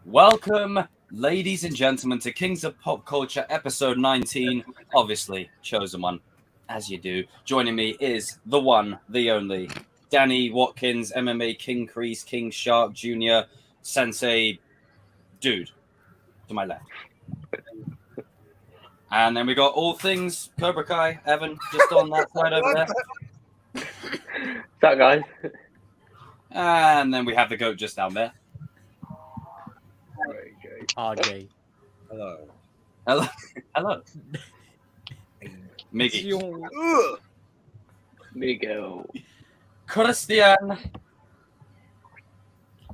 Welcome, ladies and gentlemen, to Kings of Pop Culture, episode 19. Obviously, chosen one, as you do. Joining me is the one, the only, Danny Watkins, MMA King Kreese, King Shark Jr., Sensei Dude, to my left. And then we got all things Cobra Kai, Evan, just on that side over there. What's up, guys? And then we have the goat just down there. RJ. Hello. Hello. Hello. Miggy. Miguel. Christian.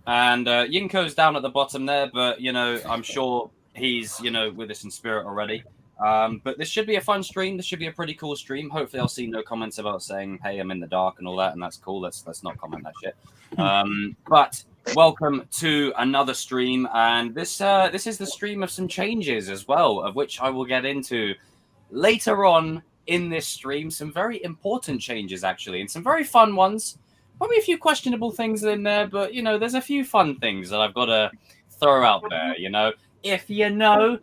And Yinko's down at the bottom there, but, I'm sure he's, with us in spirit already. But this should be a fun stream. This should be a pretty cool stream. Hopefully I'll see no comments about saying, hey, I'm in the dark and all that, and that's cool. Let's not comment that shit. But welcome to another stream, and this is the stream of some changes as well, of which I will get into later on in this stream. Some very important changes, actually, and some very fun ones. Probably a few questionable things in there, but, there's a few fun things that I've got to throw out there, If you know,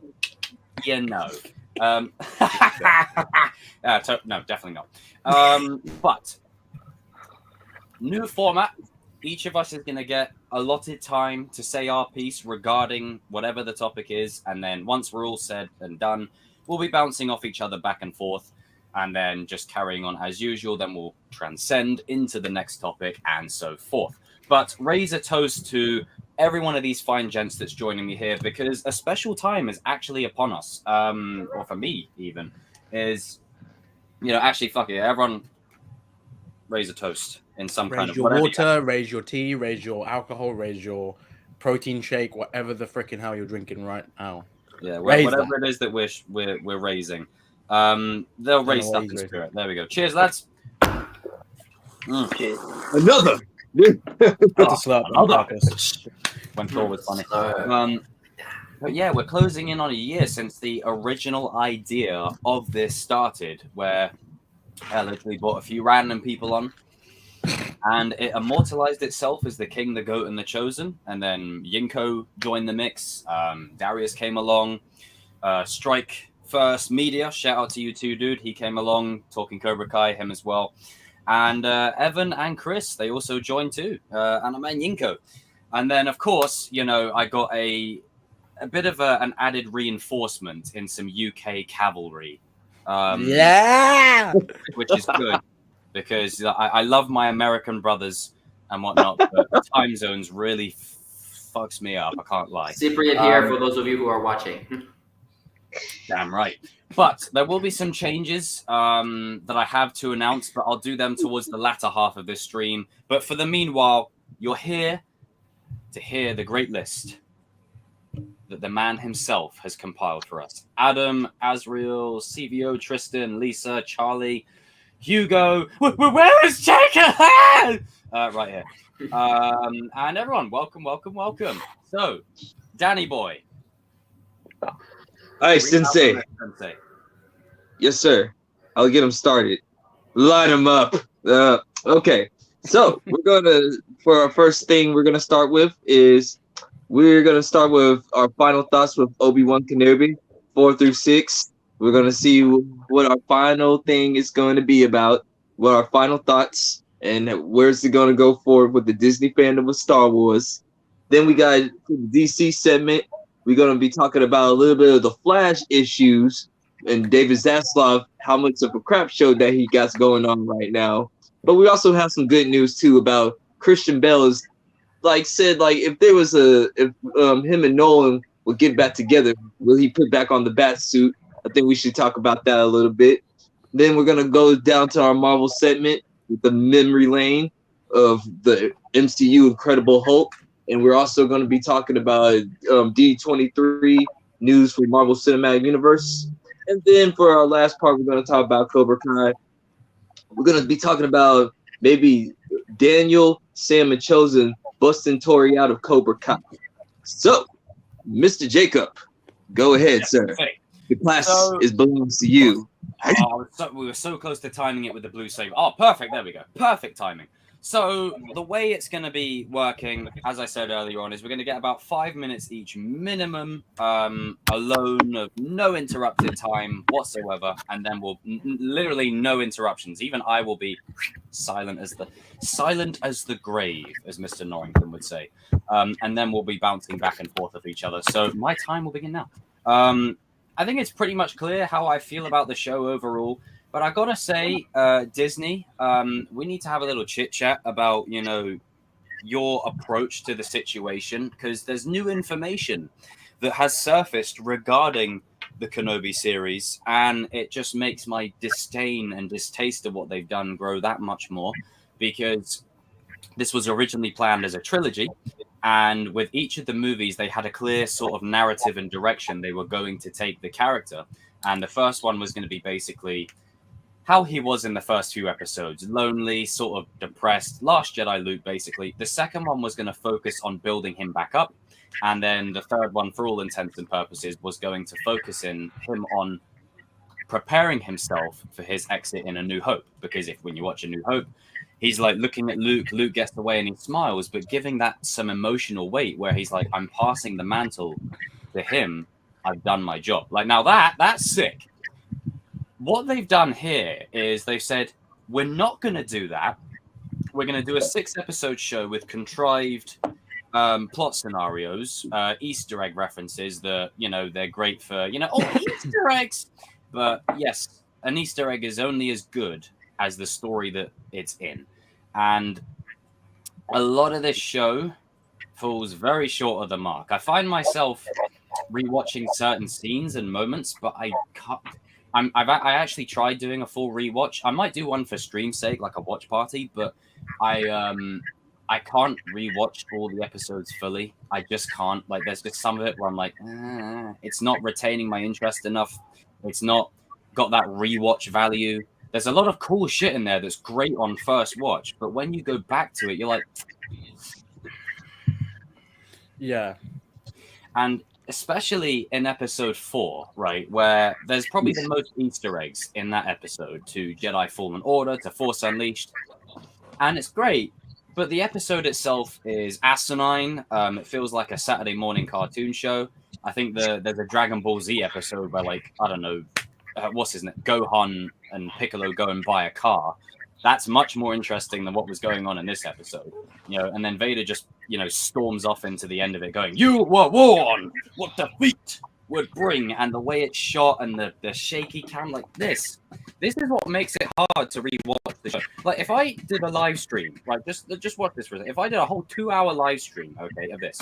you know. No, definitely not. But new format. Each of us is going to get allotted time to say our piece regarding whatever the topic is, and then once we're all said and done, we'll be bouncing off each other back and forth, and then just carrying on as usual. Then we'll transcend into the next topic and so forth. But raise a toast to every one of these fine gents that's joining me here, because a special time is actually upon us, or for me even, is, actually, fuck it, everyone raise a toast in some kind of... Raise your water, raise your tea, raise your alcohol, raise your protein shake, whatever the freaking hell you're drinking right now. Yeah, whatever it is that we're raising. They'll raise stuff in spirit. There we go. Cheers, lads. Cheers. Another. When Thor was funny. But yeah, we're closing in on a year since the original idea of this started, where I literally brought a few random people on, and it immortalized itself as the King, the Goat, and the Chosen. And then Yinko joined the mix. Darius came along. Strike First Media, shout out to you too, dude. He came along, talking Cobra Kai, him as well. And Evan and Chris, they also joined too. And I'm Yinko. And then, of course, I got a bit of an added reinforcement in some UK cavalry. Which is good, because I love my American brothers and whatnot, but the time zones really fucks me up. I can't lie. Cyprian here for those of you who are watching. Damn right. But there will be some changes that I have to announce, but I'll do them towards the latter half of this stream. But for the meanwhile, you're here to hear the great list that the man himself has compiled for us. Adam, Azriel, CVO, Tristan, Lisa, Charlie, Hugo. Where is Jacob? Right here. And everyone, welcome. So, Danny boy. Hi, Sensei. Yes, sir. I'll get him started. Line him up. Okay. So for our first thing we're going to start with our final thoughts with Obi-Wan Kenobi, 4 through 6. We're going to see what our final thing is going to be about, what our final thoughts, and where's it going to go forward with the Disney fandom of Star Wars. Then we got the DC segment. We're going to be talking about a little bit of the Flash issues and David Zaslav, how much of a crap show that he got going on right now. But we also have some good news, too, about Christian Bale is, if there was if him and Nolan would get back together, will he put back on the bat suit? I think we should talk about that a little bit. Then we're going to go down to our Marvel segment with the memory lane of the MCU Incredible Hulk. And we're also going to be talking about D23 news for Marvel Cinematic Universe. And then for our last part, we're going to talk about Cobra Kai. We're going to be talking about maybe Daniel, Sam, and Chosen busting Tori out of Cobra Kai. So, Mr. Jacob, go ahead, sir. The class belongs to you. We were so close to timing it with the blue saber. Oh, perfect. There we go. Perfect timing. So the way it's going to be working, as I said earlier on, is we're going to get about 5 minutes each minimum, alone, of no interrupted time whatsoever, and then we'll literally no interruptions. Even I will be silent as the grave, as Mr. Norrington would say, and then we'll be bouncing back and forth with each other. So my time will begin now. I think it's pretty much clear how I feel about the show overall. But I gotta say, Disney, we need to have a little chit chat about, your approach to the situation, because there's new information that has surfaced regarding the Kenobi series, and it just makes my disdain and distaste of what they've done grow that much more, because this was originally planned as a trilogy, and with each of the movies, they had a clear sort of narrative and direction they were going to take the character, and the first one was going to be basically how he was in the first few episodes, lonely, sort of depressed, Last Jedi Luke, basically. The second one was going to focus on building him back up. And then the third one, for all intents and purposes, was going to focus in him on preparing himself for his exit in A New Hope. Because when you watch A New Hope, he's like looking at Luke gets away and he smiles, but giving that some emotional weight where he's like, I'm passing the mantle to him. I've done my job. Like, now that's sick. What they've done here is they've said, we're not going to do that. We're going to do a 6-episode show with contrived plot scenarios, Easter egg references that, they're great for, Easter eggs. But yes, an Easter egg is only as good as the story that it's in. And a lot of this show falls very short of the mark. I find myself rewatching certain scenes and moments, but I can't. I actually tried doing a full rewatch. I might do one for stream's sake, like a watch party, but I can't rewatch all the episodes fully. I just can't. Like, there's just some of it where I'm like, it's not retaining my interest enough. It's not got that rewatch value. There's a lot of cool shit in there that's great on first watch, but when you go back to it, you're like, yeah. And especially in episode 4, right, where there's probably the most Easter eggs in that episode to Jedi Fallen Order, to Force Unleashed, and it's great, but the episode itself is asinine. It feels like a Saturday morning cartoon show. I think there's a Dragon Ball Z episode where, like, I don't know, what's his name, Gohan and Piccolo go and buy a car. That's much more interesting than what was going on in this episode, and then Vader just, storms off into the end of it going, you were warned what defeat would bring. And the way it's shot and the shaky cam, like this is what makes it hard to rewatch the show. Like, if I did a live stream, like, just watch this for a second. If I did a whole 2-hour live stream, okay, of this,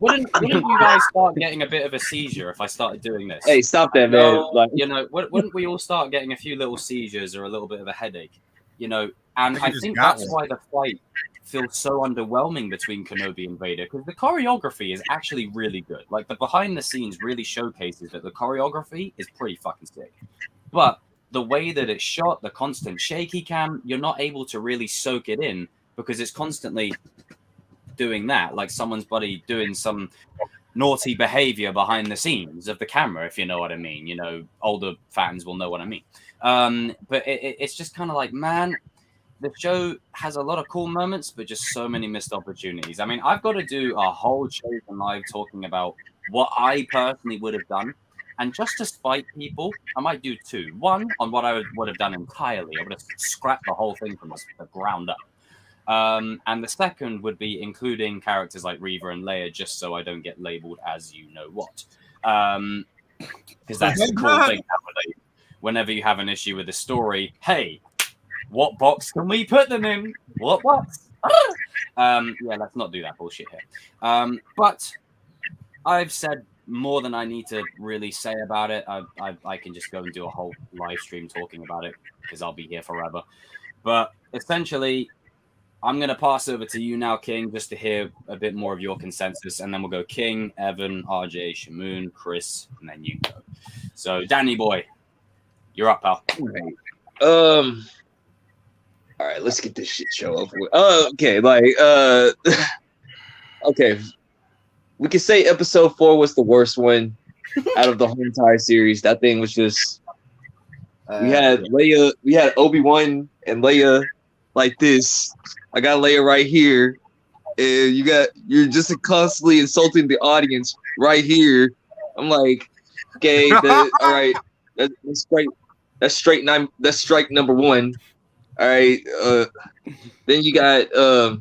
wouldn't you guys start getting a bit of a seizure if I started doing this? Hey, stop that, man. Like, wouldn't we all start getting a few little seizures or a little bit of a headache? And I think that's why the fight feels so underwhelming between Kenobi and Vader, because the choreography is actually really good. Like, the behind the scenes really showcases that the choreography is pretty fucking sick. But the way that it's shot, the constant shaky cam, you're not able to really soak it in because it's constantly doing that, like someone's buddy doing some naughty behavior behind the scenes of the camera, if you know what I mean. Older fans will know what I mean. But it's just kind of like, man, the show has a lot of cool moments, but just so many missed opportunities. I mean, I've got to do a whole show live talking about what I personally would have done. And just to spite people, I might do 2. One, on what I would have done entirely. I would have scrapped the whole thing from the ground up. And the second would be including characters like Reva and Leia, just so I don't get labeled as you know what. Because that's the cool thing nowadays. Whenever you have an issue with the story, hey, what box can we put them in? What box? Yeah, let's not do that bullshit here. But I've said more than I need to really say about it. I can just go and do a whole live stream talking about it because I'll be here forever. But essentially, I'm going to pass over to you now, King, just to hear a bit more of your consensus, and then we'll go King, Evan, RJ, Shamoon, Chris, and then you go. So, Danny boy, you're up, pal. All right, let's get this shit show over with. Okay, okay. We can say episode 4 was the worst one out of the whole entire series. That thing was just We had Leia. We had Obi-Wan and Leia like this. I got Leia right here. And you're just constantly insulting the audience right here. I'm like, okay, all right, that's straight. That's strike number one. All right. Then you got I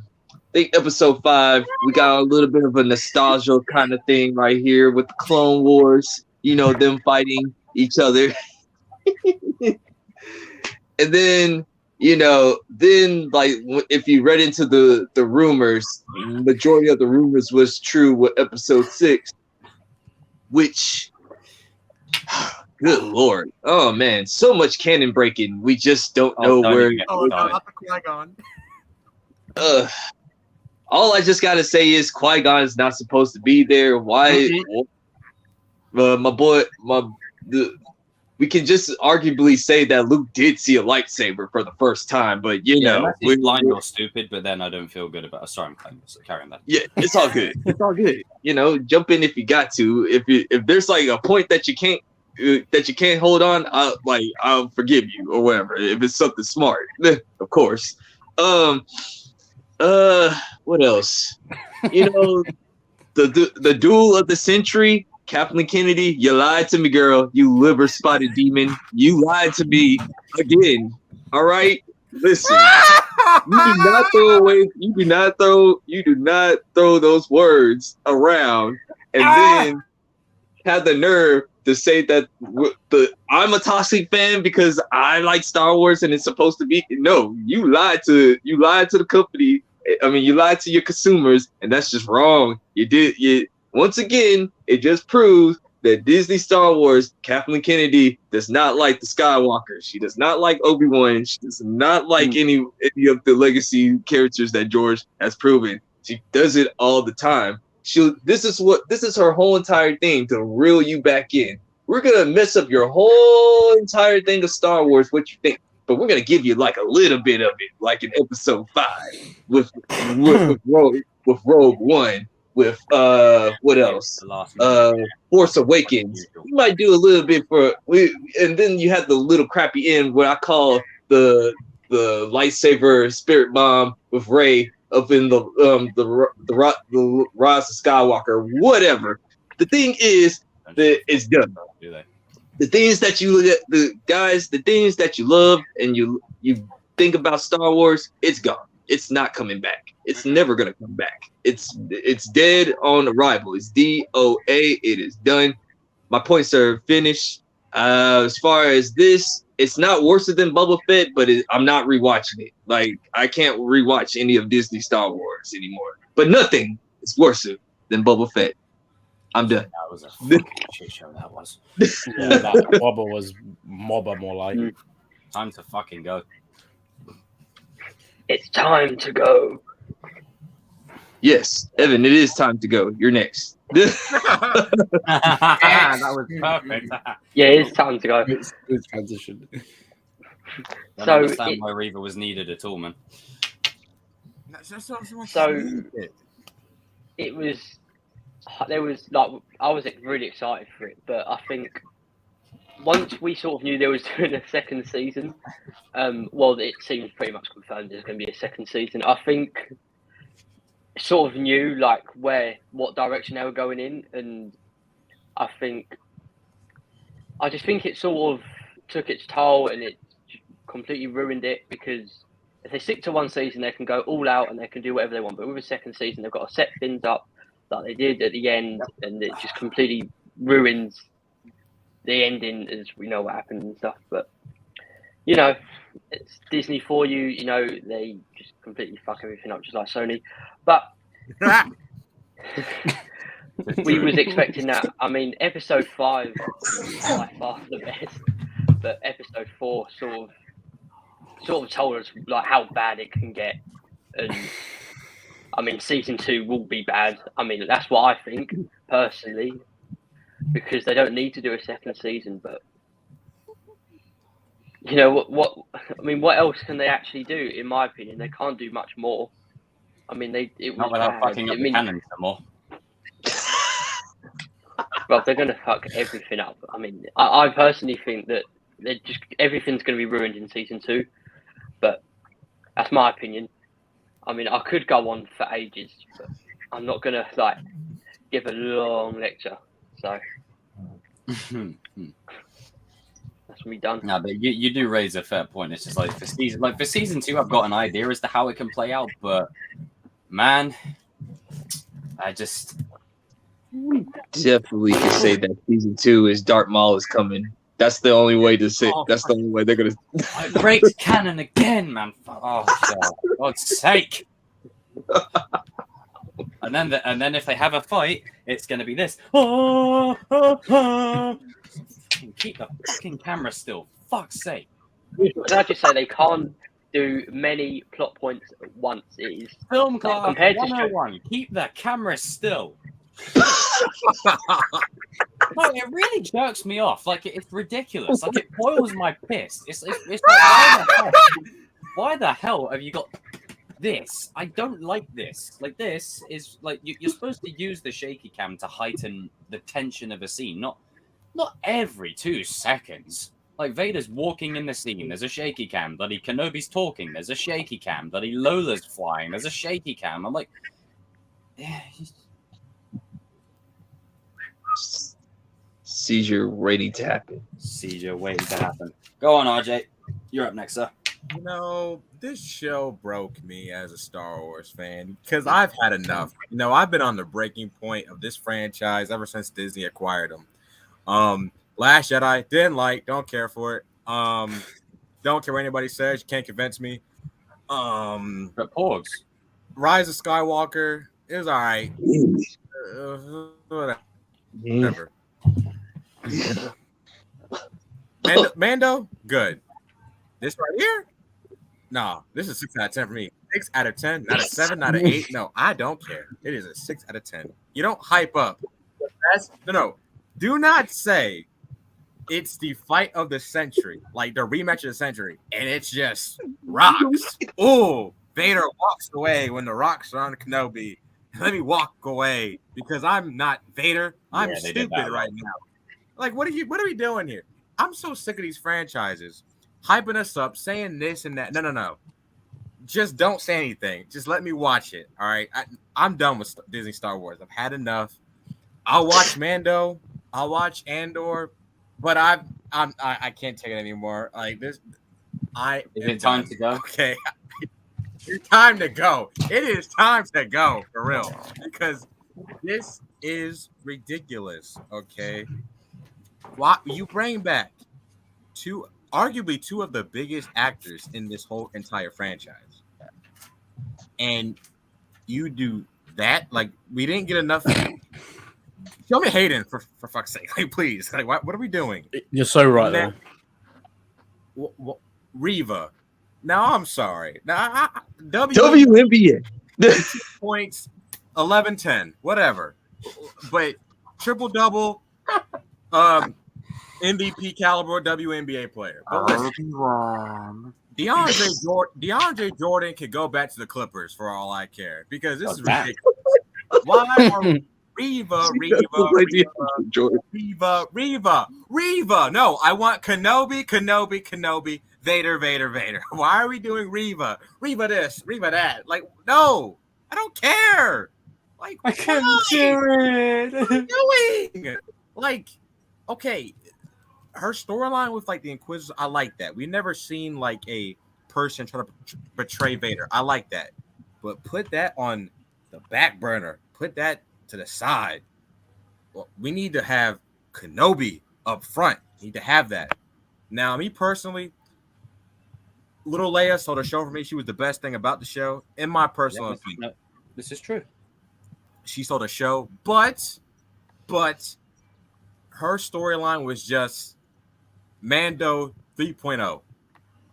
think episode 5. We got a little bit of a nostalgia kind of thing right here with the Clone Wars. You know, them fighting each other. And then, like if you read into the rumors, majority of the rumors was true with episode 6, which, good Lord, oh man, so much canon breaking. We just don't know where. Not the Qui-Gon. All I just gotta say is Qui-Gon is not supposed to be there. Why? We can just arguably say that Luke did see a lightsaber for the first time, but we're blind or stupid. But then I don't feel good about. Sorry, I'm carrying that. Yeah, it's all good. It's all good. Jump in if you got to. If there's like a point that you can't hold on, I'll forgive you or whatever. If it's something smart, of course. What else? The duel of the century. Kathleen Kennedy, you lied to me, girl. You liver-spotted demon. You lied to me again. All right? Listen. You do not throw those words around and then have the nerve to say that I'm a toxic fan because I like Star Wars and it's supposed to be. No, you lied to the company. I mean, you lied to your consumers, and that's just wrong. Once again, it just proves that Disney Star Wars, Kathleen Kennedy does not like the Skywalker. She does not like Obi-Wan. She does not like any of the legacy characters that George has proven. She does it all the time. This is her whole entire thing to reel you back in. We're gonna mess up your whole entire thing of Star Wars, what you think, but we're gonna give you like a little bit of it, like in episode 5 with Rogue One. With what else? Force Awakens. You might do a little bit and then you have the little crappy end what I call the lightsaber spirit bomb with Rey up in the Rise of Skywalker. Whatever. The thing is that it's done. The things that the things that you love and you think about Star Wars, it's gone. It's not coming back. It's never gonna come back. It's dead on arrival. It's DOA. It is done. My points are finished. As far as this, it's not worse than Boba Fett, but I'm not rewatching it. Like I can't rewatch any of Disney Star Wars anymore. But nothing is worse than Boba Fett. I'm done. That was a fucking shit show. That was. That Boba was Mobba more like. Time to fucking go. It's time to go. Yes, Evan, it is time to go. You're next. That was perfect. Yeah, it's time to go. Good transition. Don't understand why Reva was needed at all, man. So it was. There was like I was really excited for it, but I think once we sort of knew there was doing a second season, well, it seems pretty much confirmed there's going to be a second season. I think sort of knew like what direction they were going in, and I just think it sort of took its toll and it completely ruined it, because if they stick to one season, they can go all out and they can do whatever they want. But with a second season, they've got to set things up like they did at the end, and it just completely ruins the ending, as we know what happened and stuff. But it's Disney for you. They just completely fuck everything up, just like Sony. But we was expecting that. I mean, episode 5 is by far the best, but episode 4 sort of told us like how bad it can get. And I mean, season 2 will be bad. I mean, that's what I think personally, because they don't need to do a second season. But what else can they actually do? In my opinion, they can't do much more. I mean, not without fucking up the canon some more. Well, they're going to fuck everything up. I mean, I personally think that everything's going to be ruined in season 2. But that's my opinion. I mean, I could go on for ages, but I'm not going to like give a long lecture. So that's me done. No, but you do raise a fair point. It's just like for season 2, I've got an idea as to how it can play out, but man, I just definitely can say that season 2 is Darth Maul is coming. That's the only way to say. That's the only way they're gonna. I breaks canon again, man. Oh, God. God's sake! And then if they have a fight, it's gonna be this. Keep the fucking camera still. Fuck's sake! Can I just say they can't do many plot points at once? It is Film class compared to 101. Keep the camera still. No, it really jerks me off. Like it's ridiculous. Like it boils my piss. It's like why the hell have you got this? I don't like this. Like this is like you're supposed to use the shaky cam to heighten the tension of a scene, not every 2 seconds. Like Vader's walking in the scene, there's a shaky cam. Bloody Kenobi's talking, there's a shaky cam. Bloody Lola's flying, there's a shaky cam. I'm like, yeah. Seizure waiting to happen. Seizure waiting to happen. Go on, RJ. You're up next, sir. You know, this show broke me as a Star Wars fan because I've had enough. You know, I've been on the breaking point of this franchise ever since Disney acquired them. Last Jedi, didn't like, don't care for it. Don't care what anybody says. You can't convince me. But Porgs. Rise of Skywalker, it was all right. Whatever. Mando, good. This right here, no, this is 6 out of 10 for me. 6 out of 10, not a 7, not an 8. No, I don't care. It is a 6 out of 10. You don't hype up. No. Do not say it's the fight of the century, like the rematch of the century, and it's just rocks. Oh, Vader walks away when the rocks are on Kenobi. Let me walk away because I'm not Vader. I'm stupid right now. Like, what are we doing here? I'm so sick of these franchises hyping us up, saying this and that. No. Just don't say anything. Just let me watch it. All right. I'm done with Disney Star Wars. I've had enough. I'll watch Mando. I'll watch Andor, but I can't take it anymore. Like this, Is it time to go? Okay. It's time to go. It is time to go for real because this is ridiculous. Okay. Why you bring back arguably two of the biggest actors in this whole entire franchise, and you do that? Like we didn't get enough. Show me Hayden for fuck's sake, like please. Like what are we doing? You're so right there. Reva. Now I'm sorry. Now WNBA points 11-10, whatever. But triple double, MVP caliber WNBA player. But listen, DeAndre Jordan could go back to the Clippers for all I care because this is ridiculous. Why are Reva? No, I want Kenobi. Vader. Why are we doing Reva this, Reva that? Like, no, I don't care. Like, I can't do it. What are you doing? Like, okay, her storyline with like the Inquisitors, I like that. We've never seen like a person try to betray Vader. I like that, but put that on the back burner. Put that to the side. Well, we need to have Kenobi up front. Need to have that. Now, me personally, little Leia sold the show for me. She was the best thing about the show, in my personal opinion. No, this is true. She sold the show, but her storyline was just Mando 3.0.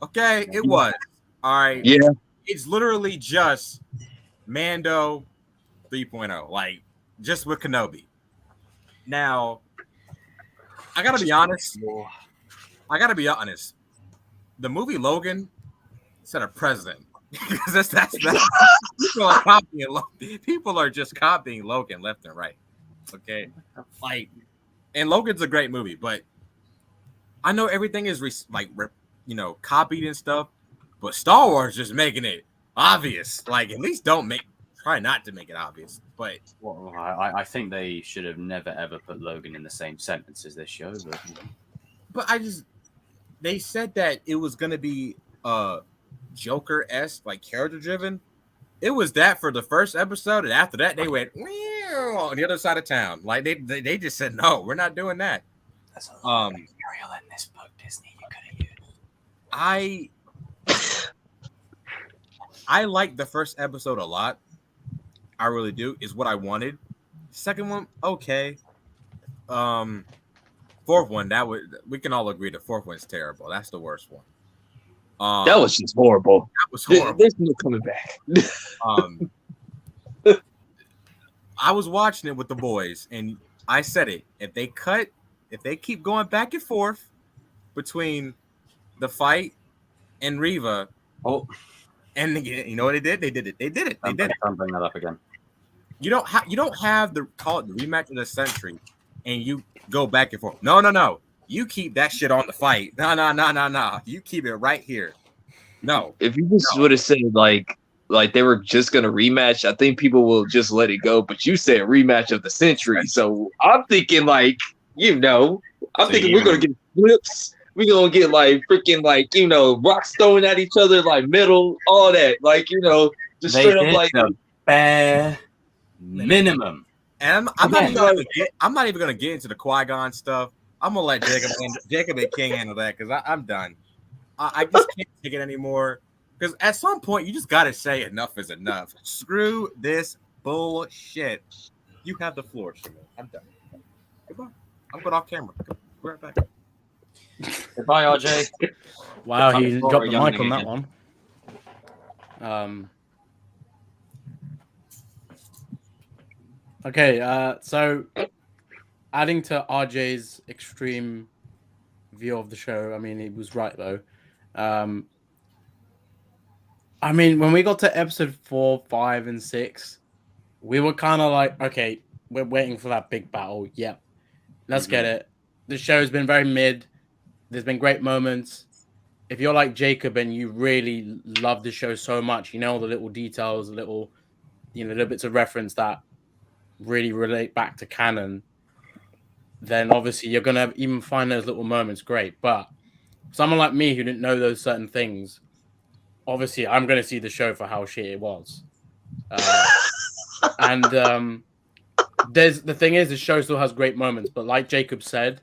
Okay, it was. All right. Yeah. It's literally just Mando 3.0, like just with Kenobi. Now, I gotta be honest. The movie Logan set a precedent because that's people are just copying Logan left and right. Okay, like, and Logan's a great movie, but I know everything is copied and stuff, but Star Wars just making it obvious. Like at least try not to make it obvious. But Well, I think they should have never ever put Logan in the same sentence as this show. But they said that it was gonna be Joker-esque, like character driven. It was that for the first episode, and after that they went on the other side of town. Like they just said no, we're not doing that. That's a lot of material in this book, Disney. You could have used. I like the first episode a lot. I really do. Is what I wanted. Second one, okay. Fourth one, we can all agree the fourth one's terrible. That's the worst one. That was just horrible. That was horrible. There's no coming back. I was watching it with the boys, and I said it. If they keep going back and forth between the fight and Reva, and you know what they did? They did it. Don't bring that up again. You don't have the call it the rematch of the century, and you go back and forth. No. You keep that shit on the fight. No. You keep it right here. No. If you just would have said like they were just gonna rematch, I think people will just let it go. But you said rematch of the century, so I'm thinking we're gonna get flips. We're gonna get freaking rocks thrown at each other, like metal, all that, just straight up like the bare minimum. And I'm not even gonna get into the Qui-Gon stuff. I'm gonna let Jacob and King handle that because I'm done. I just can't take it anymore. Because at some point you just gotta say enough is enough. Screw this bullshit. You have the floor, Shimon. I'm done. Goodbye. I'm going off camera. Be right back. Goodbye, RJ. Wow, he dropped the mic on that one. Okay, so adding to RJ's extreme view of the show, I mean, he was right though. I mean, when we got to episode 4, 5, and 6, we were kind of like, okay, we're waiting for that big battle. Yep, let's get it. The show's been very mid. There's been great moments. If you're like Jacob and you really love the show so much, you know all the little details, little bits of reference that really relate back to canon, then obviously you're gonna even find those little moments great. But someone like me who didn't know those certain things, obviously I'm gonna see the show for how shit it was. The thing is, the show still has great moments, but like Jacob said,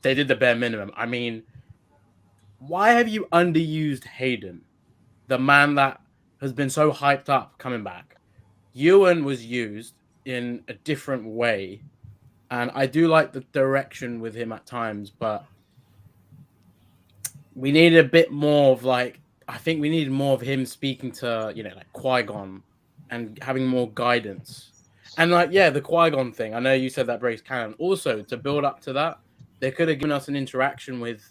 they did the bare minimum. I mean, why have you underused Hayden, the man that has been so hyped up coming back? Ewan was used in a different way, and I do like the direction with him at times, but we needed a bit more of I think we needed more of him speaking to, Qui-Gon and having more guidance. And the Qui-Gon thing, I know you said that breaks canon. Also, to build up to that, they could have given us an interaction with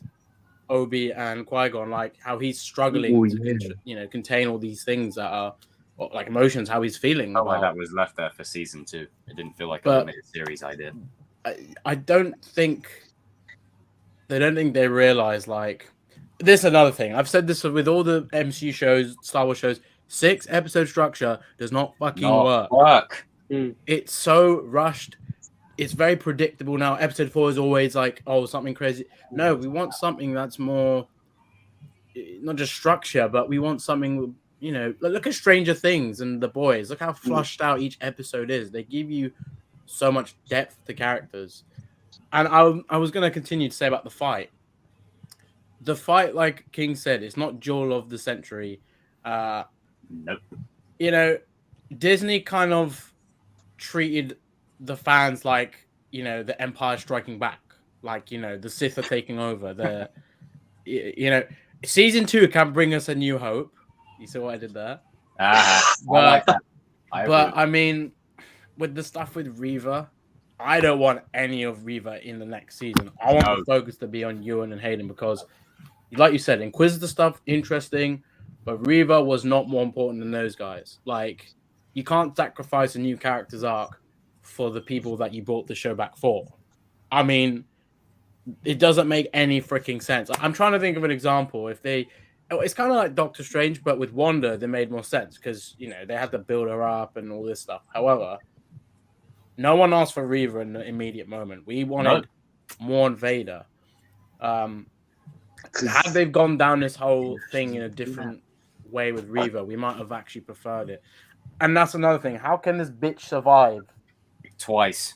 Obi and Qui-Gon, like how he's struggling to contain all these things that are like emotions, how he's feeling. That was left there for season 2. It didn't feel like a limited series idea. I don't think they realize this is another thing. I've said this with all the MCU shows, Star Wars shows. 6-episode structure does not fucking work. It's so rushed. It's very predictable now. Episode 4 is always something crazy. No, we want something that's more, not just structure, but we want something, look at Stranger Things and The Boys. Look how flushed out each episode is. They give you so much depth to characters. And I was going to continue to say about the fight. The fight, like King said, it's not Duel of the Century. Nope. Disney kind of treated the fans like, the Empire striking back. The Sith are taking over. Season 2 can bring us a new hope. You see what I did there? I like that. I mean, with the stuff with Reva, I don't want any of Reva in the next season. I want the focus to be on Ewan and Hayden because, like you said, Inquisitor stuff, interesting, but Reva was not more important than those guys. You can't sacrifice a new character's arc for the people that you brought the show back for. I mean, it doesn't make any freaking sense. I'm trying to think of an example. It's kind of like Doctor Strange, but with Wanda, they made more sense because they had to build her up and all this stuff. However, no one asked for Reva in the immediate moment. We wanted more on Vader. Had they gone down this whole thing in a different way with Reva, we might have actually preferred it. And that's another thing. How can this bitch survive Twice?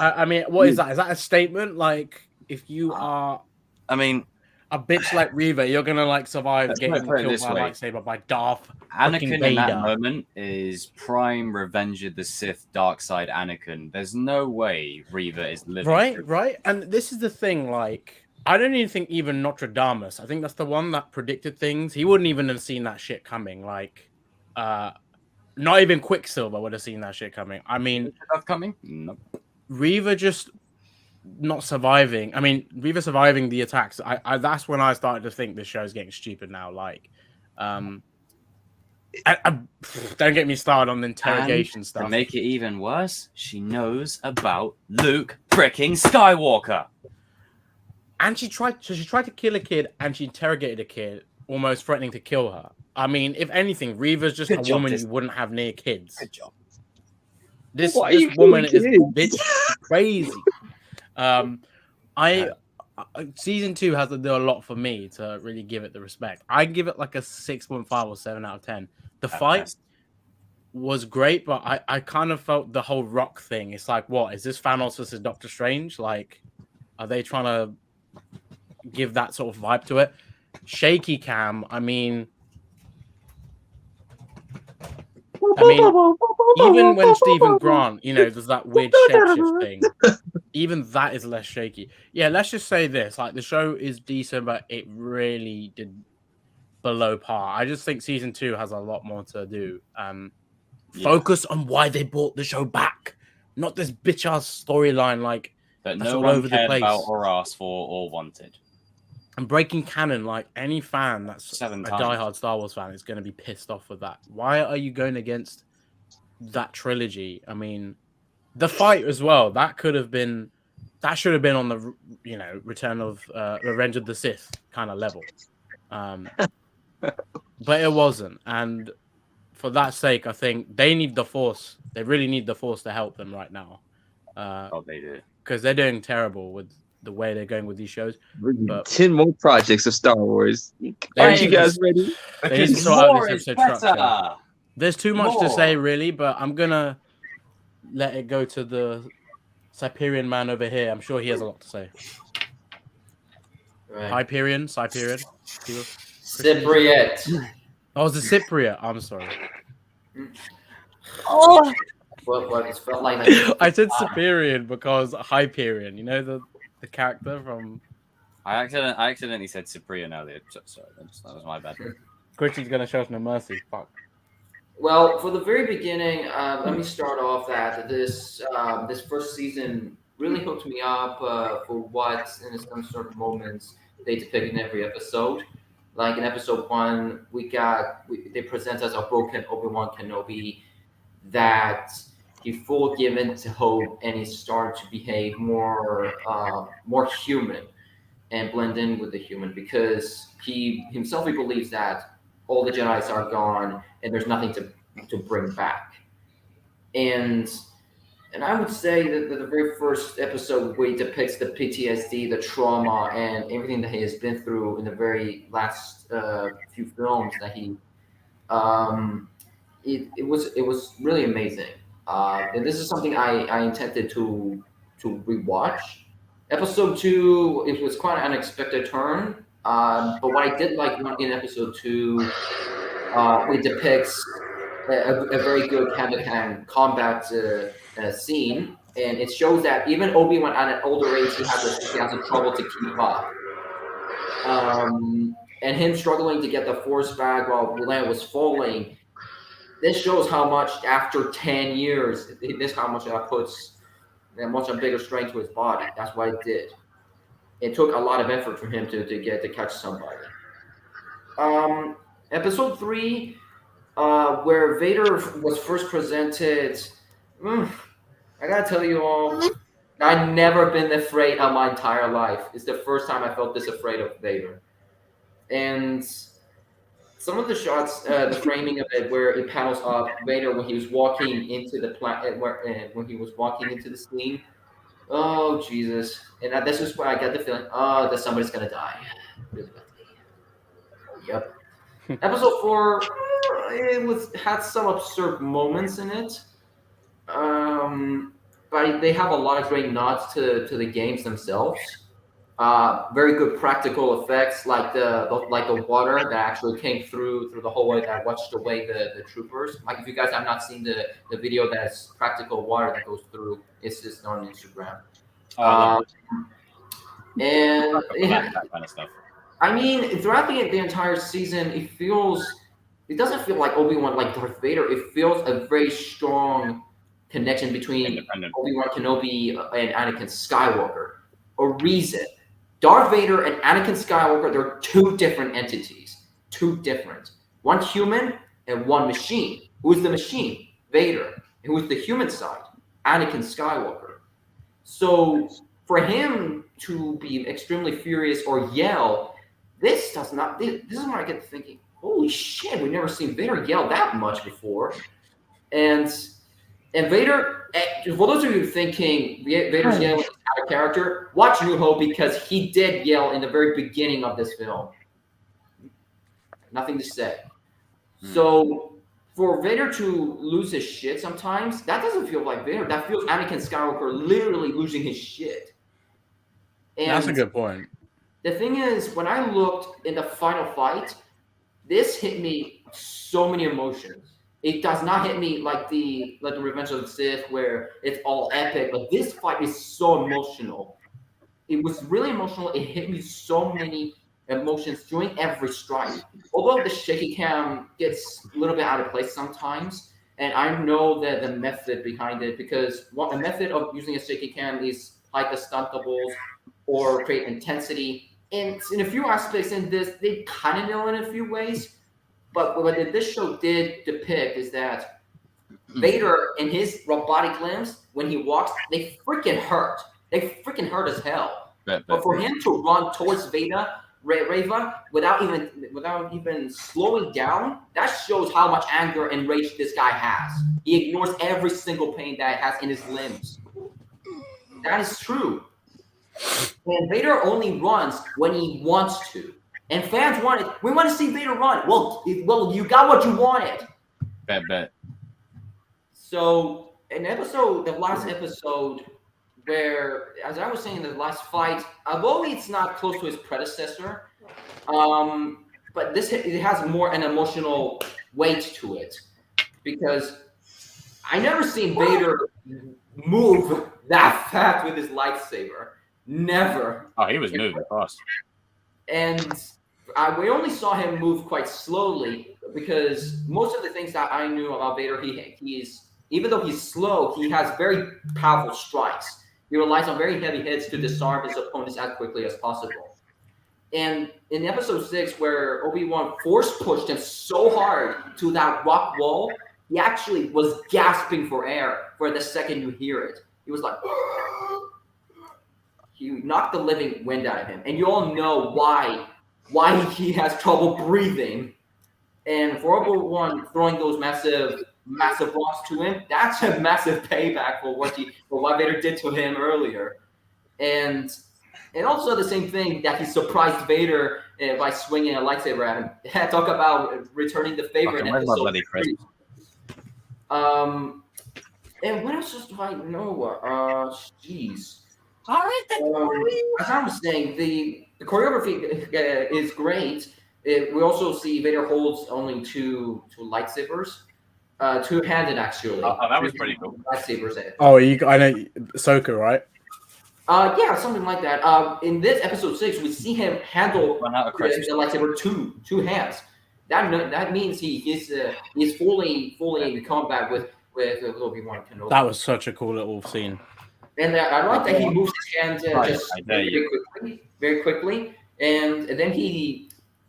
I mean, what is that? Is that a statement? Like, if you are, I mean, a bitch like Reva, you're gonna like survive let's getting put it killed this by a way. lightsaber by Darth Anakin Vader. in that moment is prime Revenge of the Sith dark side Anakin. There's no way Reva is living. Right. And this is the thing, like, I don't even think even Nostradamus, I think that's the one that predicted things. He wouldn't even have seen that shit coming. Like, not even Quicksilver would have seen that shit coming. I mean, No. Reva just not surviving. I mean, Reva surviving the attacks. I that's when I started to think this show's getting stupid now. Like, don't get me started on the interrogation stuff. To make it even worse, she knows about Luke freaking Skywalker. And she tried to kill a kid, and she interrogated a kid, almost threatening to kill her. I mean, if anything, Reva's just a woman you wouldn't have near kids. Good job. This woman is bitch crazy. Season 2 has to do a lot for me to really give it the respect. I give it like a 6.5 or 7 out of 10. The fight was great, but I kind of felt the whole rock thing. It's like, what is this, Thanos versus Doctor Strange? Like, are they trying to give that sort of vibe to it? Shaky cam. I mean, even when Stephen Grant, does that weird shapeshift thing, even that is less shaky. Yeah, let's just say this: like, the show is decent, but it really did below par. I just think season 2 has a lot more to do. Focus on why they brought the show back, not this bitch ass storyline like that that's no all one over the cared place about or asked for or wanted. And breaking canon, like any fan that's 7 a times. diehard Star Wars fan is going to be pissed off with that. Why are you going against that trilogy? I mean, the fight as well, that should have been on the Return of Revenge of the Sith kind of level, but it wasn't. And for that sake, I think they need the Force. They really need the Force to help them right now. They do, because they're doing terrible with the way they're going with these shows. But 10 more projects of Star Wars. Aren't you guys ready? They need to sort out this episode structure. There's too much to say, really, but I'm gonna let it go to the Cyprian man over here. I'm sure he has a lot to say. Right. Hyperion. Cypriot. Oh, it's a Cypriot. I'm sorry. Oh. What it felt like. I said Cyprian because Hyperion. You know the character from. I accidentally said Cyprian earlier. Sorry, that was my bad. Christian's gonna show us no mercy. Fuck. Well, for the very beginning, let me start off that this first season really hooked me up for what, in some sort of moments, they depict in every episode. Like in episode 1, they present us a broken Obi-Wan Kenobi that he full given to hope, and he started to behave more human and blend in with the human, because he believes that all the Jedis are gone and there's nothing to bring back. And I would say that the very first episode, where he depicts the PTSD, the trauma, and everything that he has been through in the very last few films that he, it was really amazing. And this is something I intended to rewatch. Episode 2, it was quite an unexpected turn. But what I did like in episode 2, it depicts a very good hand-to-hand combat scene, and it shows that even Obi-Wan at an older age, he has a trouble to keep up. And him struggling to get the Force back while Leia was falling. This shows how much, after 10 years, how much that puts much a bigger strength to his body. That's what it did. It took a lot of effort for him to catch somebody. Episode 3, where Vader was first presented, I gotta tell you all, I've never been afraid of my entire life. It's the first time I felt this afraid of Vader. And some of the shots, the framing of it, where it panels up Vader when he was walking into the when he was walking into the scene. Oh Jesus! And this is where I got the feeling, that somebody's gonna die. Really badly. Yep. Episode 4, it had some absurd moments in it. But they have a lot of great nods to the games themselves. Very good practical effects, like the water that actually came through the hallway that washed away the troopers. Like if you guys have not seen the video, that's practical water that goes through. It's just on Instagram. And that kind of stuff. I mean, throughout the entire season, it doesn't feel like Obi-Wan like Darth Vader. It feels a very strong connection between Obi-Wan Kenobi and Anakin Skywalker. A reason. Darth Vader and Anakin Skywalker, they're two different entities. Two different. One human and one machine. Who's the machine? Vader. And who's the human side? Anakin Skywalker. So for him to be extremely furious or yell, this is when I get to thinking, holy shit, we've never seen Vader yell that much before. And Vader, for those of you thinking Vader's yelling out of character, watch New Hope because he did yell in the very beginning of this film. Nothing to say. So for Vader to lose his shit sometimes, that doesn't feel like Vader. That feels Anakin Skywalker literally losing his shit. And that's a good point. The thing is, when I looked in the final fight, this hit me so many emotions. It does not hit me like the Revenge of the Sith where it's all epic, but this fight is so emotional. It was really emotional. It hit me so many emotions during every strike. Although the shaky cam gets a little bit out of place sometimes, and I know that the method behind it, because a method of using a shaky cam is hide the stuntables or create intensity. And in a few aspects in this, they kind of know in a few ways. But what this show did depict is that Vader and his robotic limbs, when he walks, they freaking hurt. They freaking hurt as hell. But for him to run towards Reva without even slowing down, that shows how much anger and rage this guy has. He ignores every single pain that he has in his limbs. That is true. And Vader only runs when he wants to. And fans want it. We want to see Vader run. Well, you got what you wanted. Bet. So, the last episode, where, as I was saying, the last fight, although it's not close to his predecessor, but it has more an emotional weight to it, because I never seen Vader move that fast with his lightsaber. Never. Oh, he was moving fast. And we only saw him move quite slowly because most of the things that I knew about Vader, he's even though he's slow, he has very powerful strikes. He relies on very heavy hits to disarm his opponents as quickly as possible. And in episode 6, where Obi-Wan force pushed him so hard to that rock wall, he actually was gasping for air for the second you hear it. He was like, he knocked the living wind out of him. And you all know why he has trouble breathing. And for Obi-Wan throwing those massive rocks to him, that's a massive payback for what Vader did to him earlier. And also the same thing that he surprised Vader by swinging a lightsaber at him. Talk about returning the favor in episode 3. And what else do I know? Jeez. As I was saying, the choreography is great. We also see Vader holds only two lightsabers, two-handed actually. Oh, that was pretty cool. Lightsabers. Oh, I know Ahsoka, right? Yeah, something like that. In this episode 6, we see him handle the lightsaber two hands. That means he's fully in combat with Obi-Wan Kenobi. That was such a cool little scene. And I like that he moves his hand very quickly. And then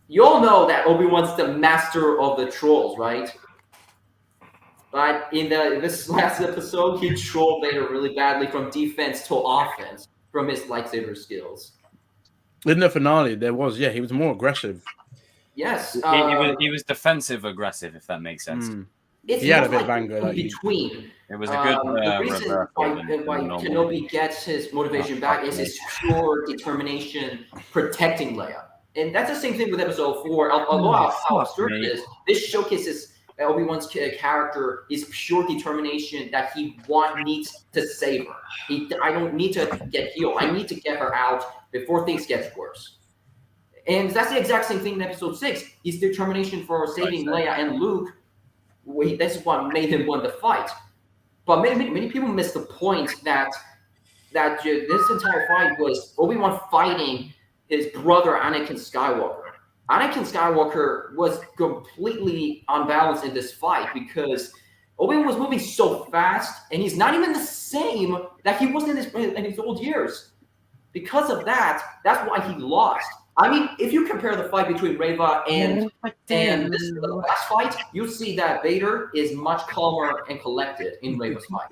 you all know that Obi-Wan's the master of the trolls, right? But in this last episode, he trolled Vader really badly from defense to offense from his lightsaber skills. In the finale, he was more aggressive. Yes, he was defensive aggressive, if that makes sense. It's He had a more bit of anger, in between. It was a good The reason why normal. Kenobi gets his motivation back is his pure determination protecting Leia. And that's the same thing with episode 4. Although how absurd it is, this showcases Obi-Wan's character, his pure determination that he needs to save her. I don't need to get healed. I need to get her out before things get worse. And that's the exact same thing in episode 6. His determination for saving Leia and Luke, that's what made him win the fight. But many people miss the point that this entire fight was Obi-Wan fighting his brother Anakin Skywalker. Anakin Skywalker was completely unbalanced in this fight because Obi-Wan was moving so fast, and he's not even the same that he was in his old years. Because of that, that's why he lost. I mean, if you compare the fight between Reva and this last fight, you see that Vader is much calmer and collected in Reva's fight.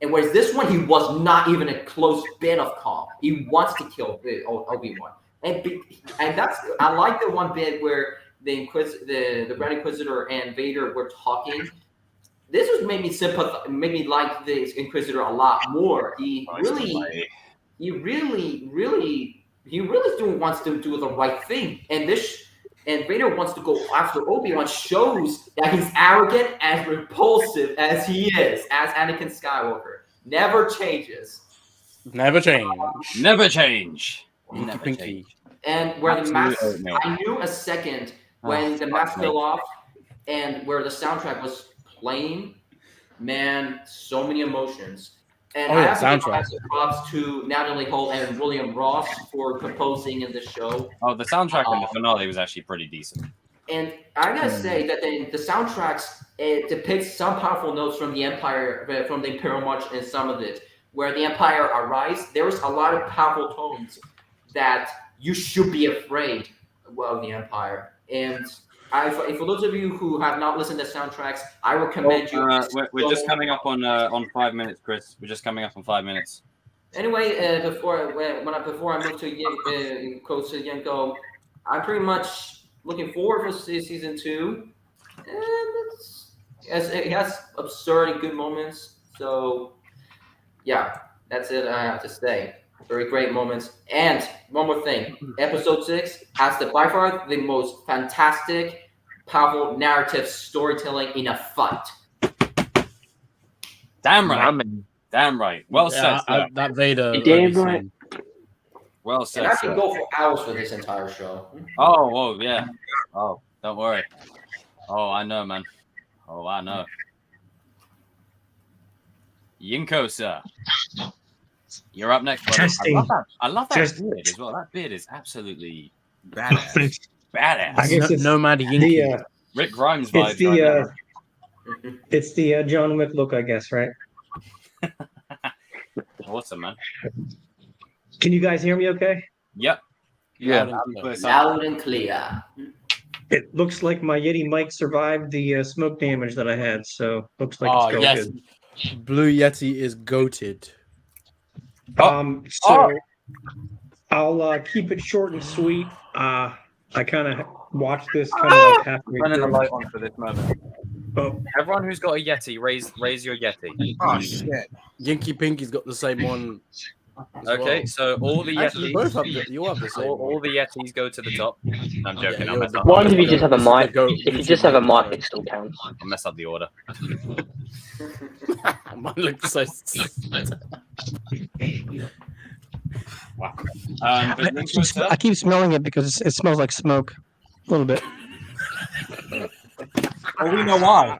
And whereas this one, he was not even a close bit of calm. He wants to kill Obi-Wan. And that's, I like the one bit where the Grand Inquisitor and Vader were talking. This was made me like the Inquisitor a lot more. He really wants to do the right thing. And Vader wants to go after Obi-Wan, shows that he's arrogant and repulsive as he is, as Anakin Skywalker. Never changes. Never change. Never change. And where the mask, I knew a second when the mask fell off and where the soundtrack was playing. Man, so many emotions. And I have to give massive props to Natalie Holt and William Ross for composing in the show. Oh, the soundtrack in the finale was actually pretty decent. And I gotta say that the soundtracks, it depicts some powerful notes from the Empire, from the Imperial March, and some of it, where the Empire arrives. There was a lot of powerful tones that you should be afraid of the Empire. And for those of you who have not listened to soundtracks, I recommend you. We're just coming up on 5 minutes, Chris. We're just coming up on 5 minutes. Anyway, before I move to Coach Yenko, I'm pretty much looking forward for season 2. And it has absurd and good moments. So, yeah, that's it. I have to say. Very great moments. And one more thing. Episode 6 has by far the most fantastic, powerful narrative storytelling in a fight. Damn right. Damn right. Well said. That Vader. Damn right. Well said. And I can go for hours for this entire show. Oh, yeah. Oh, don't worry. Oh, I know, man. Oh, I know. Yinko, sir. You're up next, buddy. Testing. I love that beard as well. That beard is absolutely badass. Badass. I guess it's Nomad Yankee. Rick Grimes vibes. It's the John Wick look, I guess, right? Awesome, man. Can you guys hear me okay? Yep. Yeah. Loud and clear. It looks like my Yeti mic survived the smoke damage that I had, so looks like it's going good. Blue Yeti is goated. I'll keep it short and sweet. I kind of watched this kind of like halfway Turning the through. light on for this moment. Oh, Everyone who's got a Yeti, raise your Yeti. Oh shit! Yinky Pinky's got the same one. Okay, so all the Actually, Yetis, both have you have the same. all the Yetis go to the top. I'm joking. I'll mess up. What if you just have a mic? If you just have a mic, it still counts. I'll mess up the order. Mine looks so. Wow. I keep smelling it because it smells like smoke a little bit. Well, we know why.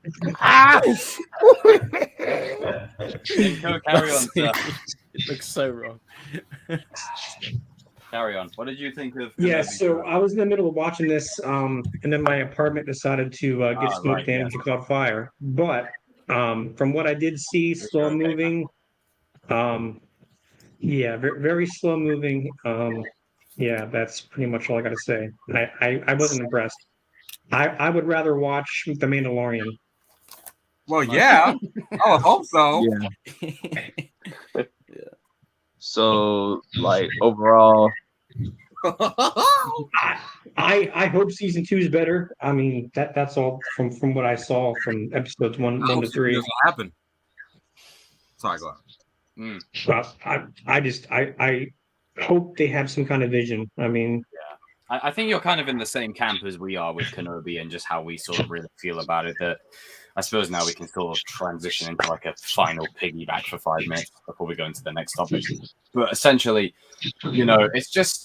Go carry on, sir. It looks so wrong. Carry on. What did you think of? Yeah, so I was in the middle of watching this, and then my apartment decided to get smoke damage and caught fire. But from what I did see, slow moving. Yeah, very slow moving. Yeah, that's pretty much all I got to say. I wasn't impressed. I would rather watch The Mandalorian. Well, yeah. I hope so. Yeah. So, like overall, I hope season 2 is better. I mean, that's all from what I saw from episodes one to 3. What's happen? Sorry, go on. I hope they have some kind of vision. I mean, I think you're kind of in the same camp as we are with Kenobi and just how we sort of really feel about it. That I suppose now we can sort of transition into like a final piggyback for 5 minutes before we go into the next topic. But essentially, it's just,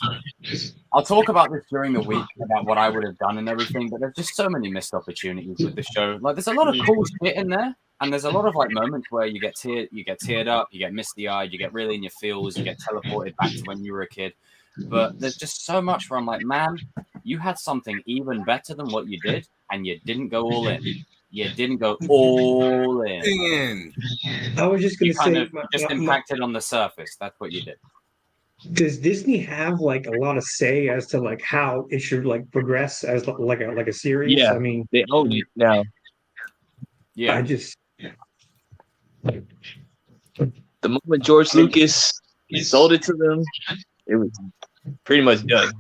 I'll talk about this during the week about what I would have done and everything, but there's just so many missed opportunities with the show. Like, there's a lot of cool shit in there, and there's a lot of like moments where you get teared up, you get misty-eyed, you get really in your feels, you get teleported back to when you were a kid. But there's just so much where I'm like, man, you had something even better than what you did, and you didn't go all in. You didn't go all in. I was just going to say, just impacted on the surface. That's what you did. Does Disney have like a lot of say as to like how it should like progress as like a series? yeah, I mean, they own it now. Yeah. I just The moment George Lucas sold it to them, it was pretty much done.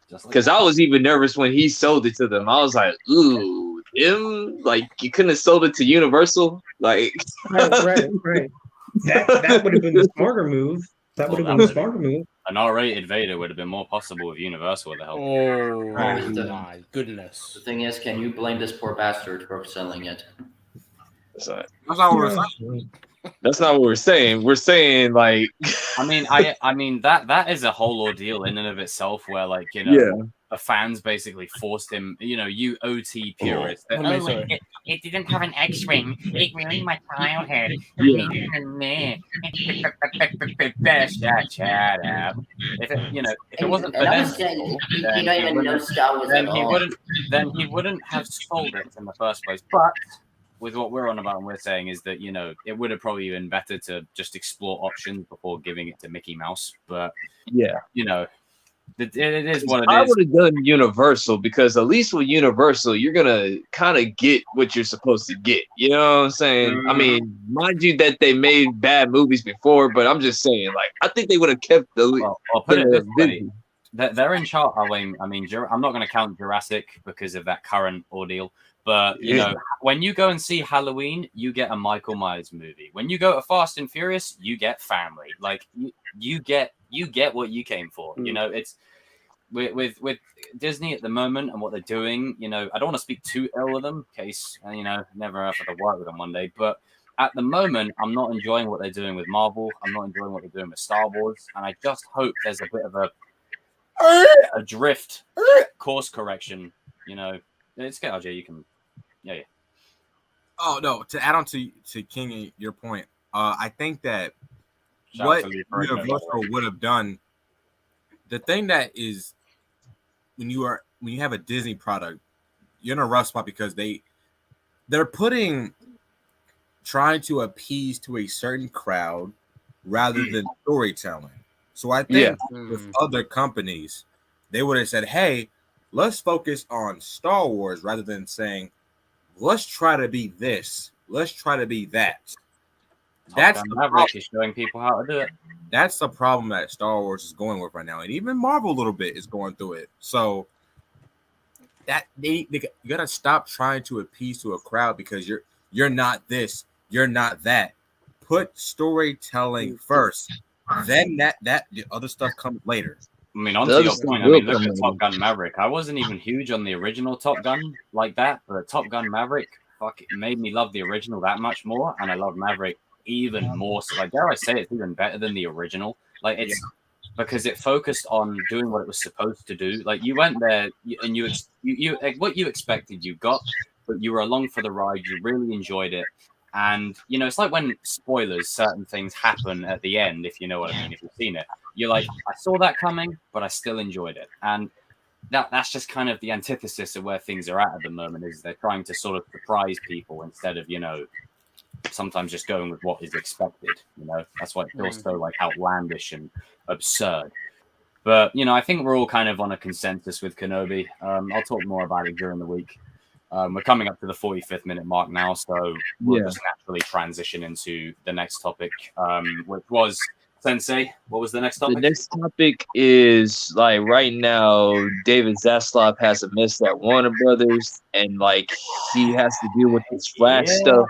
Because I was even nervous when he sold it to them. I was like, ooh, them? Like, you couldn't have sold it to Universal? Like, right. That would have been the smarter move. That would have been the smarter move. An R-rated Vader would have been more possible with Universal with the help. Oh Right. my goodness! The thing is, can you blame this poor bastard for selling it? that's not That's not what we're saying. that's not what we're saying. We're saying, like, I mean that is a whole ordeal in and of itself, where like the fans basically forced him. You OT purists. It didn't have an X-wing. It ruined my childhood. Shut up. If it wasn't for them, you don't even know Star Wars at all. then he wouldn't have sold it in the first place. But with what we're on about and we're saying is that it would have probably been better to just explore options before giving it to Mickey Mouse. But yeah, it is what it is. I would have done Universal, because at least with Universal, you're gonna kind of get what you're supposed to get. You know what I'm saying? I mean, mind you that they made bad movies before, but I'm just saying, like, I think they would have kept I'll put it this way. They're in charge. I mean, I'm not going to count Jurassic because of that current ordeal. But when you go and see Halloween, you get a Michael Myers movie. When you go to Fast and Furious, you get family. Like you get what you came for. It's with Disney at the moment and what they're doing. I don't want to speak too ill of them, in case never have to work with them one day. But at the moment, I'm not enjoying what they're doing with Marvel. I'm not enjoying what they're doing with Star Wars, and I just hope there's a bit of a drift course correction. It's good, RJ. You can. Yeah. Oh no! To add on to King, your point, I think that Shout what out to Lee Universal would have done, the thing that is when you have a Disney product, you're in a rough spot because they're trying to appease to a certain crowd rather than storytelling. So I think with other companies, they would have said, "Hey, let's focus on Star Wars rather than saying, let's try to be this. Let's try to be that." That's the problem. Is showing people how to do it. That's the problem that Star Wars is going with right now, and even Marvel a little bit is going through it. So that you gotta stop trying to appease to a crowd because you're not this, you're not that. Put storytelling first, then that the other stuff comes later. I mean, on to your point, look at Top Gun Maverick. I wasn't even huge on the original Top Gun like that, but Top Gun Maverick, it made me love the original that much more, and I love Maverick even more. So, like, dare I say, it's even better than the original. Like, it's because it focused on doing what it was supposed to do. Like, you went there and you what you expected, you got, but you were along for the ride. You really enjoyed it. And, it's like when spoilers, certain things happen at the end, if you know what I mean, if you've seen it. You're like, I saw that coming, but I still enjoyed it. And that's just kind of the antithesis of where things are at the moment, is they're trying to sort of surprise people instead of, sometimes just going with what is expected. That's why it feels so like outlandish and absurd. But, I think we're all kind of on a consensus with Kenobi. I'll talk more about it during the week. We're coming up to the 45th minute mark now, so we'll Yeah. just naturally transition into the next topic, which was Sensei. What was the next The topic? next topic is like right now, David Zaslav has a mess at Warner Brothers, and like he has to deal with this Flash Yeah. stuff,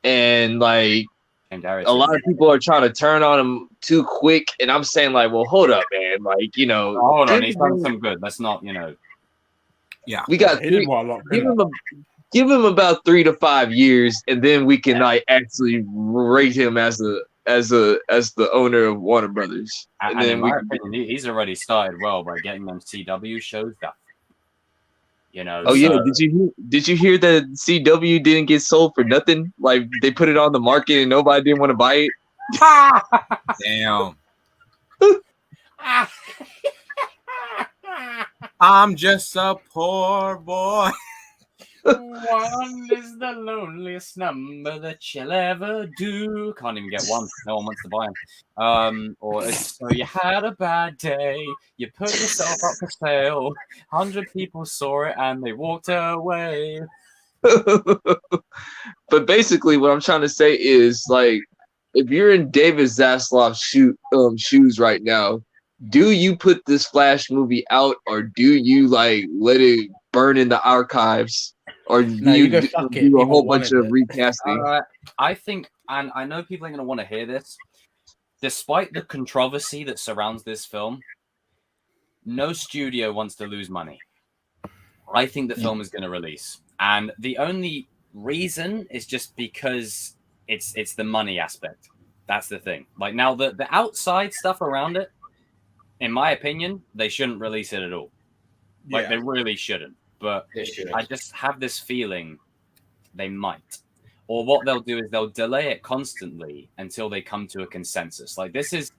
and like And a lot of people are trying to turn on him too quick, and I'm saying like, well, hold up, man, like hold on, give he's the done man- some good. Let's not, Yeah. we got He three, did what a lot. give him about 3 to 5 years, and then we can like actually rate him as the owner of Warner Brothers, and then in my opinion, he's already started well by getting them CW shows that. Oh yeah, so- did you hear that CW didn't get sold for nothing? Like they put it on the market and nobody didn't want to buy it. Damn. I'm just a poor boy. One is the loneliest number that you'll ever do. Can't even get one. No one wants to buy them. Or it's, so you had a bad day. You put yourself up for sale. 100 people saw it and they walked away. But basically, what I'm trying to say is like, if you're in David Zaslav's shoes right now, do you put this Flash movie out, or do you like let it burn in the archives? Or No, you you go do fuck it. a People whole bunch wanted of it. recasting? I think, and I know people are going to want to hear this, despite the controversy that surrounds this film, no studio wants to lose money. I think the film is going to release. And the only reason is just because it's the money aspect. That's the thing. Like now, the outside stuff around it, in my opinion, they shouldn't release it at all. Like they really shouldn't. But I just have this feeling they might. Or what they'll do is they'll delay it constantly until they come to a consensus. Like this is,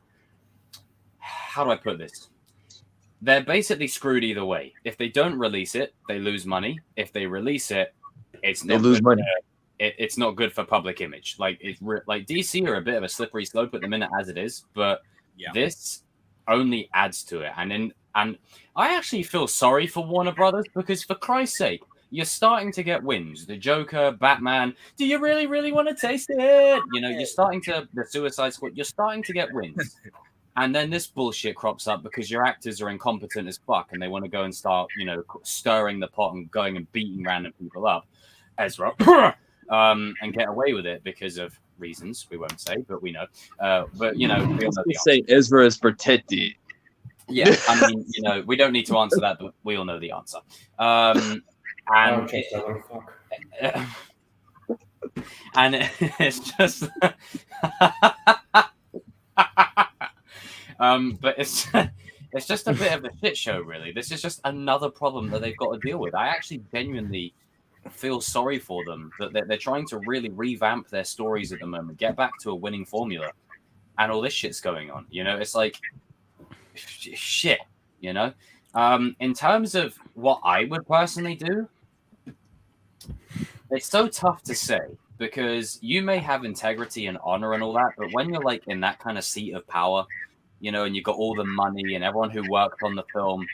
how do I put this? They're basically screwed either way. If they don't release it, they lose money. If they release it, it's They not lose good money. it's not good for public image. Like like DC are a bit of a slippery slope at the minute as it is, but this only adds to it. And I actually feel sorry for Warner Brothers because, for Christ's sake, you're starting to get wins. The Joker, Batman. Do you really, really want to taste it? You're starting to the Suicide Squad. You're starting to get wins. And then this bullshit crops up because your actors are incompetent as fuck and they want to go and start, stirring the pot and going and beating random people up, Ezra, and get away with it because of reasons we won't say, but we know. But we all know the answer. Say Ezra is protected. Yeah, I mean, we don't need to answer that, but we all know the answer. And and it's just, but it's just a bit of a shit show, really. This is just another problem that they've got to deal with. I actually genuinely feel sorry for them that they're trying to really revamp their stories at the moment, get back to a winning formula, and all this shit's going on. It's like shit. In terms of what I would personally do, it's so tough to say because you may have integrity and honor and all that, but when you're like in that kind of seat of power, and you've got all the money and everyone who worked on the film,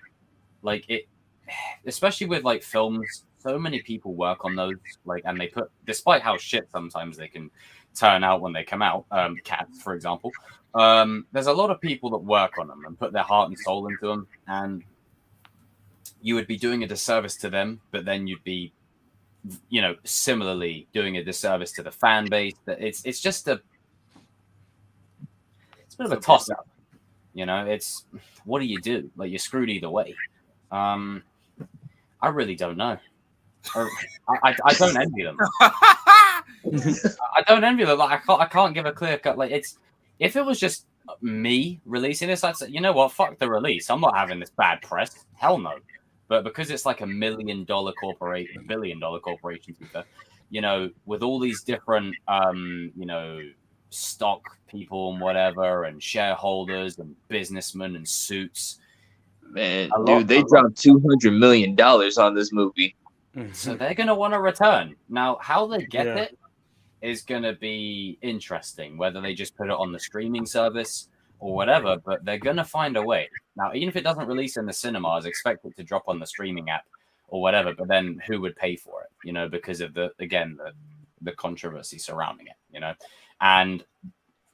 like it, especially with like films, so many people work on those, like, and they put, despite how shit sometimes they can turn out when they come out, Cats, for example, there's a lot of people that work on them and put their heart and soul into them, and you would be doing a disservice to them, but then you'd be, similarly doing a disservice to the fan base. That it's just it's a bit of a toss up. It's what do you do? Like you're screwed either way. I really don't know. I don't envy them. I don't envy them. Like I can't give a clear cut. Like if it was just me releasing this, I'd say, you know what, fuck the release. I'm not having this bad press. Hell no. But because it's like $1 billion corporation, to be fair, with all these different, stock people and whatever, and shareholders and businessmen and suits. Man, dude, they dropped $200 million on this movie. So they're going to want to return. Now, how they get it is going to be interesting, whether they just put it on the streaming service or whatever, but they're going to find a way. Now, even if it doesn't release in the cinemas, expect it to drop on the streaming app or whatever. But then who would pay for it? You know, because of the controversy surrounding it. You know, and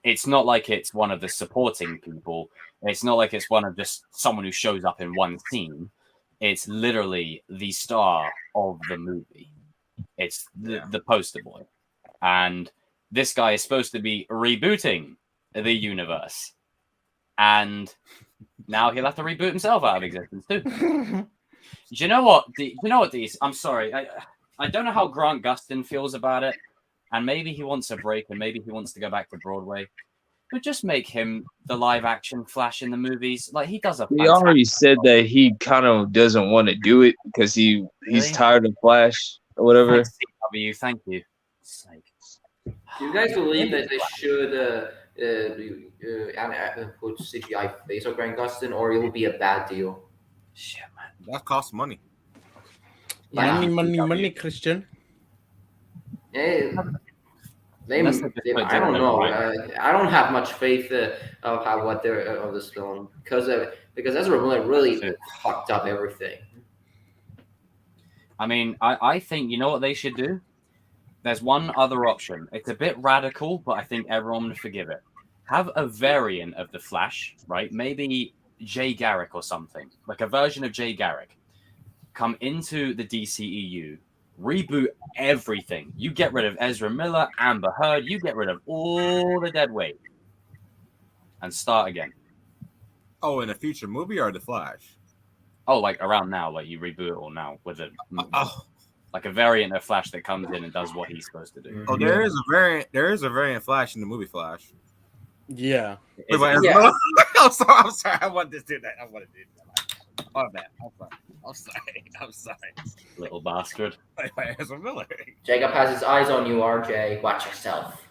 it's not like it's one of the supporting people. It's not like it's one of just someone who shows up in one scene. It's literally the star of the movie. It's the poster boy. And this guy is supposed to be rebooting the universe. And now he'll have to reboot himself out of existence too. Do you know what? I'm sorry. I don't know how Grant Gustin feels about it. And maybe he wants a break and maybe he wants to go back to Broadway. But just make him the live action Flash in the movies. Like he does He already said that he kind of doesn't want to do it because he's tired of Flash or whatever. CW, thank you. Do you guys believe that they should put CGI face of Grant Gustin, or it will be a bad deal? Shit, man. That costs money. Yeah. Money, Christian. Yeah. I don't know. I don't have much faith of what they're of this film because Ezra Miller really fucked up everything. I mean, I think you know what they should do. There's one other option. It's a bit radical, but I think everyone would forgive it. Have a variant of the Flash, right? Maybe Jay Garrick or something, like a version of Jay Garrick, come into the DCEU. Reboot everything. You get rid of Ezra Miller, Amber Heard. You get rid of all the dead weight, and start again. Oh, in a future movie or the Flash? Oh, like around now, like you reboot it all now with a like a variant of Flash that comes in and does what he's supposed to do. Oh, there is a variant. There is a variant Flash in the movie Flash. Yeah. I'm sorry. I want to do that. Oh man, I'm sorry. Little bastard. Ezra Miller. Jacob has his eyes on you, RJ. Watch yourself.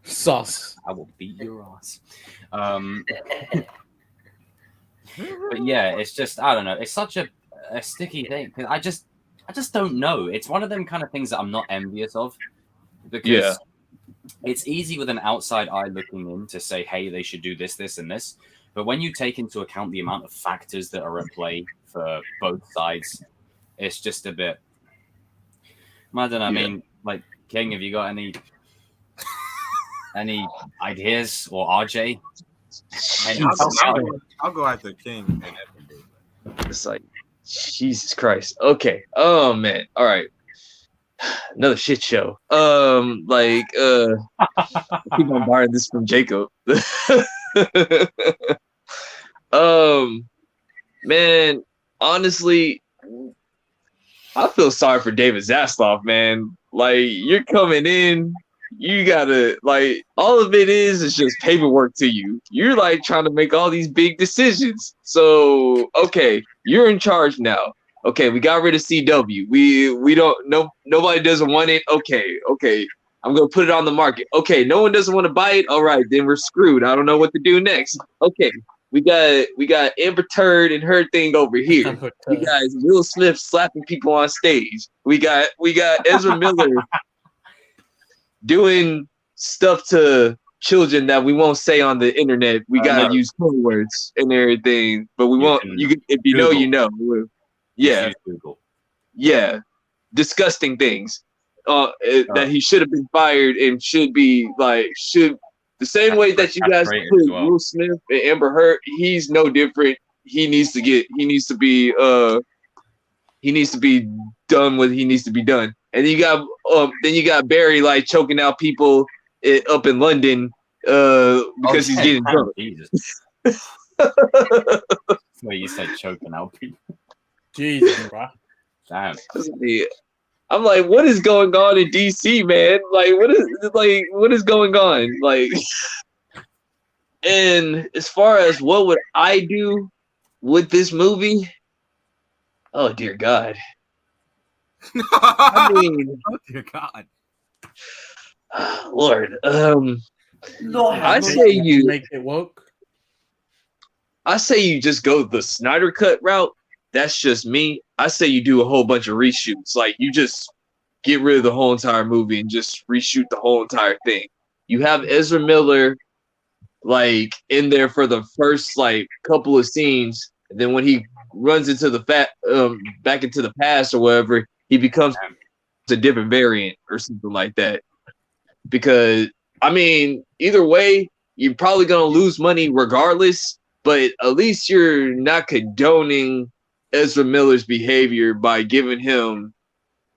Sus. I will beat your ass. But yeah, it's just I don't know. It's such a sticky thing because I just don't know. It's one of them kind of things that I'm not envious of because it's easy with an outside eye looking in to say, hey, they should do this, this, and this. But when you take into account the amount of factors that are at play for both sides, it's just a bit. I don't know. I mean, like King, have you got any ideas or RJ? I'll go after King. It's like Jesus Christ. Okay. Oh man. All right. Another shit show. I keep on borrowing this from Jacob. Man, honestly, I feel sorry for David Zaslav, man. Like, you're coming in, you gotta, like, all of it is just paperwork to you. You're, like, trying to make all these big decisions. So, okay, you're in charge now. Okay, we got rid of CW. We don't, nobody doesn't want it. Okay, I'm gonna put it on the market. Okay, no one doesn't want to buy it. All right, then we're screwed. I don't know what to do next. Okay, we got Amber Turd and her thing over here. We got Will Smith slapping people on stage. We got Ezra Miller doing stuff to children that we won't say on the internet. We gotta use code words and everything, but we won't. If you know, you know. Yeah, yeah, disgusting things. That he should have been fired and should be the same way that you guys put Will Smith and Amber Heard. He's no different. He needs to be done what he needs to be done. And you got Barry like choking out people up in London because he's getting drunk. Jesus. Wait, you said choking out people. Jesus, bro. Damn. I'm like, what is going on in DC, man? What is going on? Like, and as far as what would I do with this movie? Oh dear God. I mean, oh dear God. Lord. I say you make it woke. I say you just go the Snyder Cut route. That's just me. I say you do a whole bunch of reshoots. Like, you just get rid of the whole entire movie and just reshoot the whole entire thing. You have Ezra Miller, like, in there for the first, like, couple of scenes. And then when he runs into the back into the past or whatever, he becomes a different variant or something like that. Because I mean, either way, you're probably gonna lose money regardless. But at least you're not condoning Ezra Miller's behavior by giving him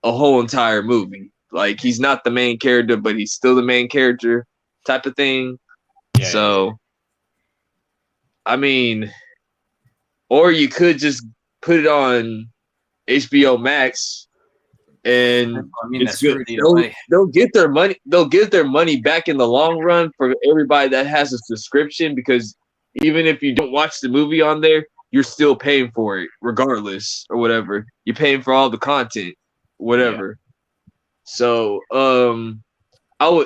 a whole entire movie. Like he's not the main character, but he's still the main character type of thing. Yeah, so, I mean, or you could just put it on HBO Max, and I mean, it's good. They'll get their money. They'll get their money back in the long run for everybody that has a subscription, because even if you don't watch the movie on there, you're still paying for it regardless or whatever. You're paying for all the content, whatever. Yeah. So,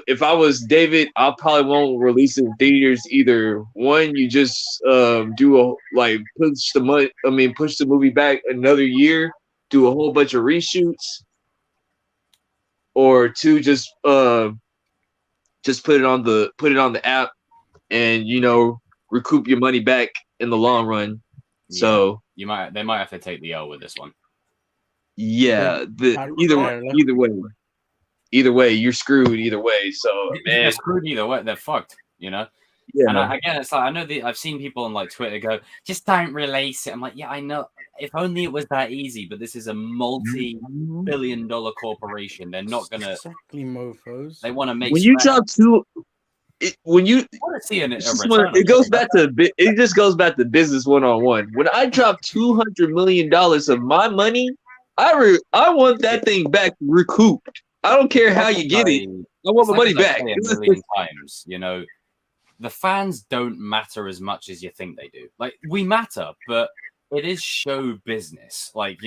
if I was David, I probably won't release it in theaters either. One, you just push the movie back another year, do a whole bunch of reshoots, or two, just put it on the app, and recoup your money back in the long run. Yeah. So they might have to take the L with this one. Yeah, either way, you're screwed either way. So man, they're screwed either way. They're fucked. Yeah. And again, it's like I know I've seen people on like Twitter go, just don't release it. I'm like, yeah, I know. If only it was that easy. But this is a multi-billion-dollar corporation. They're not gonna exactly mofos. They want to make. When you drop two. It goes back to it just goes back to business 101. When I drop $200 million of my money, I want that thing back recouped. I don't care how you get it. I want my money back. Times, the fans don't matter as much as you think they do. Like we matter, but it is show business. Like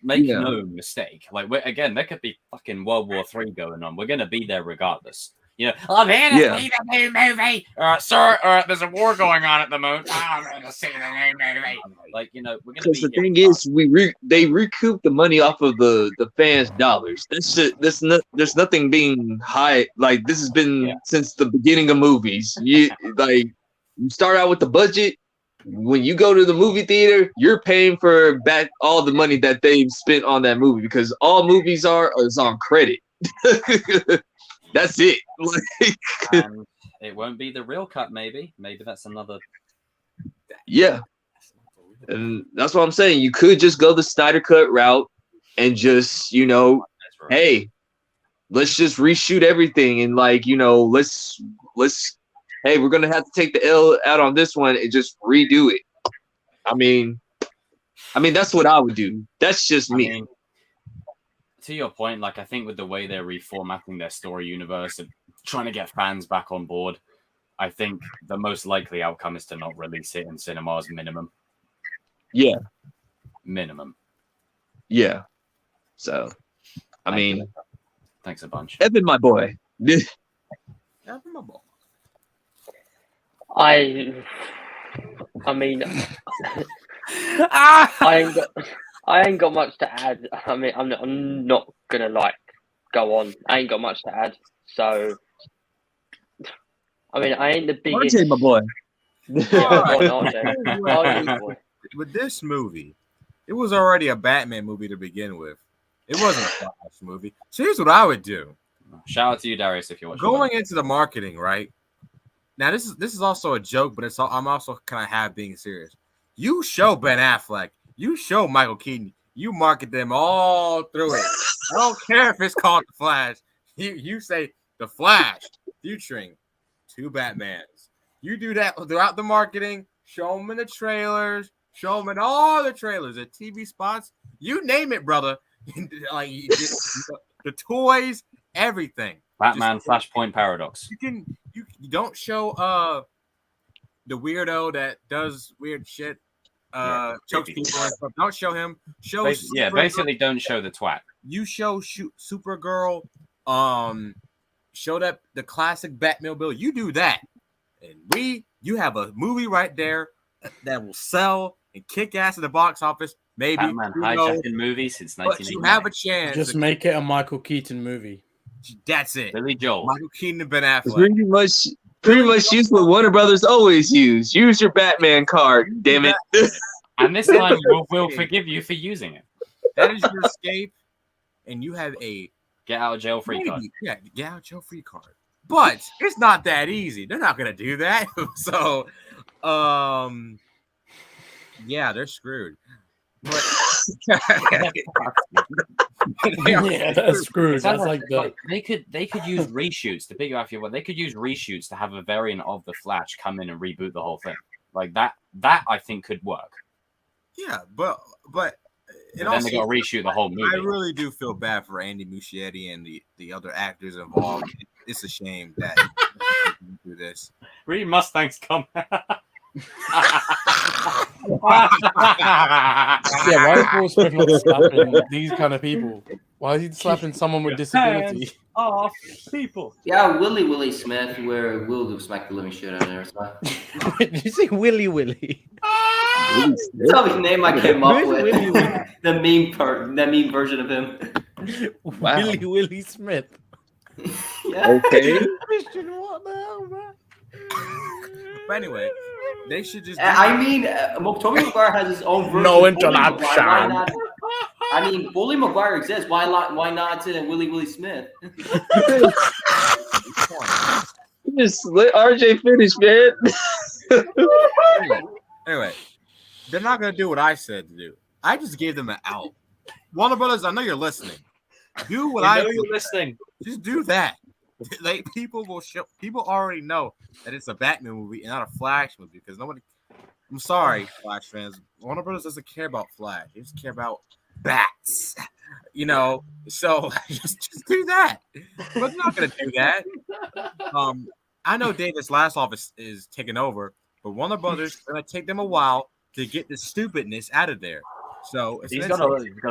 make no mistake. Like there could be fucking World War III going on. We're gonna be there regardless. I'm here to see the new movie. Sir, there's a war going on at the moment. I'm going to see the new movie. Like, we're going to be. The thing is, they recoup the money off of the fans' dollars. There's nothing being high. Like this has been since the beginning of movies. You start out with the budget. When you go to the movie theater, you're paying for back all the money that they've spent on that movie, because all movies is on credit. That's it. And it won't be the real cut, maybe. Maybe that's another. Yeah. And that's what I'm saying. You could just go the Snyder Cut route and just, hey, let's just reshoot everything. And let's hey, we're going to have to take the L out on this one and just redo it. I mean, that's what I would do. That's just me. To your point, I think with the way they're reformatting their story universe and trying to get fans back on board, I think the most likely outcome is to not release it in cinemas minimum. Yeah. Minimum. Yeah. So, thanks a bunch. Evan, my boy. I ain't got much to add. I mean, I'm not gonna go on. I ain't got much to add. So, I ain't the biggest. RJ, my boy. With this movie, it was already a Batman movie to begin with. It wasn't a Flash movie. So here's what I would do. Shout out to you, Darius, if you're watching. Going into the marketing, right? Now this is also a joke, but I'm also kind of half being serious. You show Ben Affleck. You show Michael Keaton. You market them all through it. I don't care if it's called The Flash. You say The Flash featuring two Batmans. You do that throughout the marketing. Show them in the trailers. Show them in all the trailers, the TV spots. You name it, brother. The toys, everything. Batman Flashpoint Paradox. You don't show the weirdo that does weird shit. Chokes people and stuff. Don't show him. Basically don't show the twat. You show Supergirl. Show that the classic Batmobile. You do that, and you have a movie right there that will sell and kick ass at the box office. Maybe Batman hijacking movies since 1989. You have a chance. Just make it a Michael Keaton movie. That's it. Billy Joel. Michael Keaton and Ben Affleck. Pretty much use what Warner Brothers always use. Use your Batman card, damn it. And this time we'll forgive you for using it. That is your escape, and you have a Get out of jail free card. Yeah, get out of jail free card. But it's not that easy. They're not gonna do that. So, yeah, they're screwed. But Yeah, that's screwed. That's like the they could use reshoots to figure out they could use reshoots to have a variant of the Flash come in and reboot the whole thing. Like that I think could work. Yeah, but then they got to reshoot the whole movie. I really do feel bad for Andy Muschietti and the other actors involved. It's a shame that we do this. Read Mustang's comment. yeah. Why is Will Smith not slapping these kind of people? Why is he slapping someone with disability? Oh, people. Yeah, Willie Smith, where Will smack the living shit out of there. So. Did you say Willy Willy? That's how his name I came up with. The meme version of him. Wow. Willy Smith. Yeah. Okay. Christian, what the hell, man? But anyway, they should just. I mean, Tobey Maguire has his own version. No interruption. Why not? I mean, Bully Maguire exists. Why not Willie Smith? Just let RJ finish, man. Anyway, they're not gonna do what I said to do. I just gave them an out. Warner Brothers, I know you're listening. Do what I know you're listening. Just do that. Like people already know that it's a Batman movie and not a Flash movie because nobody. I'm sorry, Flash fans. Warner Brothers doesn't care about Flash. They just care about bats. So just do that. But they're not gonna do that. I know David's last office is taking over, but Warner Brothers is gonna take them a while to get the stupidness out of there. So He's got a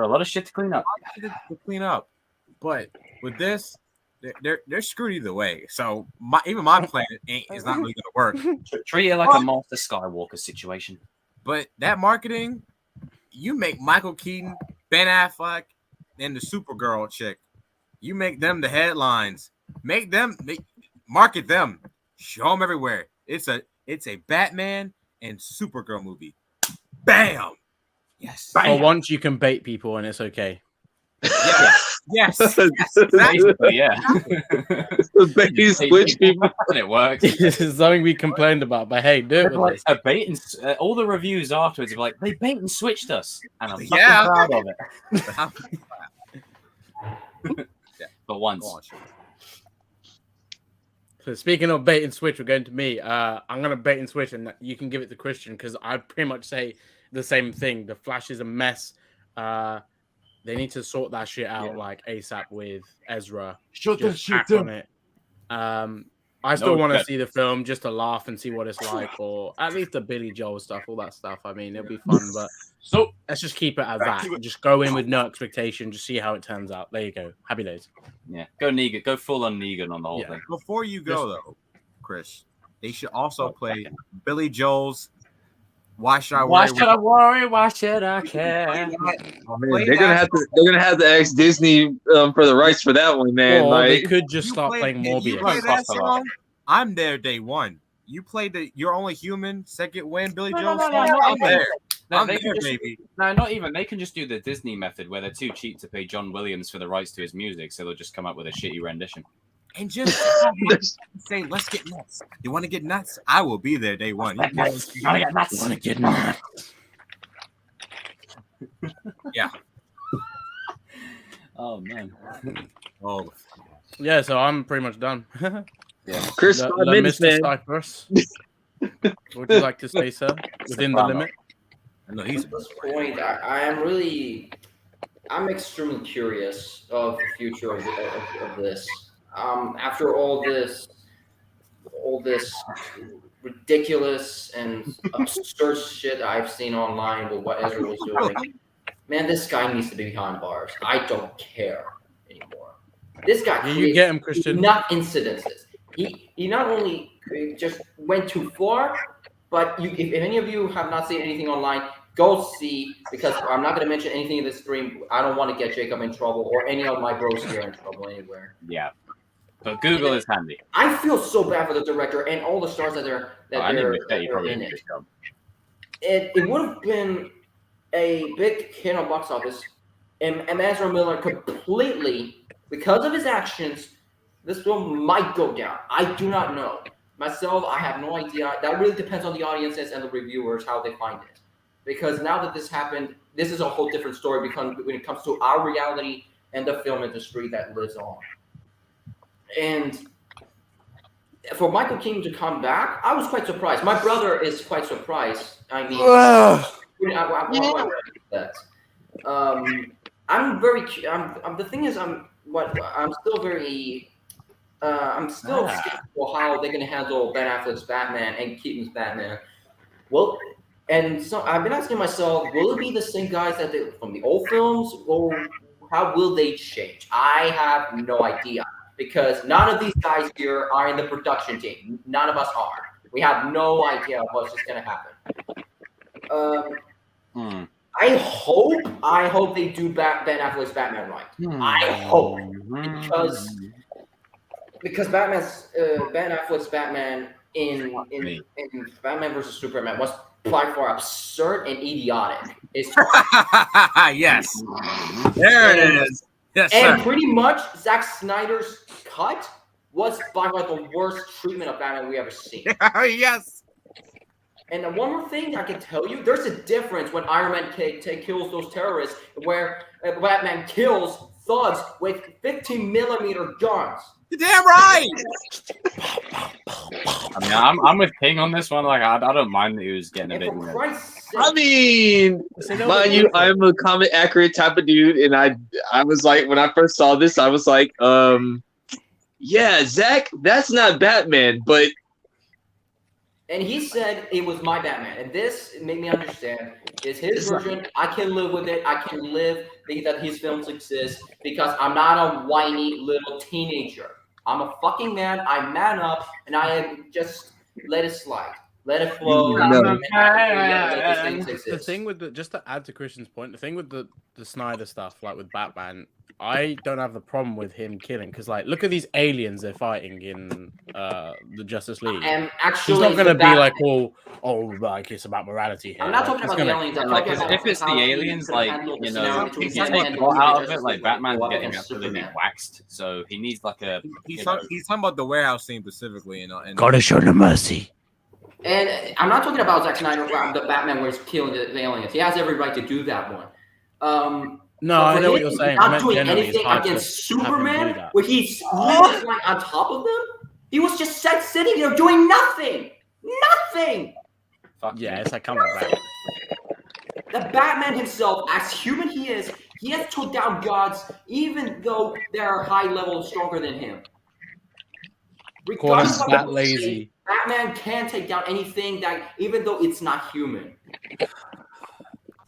lot of shit to clean up. But with this, they're screwed either way. So my plan is not really gonna work. Treat it like a Master Skywalker situation. But that marketing, you make Michael Keaton, Ben Affleck, and the Supergirl chick. You make them the headlines. Market them. Show them everywhere. It's a Batman and Supergirl movie. Bam. Yes. Bam. Or once you can bait people and it's okay. Yeah. Yes. Exactly. Yeah. Switch people. It works. This is something we complained about, but hey, do it with a bait and all the reviews afterwards are like they bait and switched us, and I'm proud of it. For once. So speaking of bait and switch, we're going to me. I'm gonna bait and switch, and you can give it to Christian because I pretty much say the same thing. The Flash is a mess. They need to sort that shit out like ASAP with Ezra. Shut that shit down. I still want to see the film just to laugh and see what it's like, or at least the Billy Joel stuff, all that stuff. I mean, it'll be fun, but so let's just keep it at that. Just go in with no expectation, just see how it turns out. There you go. Happy days. Yeah, go Negan, go full on Negan on the whole thing. Before you go though, Chris, they should also play Billy Joel's Why Should I Worry? Why should I worry? Why should I care? Oh, man, they're gonna have to ask Disney for the rights for that one, man. Or like they could just start playing Morbius. I'm there day one. You played the You're Only Human second win, Billy Joel. No, I'm there. No, I'm there, baby. No, not even. They can just do the Disney method where they're too cheap to pay John Williams for the rights to his music, so they'll just come up with a shitty rendition. And just say, let's get nuts. You want to get nuts? I will be there day one. You want to get nuts? Yeah. Oh, man. Oh. Yeah, so I'm pretty much done. Yeah. Chris, 5 minutes, man. Cypress. Would you like to say, sir? Within the limit? I know he's at this point. I'm extremely curious of the future of this. After all this ridiculous and absurd shit I've seen online with what Ezra was doing, man, this guy needs to be behind bars. I don't care anymore. This guy you get him, Christian. Enough incidences. He not only just went too far, but if any of you have not seen anything online, go see, because I'm not going to mention anything in this stream. I don't want to get Jacob in trouble or any of my bros here in trouble anywhere. Yeah. But Google is handy. I feel so bad for the director and all the stars that they're in it. It would have been a big hit on box office, and Ezra Miller completely, because of his actions, this film might go down. I do not know. Myself, I have no idea. That really depends on the audiences and the reviewers, how they find it. Because now that this happened, this is a whole different story because when it comes to our reality and the film industry that lives on. And for Michael Keaton to come back, I was quite surprised. My brother is quite surprised. I mean, that. I'm very. the thing is, I'm still very. I'm still skeptical how they're going to handle Ben Affleck's Batman and Keaton's Batman. Well, and so I've been asking myself, will it be the same guys that they, from the old films, or how will they change? I have no idea because none of these guys here are in the production team. None of us are. We have no idea what's just going to happen. I hope they do Ben Affleck's Batman right. I hope because Ben Affleck's Batman in Batman versus Superman was by far absurd and idiotic. It's yes, there it is. Yes, and sir. pretty much Zack Snyder's cut was by far the worst treatment of Batman we ever seen. Yes. And one more thing I can tell you, there's a difference when Iron Man kills those terrorists, where Batman kills thugs with 15mm guns. You're damn right. I mean, I'm with King on this one. Like, I don't mind that he was getting a bit. I mean, mind you, I'm a comic accurate type of dude, and I was like, when I first saw this, I was like, yeah, Zach, that's not Batman, but. And he said it was my Batman, and this made me understand. It's his version. I can live with it. I can live that his films exist because I'm not a whiny little teenager. I'm a fucking man. I man up, and I just let it slide. Let it flow. The thing with just to add to Christian's point, the thing with the Snyder stuff, like with Batman, I don't have the problem with him killing because, like, look at these aliens they're fighting in the Justice League. And actually, he's not going to be like, like it's about morality here. I'm not talking about the aliens. If it's the aliens, like, you know, if you take more out of it, like Batman's getting absolutely waxed, so he needs like a. He's talking about the warehouse scene specifically, and gotta show them mercy. And I'm not talking about Zack Snyder, the Batman where he's killing the aliens. He has every right to do that one. No, I know what you're saying. Not doing anything against Superman, where he's literally on top of them. He was just sitting there doing nothing. Nothing. Yeah, it's like coming back. The Batman himself, as human he is, he has took down gods, even though they are high level stronger than him. Regardless of that lazy. Batman can take down anything that, even though it's not human.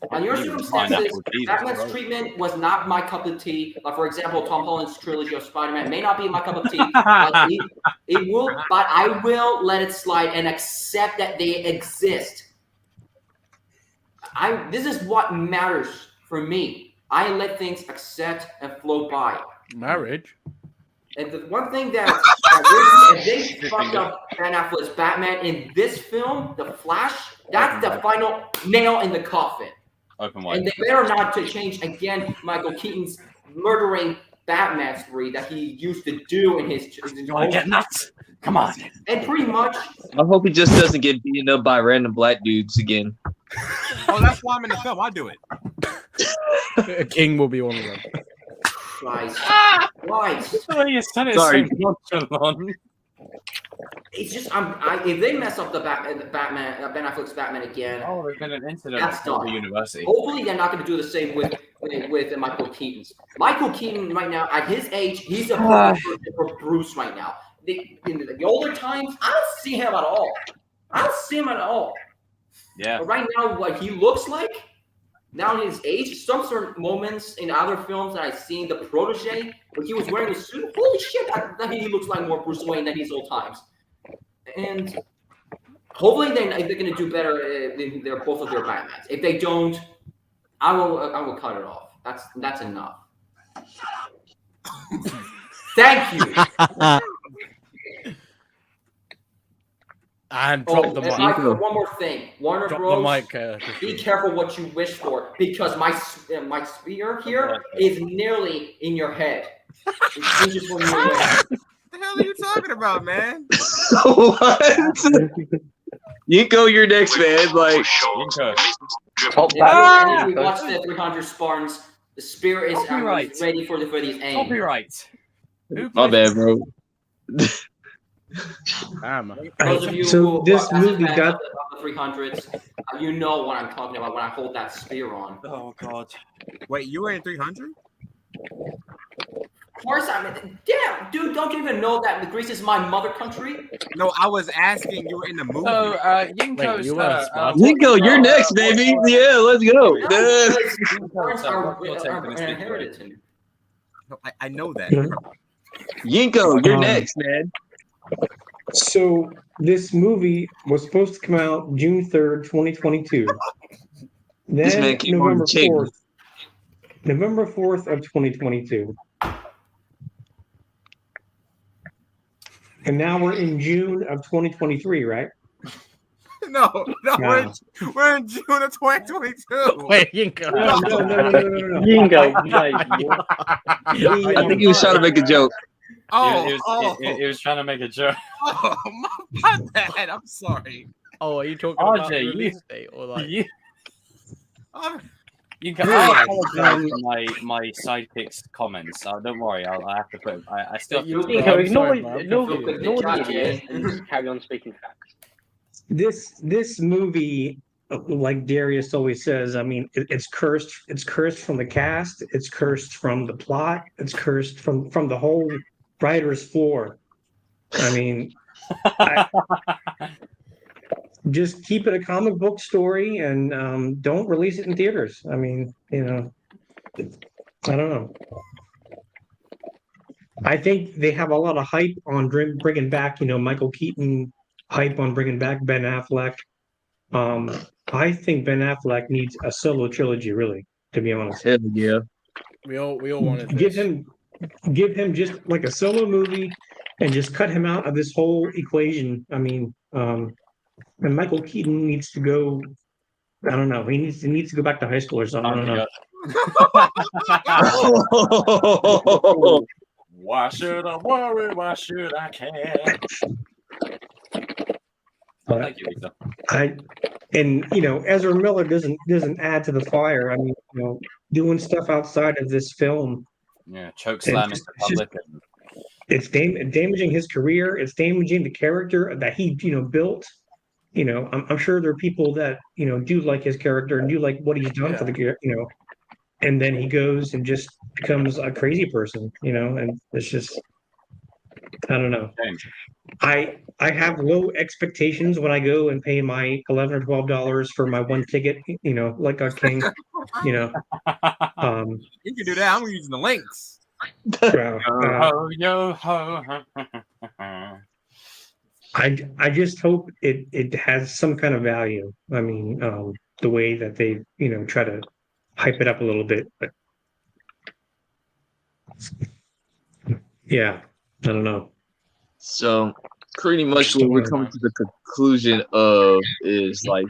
On your circumstances, Batman's treatment was not my cup of tea. Like, for example, Tom Holland's trilogy of Spider-Man may not be my cup of tea. But I will let it slide and accept that they exist. This is what matters for me. I let things accept and flow by. Marriage. And the one thing that if they fucked up Ben Affleck's Batman in this film, The Flash, that's the final nail in the coffin. Open wide. And they better not to change again Michael Keaton's murdering Batman spree that he used to do in his. You want to get nuts? Come on. And pretty much. I hope he just doesn't get beaten up by random black dudes again. Oh, that's why I'm in the film. I do it. King will be one of them. Christ. Christ. Sorry. It's just if they mess up the Ben Affleck's Batman again. Oh, there's been an incident at the university. Hopefully, they're not going to do the same with Michael Keaton's. Michael Keaton right now, at his age, he's a perfect for Bruce right now. In the older times, I don't see him at all. Yeah. But right now, what he looks like. Now in his age, some certain moments in other films that I've seen, The Protege, when he was wearing a suit, holy shit, that he looks like more Bruce Wayne than his old times. And hopefully they're going to do better in both of their Batmans. If they don't, I will cut it off. That's enough. Thank you. And drop the and mic. one more thing, Warner Drop Bros. the mic. Be careful what you wish for, because my spear here is nearly in your head. It changes when you win. What the hell are you talking about, man? What? Yinko, you're next, man. Like, Top If battle. you watch the 300 Spartans, the spear is ready for these aim. Copyright. my bad, bro. Those of you So this movie fans got of the 300s, you know what I'm talking about when I hold that spear on. Oh God. Wait, you were in 300? Of course, damn, dude, don't you even know that Greece is my mother country? No, I was asking you were in the movie. So, Yinko's. you were smart. Yinko, you're next, baby. Yeah, let's go. Spartans are inherited to me. No, I know that. Yinko, you're next, man. So this movie was supposed to come out June 3rd, 2022. This Then man keep on November checking. 4th. November 4th of 2022. And now we're in June of 2023, right? No, we're in June of 2022. Wait, Yinko. No. Yingo, I think he was trying to make a joke. He was trying to make a joke. Oh, my bad. I'm sorry. Oh, are you talking about the RJ, release date or like? You can apologize for my sidekick's comments. Don't worry, I have to put. I still. Yingo, ignore Good the job, idiot and carry on speaking facts. This movie, like Darius always says, I mean, it's cursed. It's cursed from the cast. It's cursed from the plot. It's cursed from the whole writer's floor. I mean, just keep it a comic book story and don't release it in theaters. I mean, I don't know. I think they have a lot of hype on bringing back, Michael Keaton, hype on bringing back Ben Affleck. I think Ben Affleck needs a solo trilogy, really, to be honest. Hell yeah. We all wanted Give this. give him just like a solo movie and just cut him out of this whole equation. I mean, and Michael Keaton needs to go. I don't know. He needs to go back to high school or something. I don't know. Why should I worry? Why should I care? Thank you, Lisa. Ezra Miller doesn't add to the fire. I mean, doing stuff outside of this film. Yeah, choke slamming the public. It's damaging his career. It's damaging the character that he built. I'm sure there are people that do like his character and do like what he's done for the and then he goes and just becomes a crazy person, and it's just I don't know. I have low expectations when I go and pay my $11 or $12 for my one ticket, like a king, You can do that. I'm using the links. Yo ho. I just hope it has some kind of value. I mean, the way that they try to hype it up a little bit, but yeah, I don't know. So pretty much what we're coming to the conclusion of is like,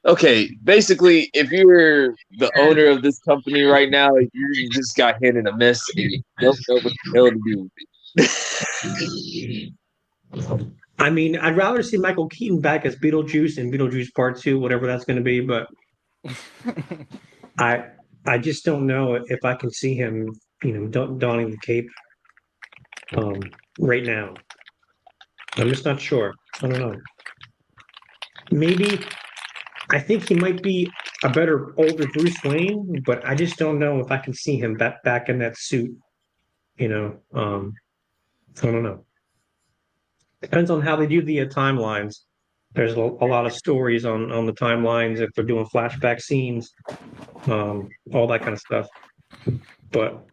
okay, basically, if you're the owner of this company right now, you just got handed a mess and you don't know what the hell to do with it. I mean, I'd rather see Michael Keaton back as Beetlejuice in Beetlejuice Part 2, whatever that's going to be, but I just don't know if I can see him, donning the cape right now. I'm just not sure. I don't know. Maybe I think he might be a better older Bruce Wayne, but I just don't know if I can see him back in that suit. I don't know. Depends on how they do the timelines. There's a lot of stories on the timelines if they're doing flashback scenes, all that kind of stuff. But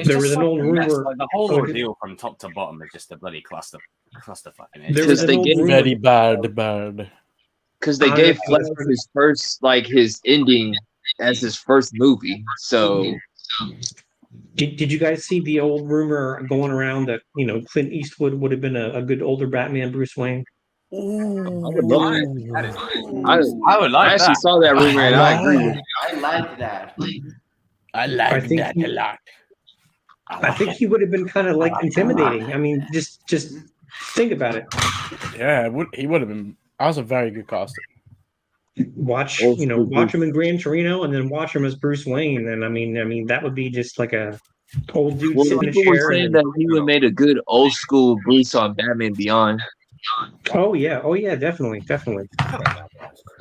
there was an old rumor. Like the whole ordeal from top to bottom is just a bloody clusterfuck. There was an old rumor. Very bad. Because they gave Fletcher his first, his ending as his first movie. So Did you guys see the old rumor going around that Clint Eastwood would have been a good older Batman, Bruce Wayne? I would love that. That is I would like I actually that. saw that rumor and I agree with it. I like that. I I like think that he- a lot. I think he would have been kind of like intimidating. I mean, just think about it. Yeah, he would have been. That was a very good casting. Watch Old school watch Bruce. him in Gran Torino, and then watch him as Bruce Wayne. And I mean that would be just like a old dude Well, sitting in a people were chair. saying that he would have made a good old school Bruce on Batman Beyond. Oh yeah, definitely.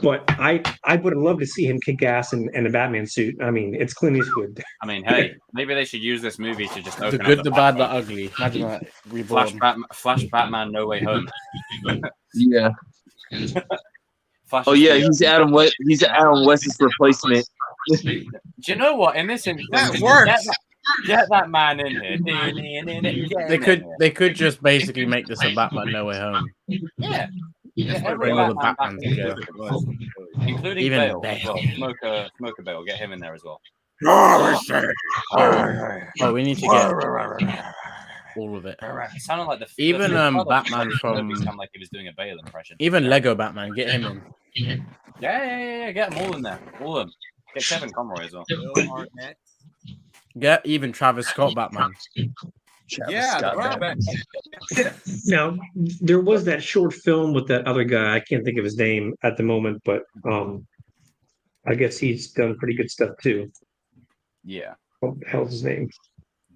But I would have loved to see him kick ass in a Batman suit. I mean, it's Clint Eastwood. I mean, hey, maybe they should use this movie to just The open good, up the bad, the ugly. Imagine that reborn. Flash Batman No Way Home. Yeah. Flash Oh is yeah, the- he's Adam West. He's Adam West's replacement. Do you know what? In this instance, That works. Get that man in here. They could just basically make this a Batman No Way Home. Yeah. Just Every bring all the Batman Batman back in together. the including Even Bale. Bale. As well. Smoker Bale. Get him in there as well. Oh, we need to get all of it. It sounded like the Even, the Batman Kenobi from- sounded like he was doing a Bale impression. Even Lego Batman, get him in. Yeah. Get them all in there. All of them. Get Kevin Conroy as well. Will Arnett. Get even Travis Scott Batman. Yeah, Scott the Batman. Now there was that short film with that other guy. I can't think of his name at the moment, but I guess he's done pretty good stuff too. Yeah. What the hell's his name?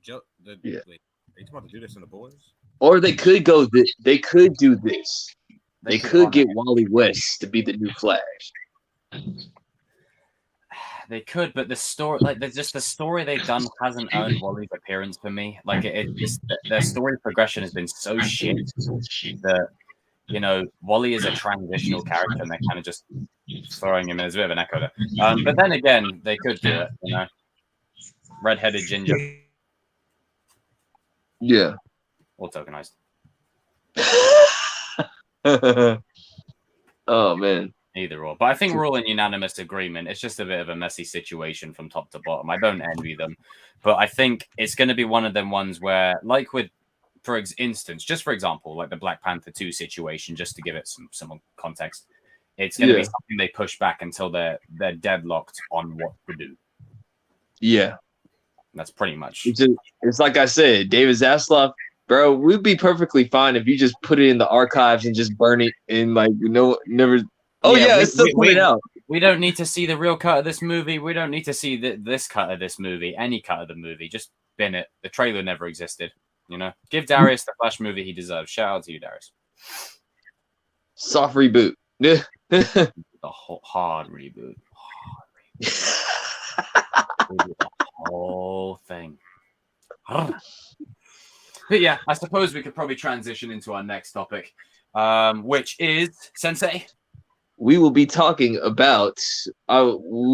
Yeah. Yeah. Wait, are you about to do this in the boys? Or they could go. They could do this. They could get honor- Wally West to be the new Flash. They could, but the story, like, there's just the story they've done hasn't earned Wally's appearance for me. Like, their story progression has been so shit that, Wally is a transitional character, and they're kind of just throwing him in. There's a bit of an echo there. But then again, they could do it. Red-headed ginger, Yeah. all tokenized. Oh man. Either or. But I think we're all in unanimous agreement. It's just a bit of a messy situation from top to bottom. I don't envy them. But I think it's going to be one of them ones where, like with, for example, like the Black Panther 2 situation, just to give it some context, it's going to be something they push back until they're deadlocked on what to do. Yeah. That's pretty much. It's like I said, David Zaslav, bro, we'd be perfectly fine if you just put it in the archives and just burn it and never. Oh yeah, it's still coming out. We don't need to see the real cut of this movie. We don't need to see this cut of this movie. Any cut of the movie, just bin it. The trailer never existed. Give Darius the Flash movie he deserves. Shout out to you, Darius. Soft reboot. The hard reboot. The whole thing. But yeah, I suppose we could probably transition into our next topic, which is Sensei. We will be talking about. We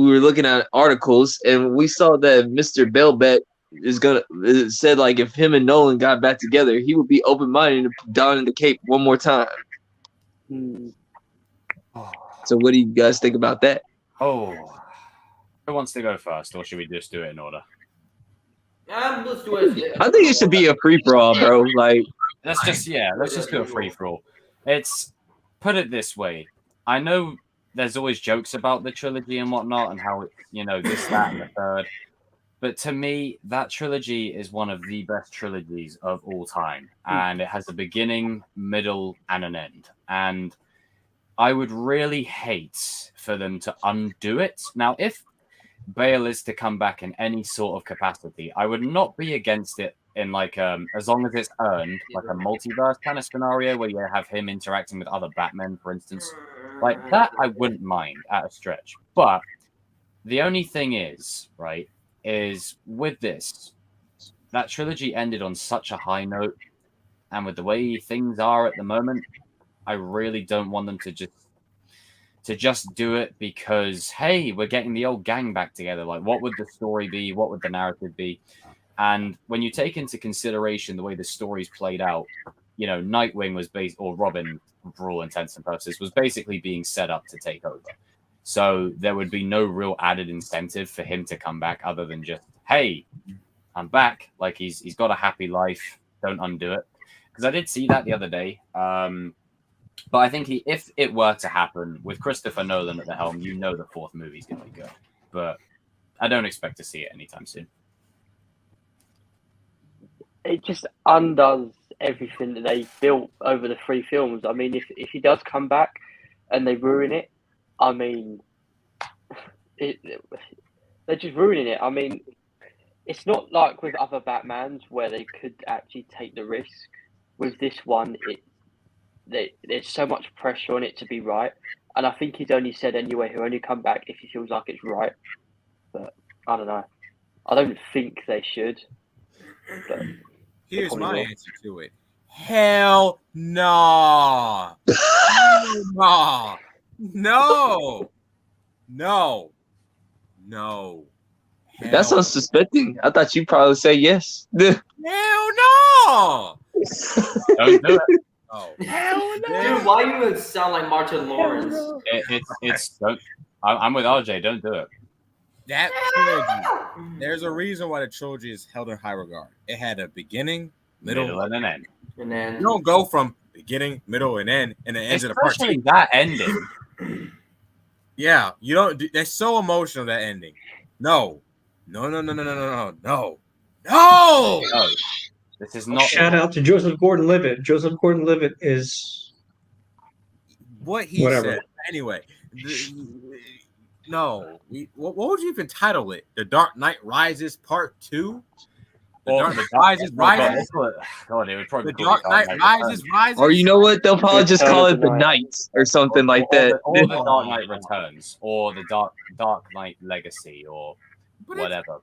were looking at articles and we saw that Mr. Belbet said like if him and Nolan got back together, he would be open-minded to donning the cape one more time. So what do you guys think about that? Oh, who wants to go first, or should we just do it in order? Let's do it. I think it should be a free-for-all, bro. Like, Let's just do a free for all. It's put it this way. I know there's always jokes about the trilogy and whatnot, and how this, that, and the third. But to me, that trilogy is one of the best trilogies of all time, and it has a beginning, middle, and an end. And I would really hate for them to undo it. Now, if Bale is to come back in any sort of capacity, I would not be against it in as long as it's earned, like a multiverse kind of scenario where you have him interacting with other Batmen, for instance. Like that, I wouldn't mind at a stretch. But the only thing is with this, that trilogy ended on such a high note, and with the way things are at the moment, I really don't want them to just do it because, hey, we're getting the old gang back together. Like, what would the story be? What would the narrative be? And when you take into consideration the way the story's played out, Nightwing was or Robin, for all intents and purposes, was basically being set up to take over. So there would be no real added incentive for him to come back other than just, hey, I'm back. Like he's got a happy life. Don't undo it. Because I did see that the other day. But I think if it were to happen with Christopher Nolan at the helm, you know the fourth movie's going to be good. But I don't expect to see it anytime soon. It just undoes everything that they built over the 3 films. I mean, if he does come back and they ruin it, I mean, they're just ruining it. I mean, it's not like with other Batmans where they could actually take the risk. With this one, there's so much pressure on it to be right. And I think he's only said anyway he'll only come back if he feels like it's right. But I don't know. I don't think they should. But here's my answer to it. Hell no. No. No. No. No. That's unsuspecting. I thought you'd probably say yes. Hell no. Don't do it. Oh. Hell no. Dude, why you sound like Martin Lawrence? I'm with RJ. Don't do it. That trilogy, there's a reason why the trilogy is held in high regard. It had a beginning, middle and an end. And then you don't go from beginning, middle, and end, and the end of the part. Especially that ending. Yeah, you don't. That's so emotional. That ending. No. Oh, this is not. Shout out to Joseph Gordon-Levitt. Joseph Gordon-Levitt is what he whatever. said. Anyway, no. What would you even title it? The Dark Knight Rises Part 2? The Dark Knight Rises. God, it would probably the Dark Knight Rises. Or you know what? They'll probably just call it the Knight or something like that. Or the Dark Knight Returns, or the Dark Knight Legacy, or whatever.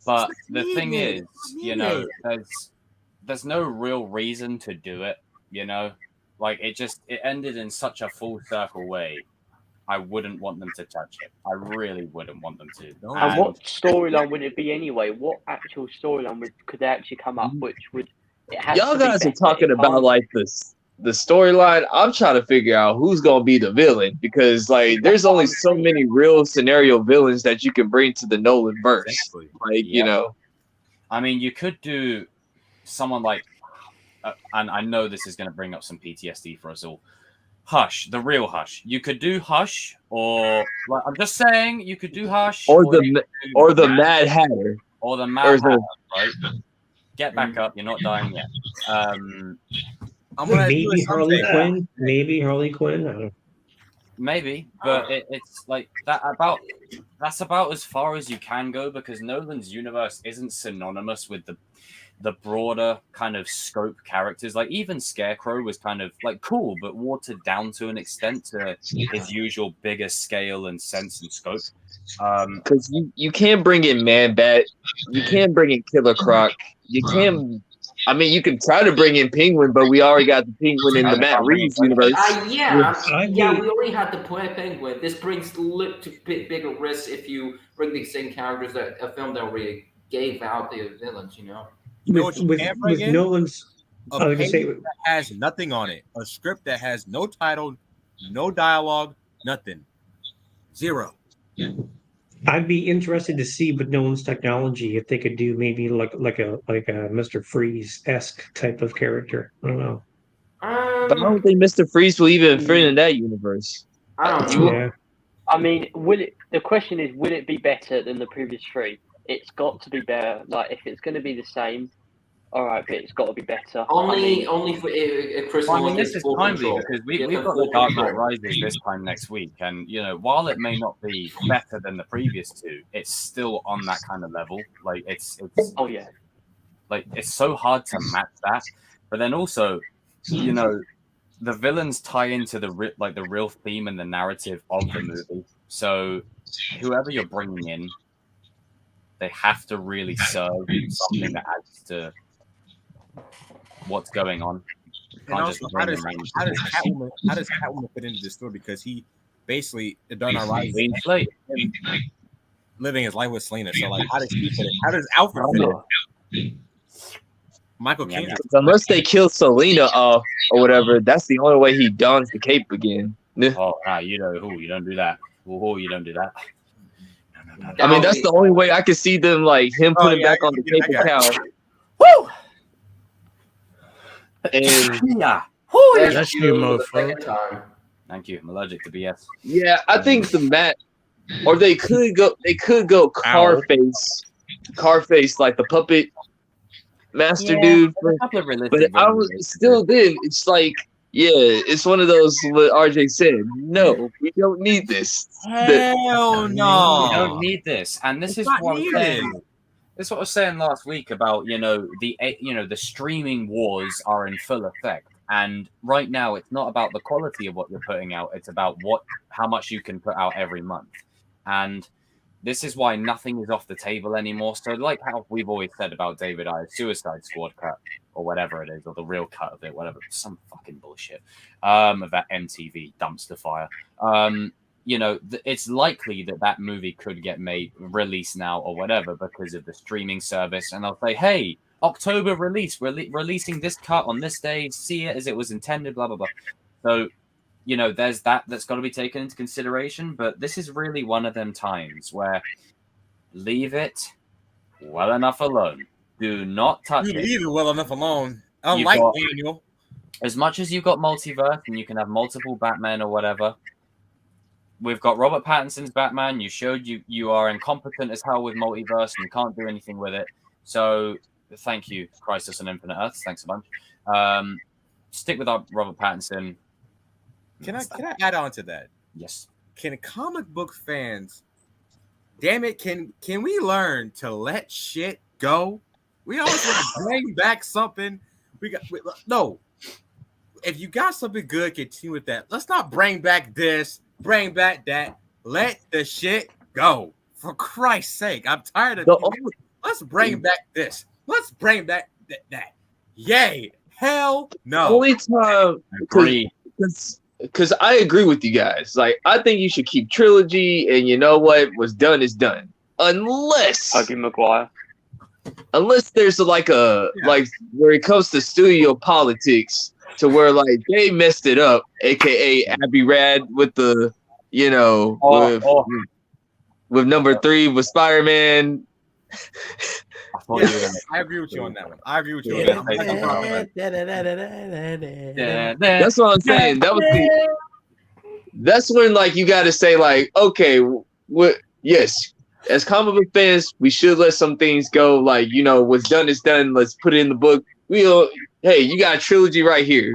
But the thing is, you know, there's no real reason to do it. You know, like it ended in such a full circle way. I wouldn't want them to touch it. I really wouldn't want them to. And what storyline would it be anyway? What actual storyline could they actually come up which would? Y'all guys are talking about like the storyline. I'm trying to figure out who's gonna be the villain because like there's only so many real scenario villains that you can bring to the Nolan verse. Exactly. Like you know, I mean, you could do someone like, and I know this is going to bring up some PTSD for us all. Hush, the real Hush. You could do Hush, or like, I'm just saying, you could do Hush, or the Mad Hatter, or the Mad Hatter, right? Get back up, you're not dying yet. Maybe Harley Quinn. Maybe Harley Quinn. I don't know. Maybe, but it's like that that's about as far as you can go because Nolan's universe isn't synonymous with the broader kind of scope characters. Like even Scarecrow was kind of like cool, but watered down to an extent to his usual bigger scale and sense and scope. Because you can't bring in Man-Bat, you can't bring in Killer Croc, you can. I mean, you can try to bring in Penguin, but we already got the Penguin in the Matt Reeves universe. We already had the Penguin. This brings to bigger risks if you bring the same characters that a film that already gave out the villains. You know, with Nolan's a page that has nothing on it, a script that has no title, no dialogue, nothing, zero. I'd be interested to see with Nolan's technology if they could do maybe like a Mr. Freeze-esque type of character. I don't know. But I don't think Mr. Freeze will even fit in that universe. I don't know. Yeah. I mean, the question is, will it be better than the previous 3? It's got to be better. Like, if it's going to be the same, all right, but it's got to be better. Only for Chris. I mean, this is timely because we've got the Dark Knight Rises this time next week, and you know, while it may not be better than the previous 2, it's still on that kind of level. Like it's oh yeah, like it's so hard to match that. But then also, you know, the villains tie into the real theme and the narrative of the movie. So whoever you're bringing in, they have to really serve something that adds to what's going on. And also, how does Catwoman fit into this story? Because he basically done our life living his life with Selena. So like, how does he fit in? How does Alfred fit in? Michael Keaton. Unless they kill Selena off or whatever, that's the only way he dons the cape again. Oh, you know who? You don't do that. Oh, you don't do that. I mean, that's the only way I can see them like him putting back on the paper cow. Woo! And Yeah. That's you, for the mofo. second time. Thank you. I'm allergic to BS. yeah, I think the Matt, or they could go Carface like the puppet master dude. There's a couple of realistic But I was versions. still then. It's like, yeah, it's one of those what RJ said. No, we don't need this. Hell You no. don't need this, and this It's is not what I'm needed. saying. This is what I was saying last week about the streaming wars are in full effect, and right now it's not about the quality of what you're putting out; it's about how much you can put out every month, and this is why nothing is off the table anymore. So, like how we've always said about David Ayer's Suicide Squad cut or whatever it is, or the real cut of it, whatever, some fucking bullshit of that MTV dumpster fire. It's likely that movie could get released now or whatever because of the streaming service, and they'll say, "Hey, October release, releasing this cut on this day. See it as it was intended." Blah blah blah. So, there's that's got to be taken into consideration. But this is really one of them times where leave it well enough alone. Do not touch You it. leave it well enough alone. Unlike got- Daniel. As much as you've got multiverse and you can have multiple Batman or whatever. We've got Robert Pattinson's Batman. You showed you are incompetent as hell with multiverse and you can't do anything with it. So thank you, Crisis on Infinite Earths. Thanks a bunch. Stick with our Robert Pattinson. Can I add on to that? Yes. Can comic book fans, damn it, can we learn to let shit go? We always want to bring back something. No. If you got something good, continue with that. Let's not bring back this. Bring back that. Let the shit go. For Christ's sake. I'm tired of let's bring back this. Let's bring back that. Yay. Hell no. Only time Agree. because I agree with you guys. Like, I think you should keep trilogy, and you know what? What's done is done. Unless Maguire. unless there's like where it comes to studio politics to where like they messed it up, aka Abbey Rad with the with number 3 with Spider-Man. I agree with you on that one. That's what I'm saying. That's when like you got to say like, okay, yes, as comic book fans, we should let some things go. Like, what's done is done. Let's put it in the book. Hey, you got a trilogy right here.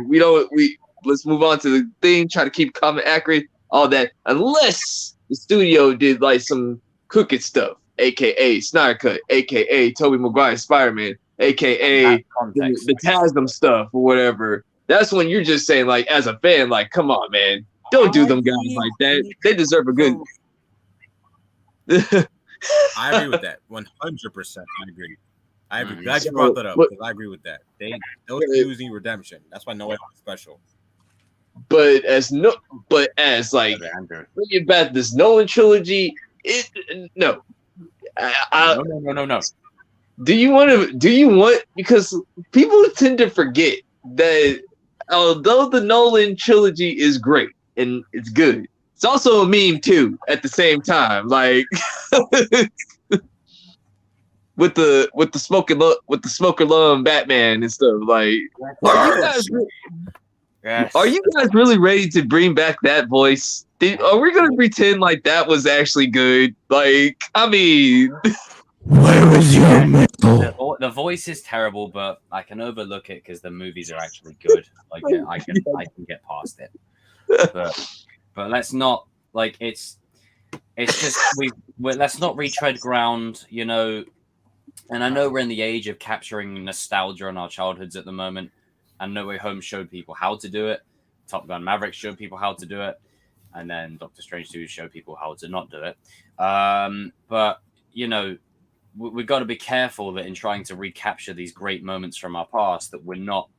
Let's move on to the thing. Try to keep comic accurate, all that. Unless the studio did like some crooked stuff, aka Snyder Cut, aka Tobey Maguire Spider-Man, aka the Tasm stuff or whatever. That's when you're just saying like, as a fan, like, come on, man, don't do them guys like that. They deserve a good. I agree with that 100%. I agree. Glad you brought that up because I agree with that. Those using redemption. That's why no one is special. But as like bringing back this Nolan trilogy, no. No. Do you want because people tend to forget that although the Nolan trilogy is great and it's good, it's also a meme too at the same time. Like with the smoker lung Batman and stuff. Like, are you guys really ready to bring back that voice? Are we gonna pretend like that was actually good? Like, I mean, where is your mental? The voice is terrible, but I can overlook it because the movies are actually good. Like, I can get past it. But let's not like it's just let's not retread ground, And I know we're in the age of capturing nostalgia on our childhoods at the moment. And No Way Home showed people how to do it. Top Gun Maverick showed people how to do it. And then Doctor Strange 2 showed people how to not do it. But, we've got to be careful that in trying to recapture these great moments from our past that we're not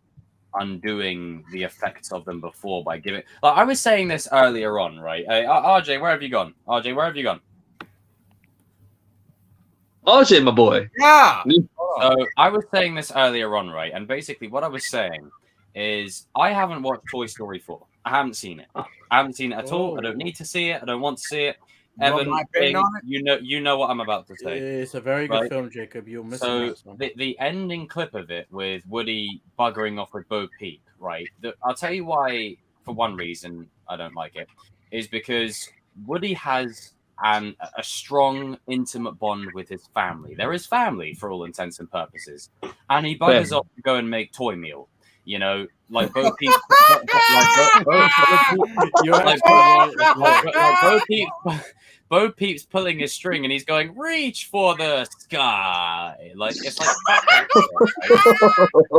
undoing the effects of them before by giving... Like, I was saying this earlier on, right? RJ, where have you gone? RJ, my boy. Yeah. So I was saying this earlier on, right? And basically what I was saying is I haven't watched Toy Story 4. I haven't seen it. I haven't seen it at all. I don't need to see it. I don't want to see it. Evan, my opinion on it? you know what I'm about to say. It's a very good Right. film, Jacob. You're missing So out. Son. the ending clip of it with Woody buggering off with Bo Peep, right? I'll tell you why. For one reason, I don't like it, is because Woody has a strong, intimate bond with his family. They're his family for all intents and purposes, and he buggers off to go and make toy meal. You know, like Bo Peep, Bo Peep's pulling his string and he's going, "Reach for the sky!" Like it's like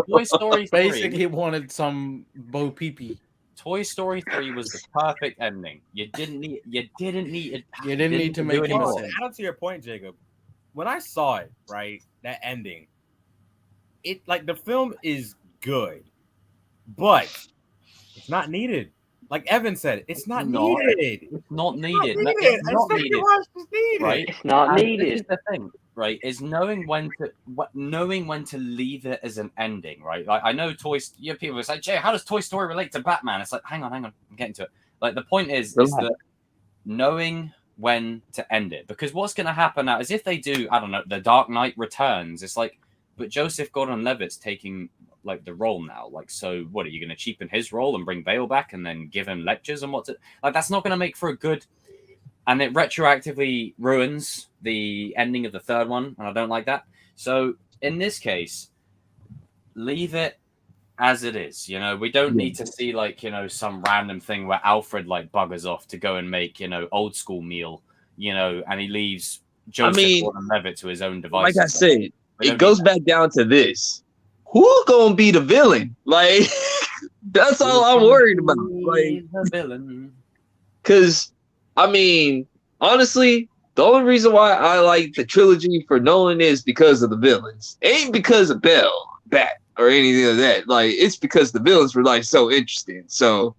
Toy Story 3. Basically wanted some Bo Peepy. Toy Story 3 was the perfect ending. You didn't need to make him a To sin. add on to your point, Jacob, when I saw it, right, that ending, it like the film is good, but it's not needed. Like Evan said, it's not needed. It's not needed. It's not needed. Right? It's not And needed. This is the thing, right? Is knowing when to leave it as an ending, right? Like I know people are like, Jay, how does Toy Story relate to Batman? It's like, hang on, I'm getting to it. Like the point is that knowing when to end it, because what's going to happen now is if they do, I don't know, The Dark Knight Returns, it's like, but Joseph Gordon-Levitt's taking like the role now. Like, so what are you going to cheapen his role and bring Bale back and then give him lectures and like that's not going to make for a good. And it retroactively ruins the ending of the third one, and I don't like that. So in this case, leave it as it is. You know, we don't need to see like, you know, some random thing where Alfred like buggers off to go and make, you know, old school meal, you know, and he leaves Joseph Gordon-Levitt to his own devices. Like I said, it goes back down to this: who's gonna be the villain? Like that's all I'm worried about. Like the villain. Because, I mean, honestly, the only reason why I like the trilogy for Nolan is because of the villains. It ain't because of Bale, Bat, or anything like that. Like, it's because the villains were, like, so interesting. So,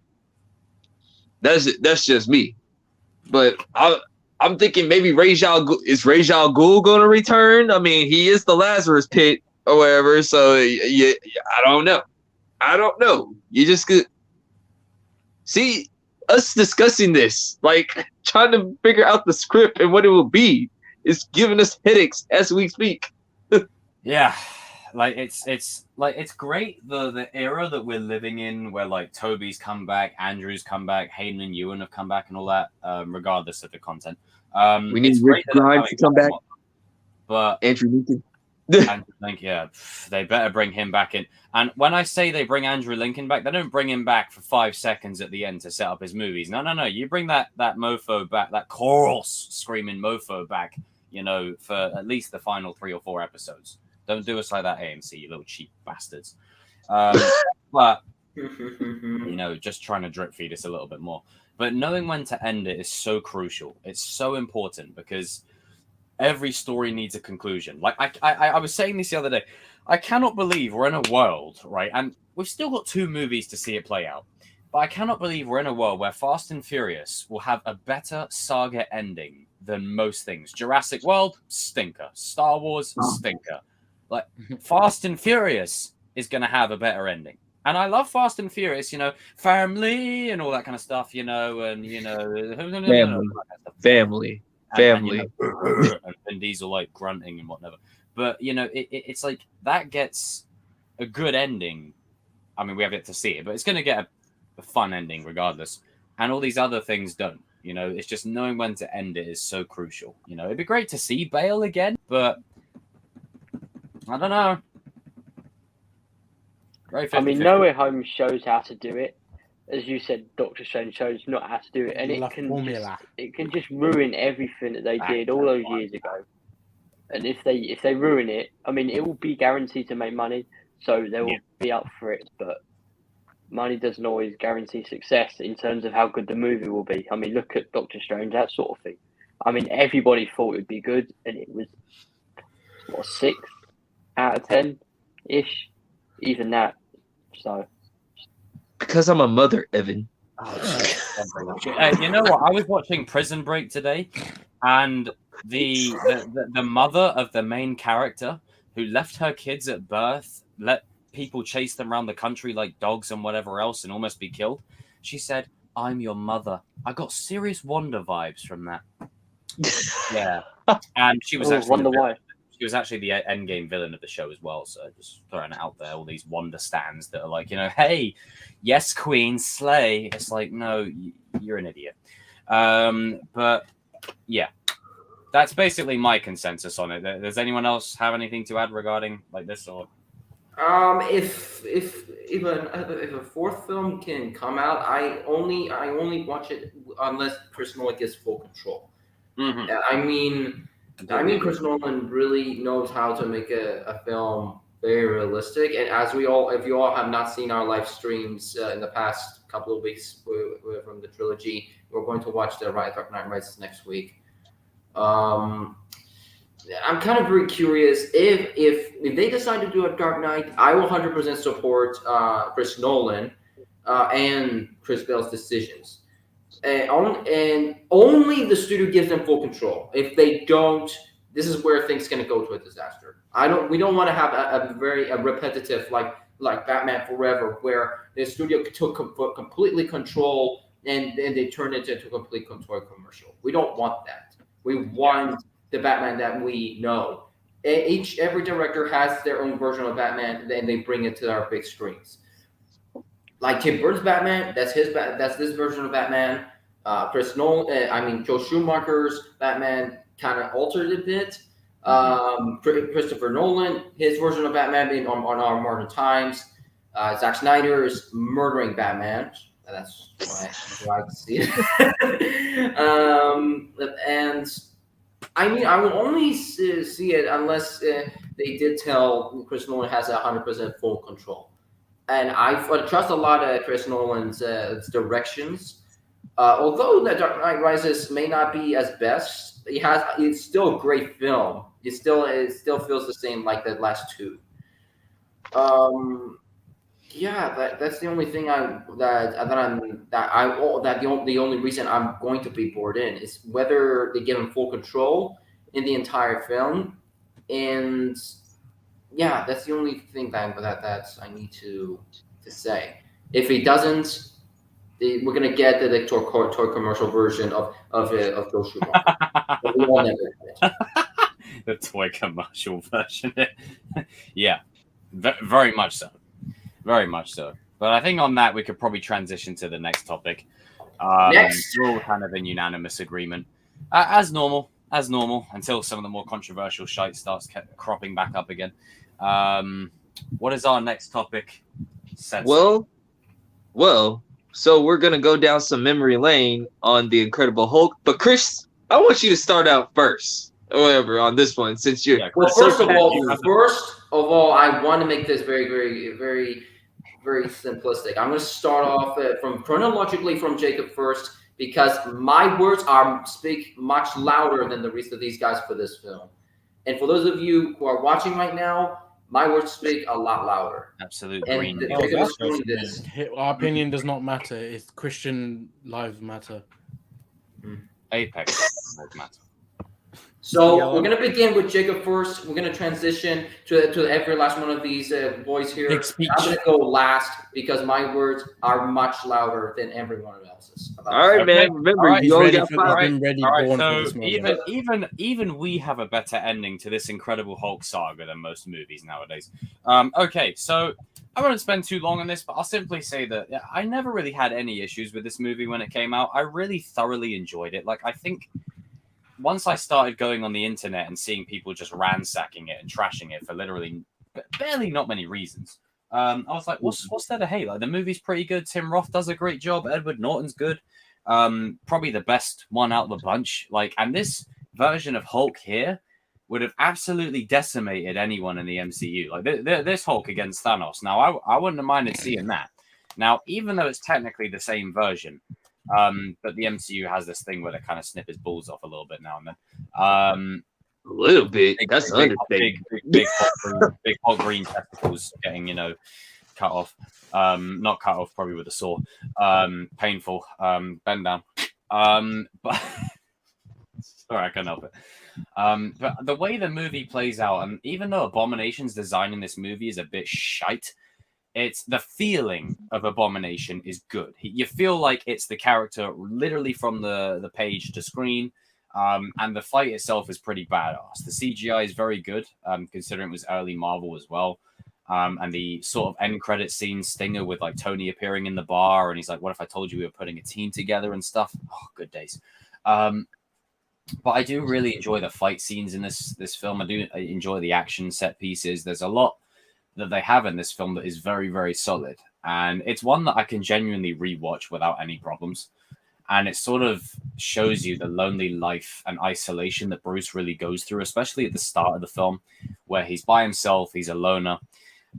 that's just me. But I'm thinking maybe is Ra's al Ghul going to return? I mean, he is the Lazarus Pit or whatever. So, yeah, I don't know. You just could see us discussing this, like trying to figure out the script and what it will be, is giving us headaches as we speak. Yeah, like it's great the era that we're living in, where like Toby's come back, Andrew's come back, Hayden and Ewan have come back, and all that. Regardless of the content, we need Rick Grimes to come back, but Andrew Lincoln. Andrew Lincoln, yeah, they better bring him back in. And when I say they bring Andrew Lincoln back, they don't bring him back for 5 seconds at the end to set up his movies. No. You bring that mofo back, that chorus screaming mofo back, you know, for at least the final 3 or 4 episodes. Don't do us like that, AMC, you little cheap bastards. But, you know, just trying to drip feed us a little bit more. But knowing when to end it is so crucial. It's so important because every story needs a conclusion. Like I was saying this the other day. I cannot believe we're in a world, right? And we've still got 2 movies to see it play out. But I cannot believe we're in a world where Fast and Furious will have a better saga ending than most things. Jurassic World, stinker. Star Wars, stinker. Like, Fast and Furious is going to have a better ending. And I love Fast and Furious, you know, family and all that kind of stuff, you know, and, you know... Family. And, you know, and Vin Diesel like grunting and whatever. But you know, it's like that gets a good ending. I mean, we have yet to see it, but it's going to get a fun ending regardless. And all these other things don't. You know, it's just knowing when to end it is so crucial. You know, it'd be great to see Bale again, but I don't know. I mean, No Way Home shows how to do it. As you said, Doctor Strange shows not how to do it, and it can just ruin everything that they did all those years ago. And if they ruin it, I mean, it will be guaranteed to make money, so they will be up for it. But money doesn't always guarantee success in terms of how good the movie will be. I mean, look at Doctor Strange, that sort of thing. I mean, everybody thought it would be good, and it was 6 out of 10 ish, even that. So. Because I'm a mother, Evan. You know what? I was watching Prison Break today, and the mother of the main character who left her kids at birth, let people chase them around the country like dogs and whatever else, and almost be killed. She said, "I'm your mother." I got serious Wanda vibes from that. Yeah, and she was Oh, actually wonder why. she was actually the endgame villain of the show as well. So just throwing it out there, all these Wanda stands that are like, hey, yes, Queen, slay. It's like, no, you're an idiot. But yeah, that's basically my consensus on it. Does anyone else have anything to add regarding like this or? If a fourth film can come out, I only watch it unless Chris Nolan gets full control. Mm-hmm. I mean, Chris Nolan really knows how to make a film very realistic. And if you all have not seen our live streams in the past couple of weeks from the trilogy, we're going to watch the Dark Knight Rises next week. I'm kind of very curious if they decide to do a Dark Knight, I will 100% support Chris Nolan and Chris Bale's decisions. And only the studio gives them full control. If they don't, this is where things going to go to a disaster. We don't want to have a very repetitive like Batman Forever, where the studio took completely control and they turned it into a complete toy commercial. We don't want that. We want the Batman that we know. Every director has their own version of Batman, and they bring it to our big screens. Like Tim Burton's Batman, that's this version of Batman. Chris Nolan, Joe Schumacher's Batman kind of altered a bit. Christopher Nolan, his version of Batman being on our modern times. Zack Snyder's murdering Batman. That's why I see it. And I will only see it unless they did tell Chris Nolan has 100% full control. And I trust a lot of Chris Nolan's directions. Although The Dark Knight Rises may not be as best, it's still a great film. It still feels the same like the last two. That's the only thing the only reason I'm going to be bored in is whether they give him full control in the entire film, and yeah, that's the only thing that I need to say. If he doesn't, we're gonna get the toy commercial version of Joe Schumacher. We all never get it. The toy commercial version. Yeah, very much so. Very much so. But I think on that, we could probably transition to the next topic. Next. We're all kind of in unanimous agreement. As normal, until some of the more controversial shite starts cropping back up again. What is our next topic? Well, so we're going to go down some memory lane on The Incredible Hulk. But Chris, I want you to start out first. Whatever on this one, since you're first of all, I want to make this very, very, very, very simplistic. I'm going to start off from chronologically from Jacob first, because my words speak much louder than the rest of these guys for this film. And for those of you who are watching right now, my words speak a lot louder. Absolutely. Our opinion does not matter. It's Christian lives matter. Apex lives matter. So we're going to begin with Jacob first. We're going to transition to every last one of these boys here. I'm going to go last because my words are much louder than everyone else's. All right, man. Remember, you only got 5. So even we have a better ending to this Incredible Hulk saga than most movies nowadays. Okay, so I won't spend too long on this, but I'll simply say that I never really had any issues with this movie when it came out. I really thoroughly enjoyed it. Like, I think once I started going on the internet and seeing people just ransacking it and trashing it for literally barely not many reasons, I was like, what's there to hate? Like, the movie's pretty good. Tim Roth does a great job. Edward Norton's good. Probably the best one out of the bunch. Like, and this version of Hulk here would have absolutely decimated anyone in the MCU. Like, this Hulk against Thanos. Now, I wouldn't have minded seeing that. Now, even though it's technically the same version, but the MCU has this thing where they kind of snip his balls off a little bit now and then. A little bit. That's understatement. Big Hulk green testicles getting, cut off. Not cut off, probably with a saw. Painful. Bend down. But sorry, I can't help it. But the way the movie plays out, and even though Abomination's design in this movie is a bit shite, it's the feeling of Abomination is good. You feel like it's the character literally from the page to screen. And the fight itself is pretty badass. The CGI is very good, considering it was early Marvel as well. And the sort of end credit scene stinger with like Tony appearing in the bar, and he's like, "What if I told you we were putting a team together and stuff?" Oh, good days. But I do really enjoy the fight scenes in this film. I do enjoy the action set pieces. There's a lot that they have in this film that is very, very solid, and it's one that I can genuinely rewatch without any problems. And it sort of shows you the lonely life and isolation that Bruce really goes through, especially at the start of the film, where he's by himself, he's a loner.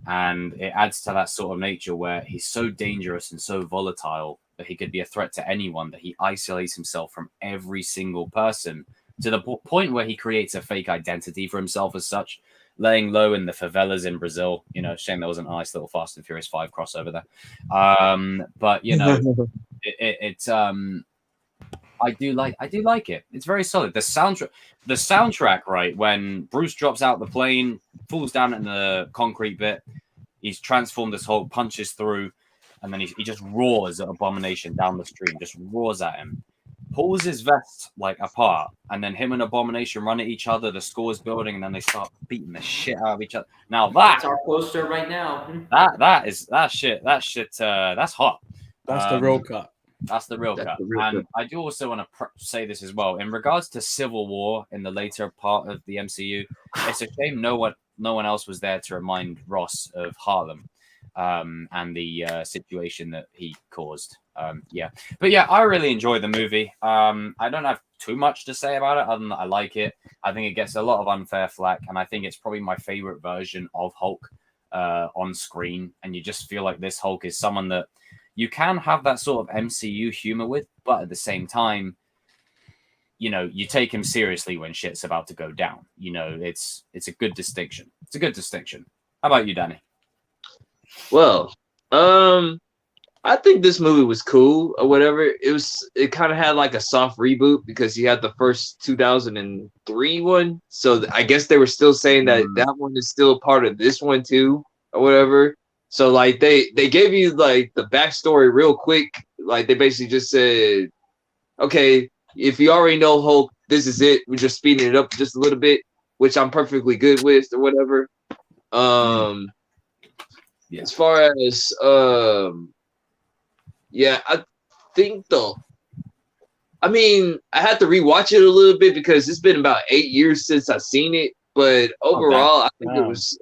And it adds to that sort of nature where he's so dangerous and so volatile that he could be a threat to anyone, that he isolates himself from every single person to the point where he creates a fake identity for himself as such, laying low in the favelas in Brazil. You know, shame there wasn't a nice little Fast and Furious 5 crossover there. But, you know, I do like it. It's very solid. The soundtrack, right, when Bruce drops out the plane, falls down in the concrete bit, he's transformed this Hulk, punches through, and then he just roars at Abomination down the street, just roars at him, pulls his vest like apart, and then him and Abomination run at each other. The score's building, and then they start beating the shit out of each other. Now That's our poster right now. That's hot. That's the real cut. That's the real cut. And I do also want to say this as well. In regards to Civil War in the later part of the MCU, it's a shame no one else was there to remind Ross of Harlem and the situation that he caused. But yeah, I really enjoy the movie. I don't have too much to say about it other than that I like it. I think it gets a lot of unfair flack, and I think it's probably my favorite version of Hulk on screen. And you just feel like this Hulk is someone that you can have that sort of MCU humor with, but at the same time, you know, you take him seriously when shit's about to go down. You know, it's a good distinction. It's a good distinction. How about you, Danny? Well, I think this movie was cool or whatever. It kind of had like a soft reboot because you had the first 2003 one. So I guess they were still saying that that one is still part of this one too or whatever. So like they gave you like the backstory real quick. Like they basically just said, okay, if you already know Hulk, this is it. We're just speeding it up just a little bit, which I'm perfectly good with or whatever. As far as I think I had to rewatch it a little bit because it's been about 8 years since I've seen it. But overall, I think it was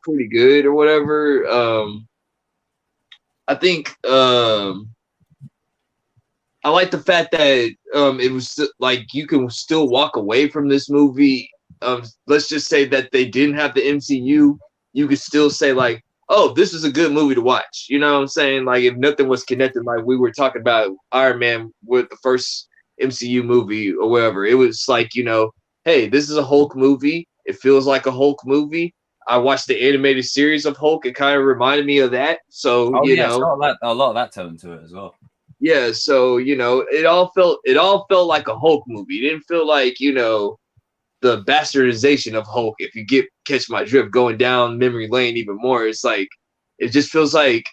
pretty good or whatever. I think I like the fact that it was like you can still walk away from this movie. Let's just say that they didn't have the MCU, you could still say like, oh, this is a good movie to watch. You know what I'm saying? Like if nothing was connected, like we were talking about Iron Man with the first MCU movie or whatever. It was like, you know, hey, this is a Hulk movie. It feels like a Hulk movie. I watched the animated series of Hulk. It kind of reminded me of that. So, you know, a lot of that tone to it as well. Yeah. So, you know, it all felt like a Hulk movie. It didn't feel like, you know, the bastardization of Hulk. If you catch my drift, going down memory lane even more, it's like, it just feels like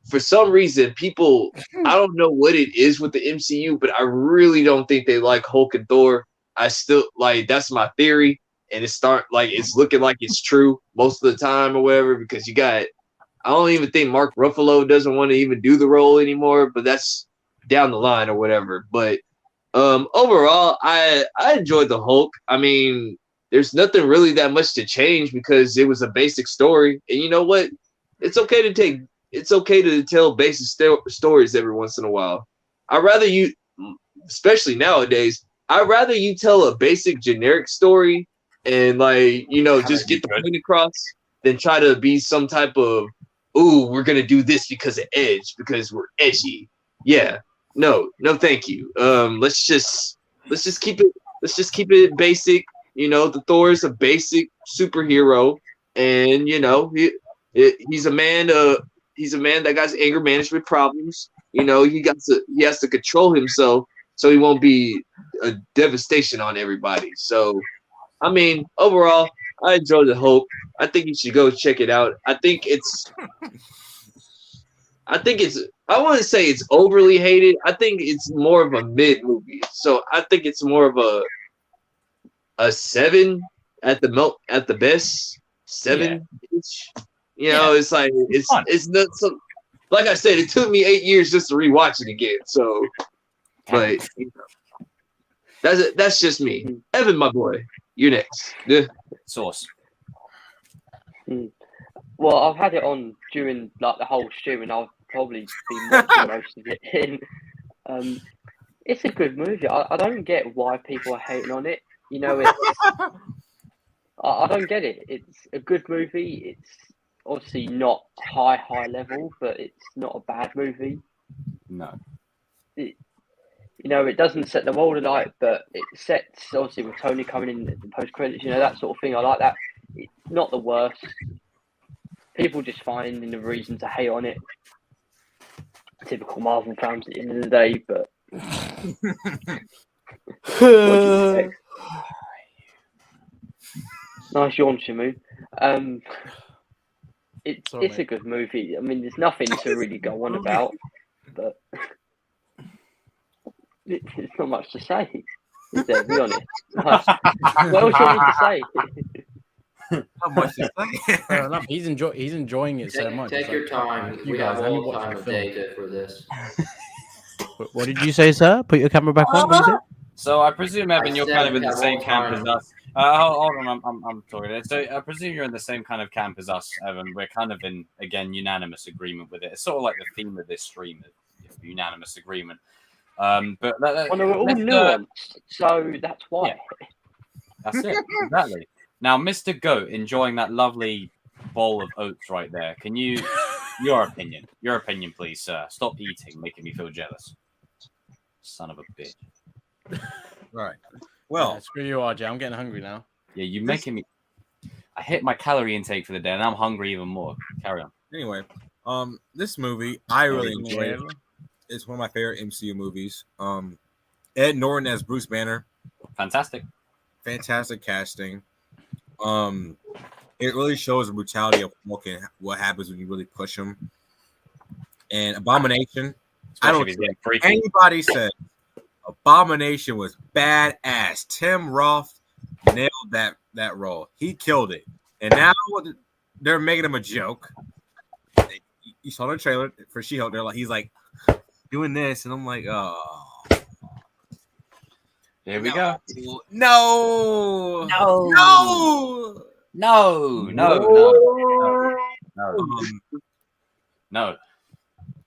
for some reason people, I don't know what it is with the MCU, but I really don't think they like Hulk and Thor. I still like, that's my theory, and it's looking like it's true most of the time or whatever, because I don't even think Mark Ruffalo doesn't want to even do the role anymore, but that's down the line or whatever. But overall, I enjoyed the Hulk. I mean, there's nothing really that much to change because it was a basic story, and you know what? It's okay to tell basic stories every once in a while. Especially nowadays, I'd rather you tell a basic generic story and like, you know, just get the point across than try to be some type of, ooh, we're going to do this because of edge, because we're edgy. Yeah. No, thank you. Let's just keep it basic. You know, the Thor is a basic superhero, and you know, he's a man that got anger management problems. You know, he has to control himself so he won't be a devastation on everybody. So, I mean, overall, I enjoyed the Hulk. I think you should go check it out. I think I think it's. I wouldn't say it's overly hated. I think it's more of a mid movie. So I think it's more of a 7 at the best. 7 ish. You know, it's like it's not so. Like I said, it took me 8 years just to rewatch it again. So, but you know, that's just me. Evan, my boy, you're next. Yeah. Source. Well, I've had it on during like the whole stream, and I've probably been watching most of it. And it's a good movie. I don't get why people are hating on it. You know, I don't get it. It's a good movie. It's obviously not high level, but it's not a bad movie. No. You know, it doesn't set the world alight, but it sets, obviously, with Tony coming in at the post credits, you know, that sort of thing. I like that. It's not the worst. People just finding a reason to hate on it. Typical Marvel fans at the end of the day, but what do you expect? Nice yawn, Shimu. It's a good movie. I mean, there's nothing to really go on about, but it's not much to say. Is there? Be honest. What else do you want me to say? Not much to say. Fair enough. He's enjoying it so much. Take It's your like, time. you We guys, have let me all watch time the of film. day for this. What did you say, sir? Put your camera back on. What was it? So I presume, Evan, I you're said kind of we in the have same all camp as time. us. Hold on, I'm talking there. So I presume you're in the same kind of camp as us, Evan. We're kind of in, again, unanimous agreement with it. It's sort of like the theme of this stream, unanimous agreement. But Well, we're all nuanced, so that's why. Yeah. That's it, exactly. Now, Mr. Goat, enjoying that lovely bowl of oats right there. Can you, your opinion, please, sir. Stop eating, making me feel jealous. Son of a bitch. Right. Well, Yeah, screw you, RJ. I'm getting hungry now. Yeah, you're making me. I hit my calorie intake for the day, and I'm hungry even more. Carry on. anyway, this movie I really enjoyed it. It's one of my favorite MCU movies. Ed Norton as Bruce Banner, Fantastic casting. It really shows the brutality of Hulk and what happens when you really push him. And Abomination. I don't care if anybody said Abomination was badass. Tim Roth nailed that role. He killed it. And now they're making him a joke. You saw the trailer for She-Hulk. He's like doing this, and I'm like, oh. Here we go. No.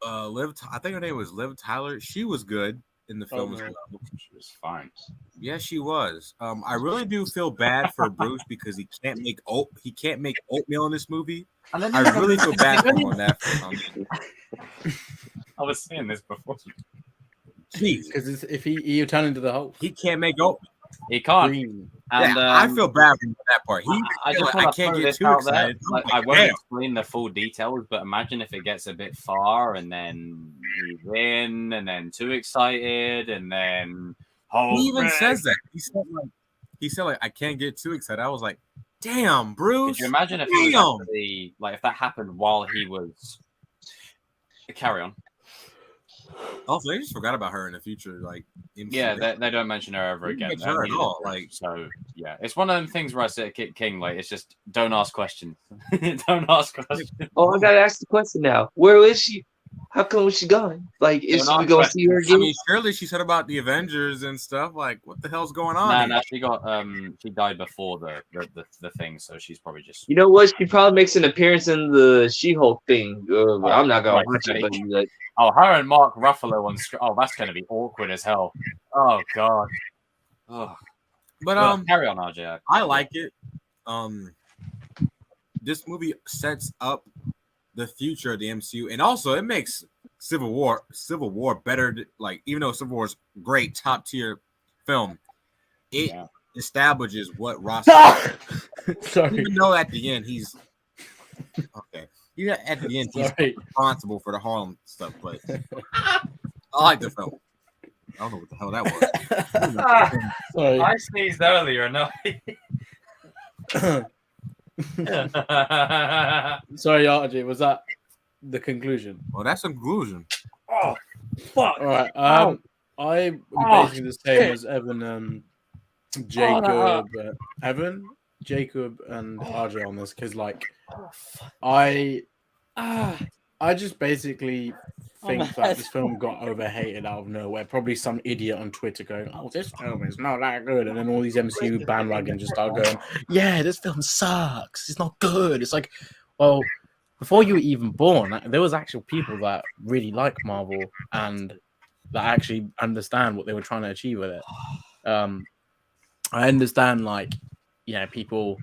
I think her name was Liv Tyler. She was good in the film as well. She was fine. Yeah, she was. I really do feel bad for Bruce because he can't make oatmeal in this movie. I really feel bad for him on that. I was saying this before. Jeez, because if he turn into the Hulk, he can't make oatmeal. He can't. Green. And I feel bad for that part. I can't get too excited. Like, I won't explain the full details, but imagine if it gets a bit far, and then he's in, and then too excited, and then he even says that. He said like I can't get too excited. I was like, damn, Bruce. Could you imagine if it was actually, like if that happened while he was? Carry on. Also, they just forgot about her in the future. Like, yeah, they don't mention her ever again. Her at all. Like, so yeah, it's one of them things where I say King, like, it's just don't ask questions. Don't ask questions. Oh, I gotta ask the question now. Where is she? How come she gone? Like, is we gonna see her again? I mean, surely she said about the Avengers and stuff. Like, what the hell's going on? No, she died before the thing, so she's probably just. You know what? She probably makes an appearance in the She-Hulk thing. I'm not gonna watch it, but like. Oh, her and Mark Ruffalo on screen. Oh, that's going to be awkward as hell. Oh, God. Oh. But carry on, RJ. I like it. This movie sets up the future of the MCU, and also it makes Civil War better. Like, even though Civil War is great, top tier film, it establishes what Ross. Sorry. Even though at the end he's okay. Yeah, at the end, he's responsible for the Harlem stuff, but I like the film. I don't know what the hell that was. Sorry. I sneezed earlier. No. Sorry, RJ. Was that the conclusion. Well, that's a conclusion. Oh, fuck. All right. Ow. I'm Oh, basically the same shit. as Evan and Oh, that Jacob. Evan, Jacob, and RJ on this because, like, I just basically think that this film got overhated out of nowhere. Probably some idiot on Twitter going, "Oh, this film is not that good," and then all these MCU bandwagons just start going, "Yeah, this film sucks. It's not good." It's like, well, before you were even born, there was actual people that really like Marvel and that actually understand what they were trying to achieve with it. I understand, like, yeah, people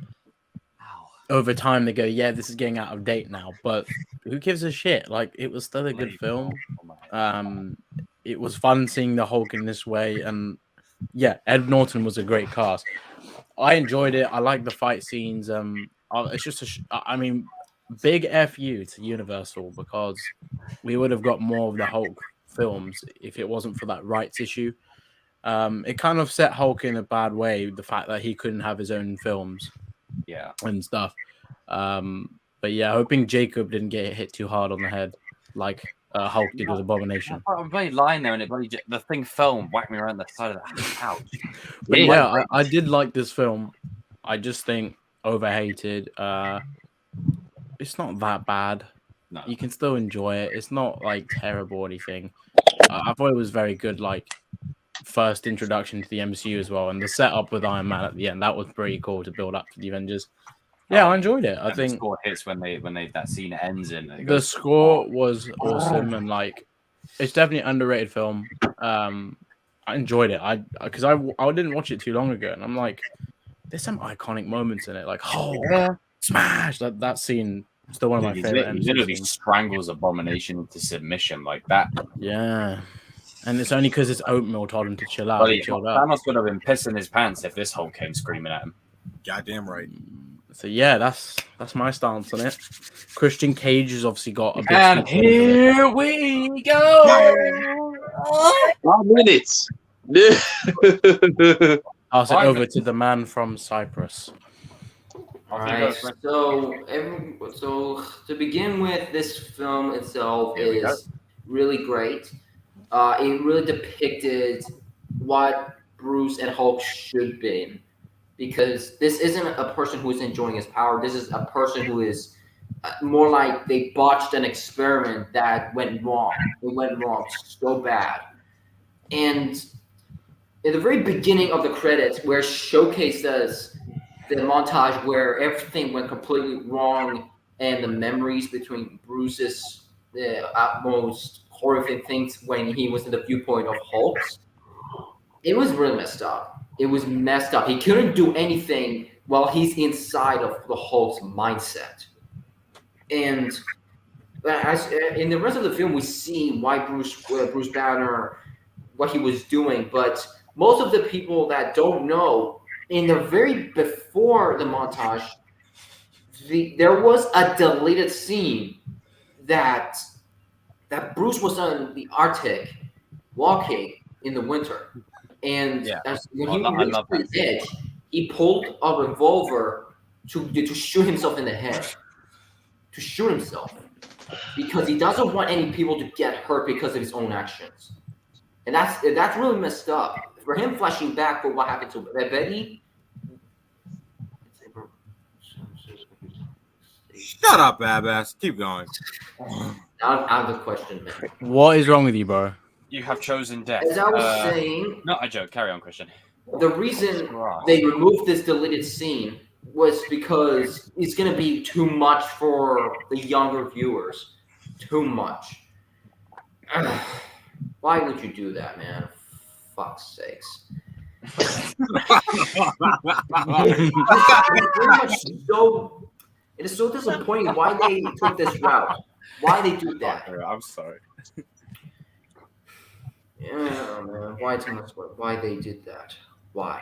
over time they go, yeah, this is getting out of date now, but who gives a shit? Like, it was still a good film. It was fun seeing the Hulk in this way, and yeah, Ed Norton was a great cast. I enjoyed it. I like the fight scenes. It's just I mean, big FU to Universal because we would have got more of the Hulk films if it wasn't for that rights issue. It kind of set Hulk in a bad way, the fact that he couldn't have his own films and stuff. But yeah, hoping Jacob didn't get hit too hard on the head like Hulk did with Abomination. I'm bloody lying there and the thing fell and whacked me around the side of the couch. But yeah, I did like this film. I just think overhated. It's not that bad. No. You can still enjoy it. It's not like terrible or anything. I thought it was very good, like first introduction to the MCU as well, and the setup with Iron Man at the end, that was pretty cool to build up to the Avengers. Yeah, I enjoyed it. I think the score hits when that scene ends in. The score was awesome, and like it's definitely an underrated film. I enjoyed it. I didn't watch it too long ago, and I'm like, there's some iconic moments in it, like smash that scene. Still one of my favorite. He literally strangles Abomination into submission like that. Yeah. And it's only because it's oatmeal told him to chill out. Well, Thanos would have been pissing his pants if this Hulk came screaming at him. Goddamn right. So yeah, that's my stance on it. Christian Cage has obviously got a big. And here we go. 5 minutes. Pass it over to the man from Cyprus. All right. So to begin with, this film itself is really great. It really depicted what Bruce and Hulk should be, because this isn't a person who is enjoying his power. This is a person who is more like they botched an experiment that went wrong. It went wrong so bad. And in the very beginning of the credits, where it showcases the montage where everything went completely wrong and the memories between Bruce's utmost horrific things when he was in the viewpoint of Hulk's, it was really messed up. It was messed up. He couldn't do anything while he's inside of the Hulk's mindset. And as in the rest of the film, we see why Bruce Banner, what he was doing. But most of the people that don't know, in the very before the montage, there was a deleted scene that Bruce was on the Arctic, walking in the winter, and when he reached the edge, he pulled a revolver to shoot himself in the head, to shoot himself, because he doesn't want any people to get hurt because of his own actions, and that's really messed up. For him flashing back for what happened to Betty. Shut up, Abass. Keep going. Out of the question, man. What is wrong with you, bro? You have chosen death. As I was saying, not a joke. Carry on, Christian. The reason they removed this deleted scene was because it's going to be too much for the younger viewers. Too much. Why would you do that, man? Fuck's sakes. It is so disappointing why they took this route. Why they do that? I'm sorry. Yeah, man. Why too much work? Why they did that? Why?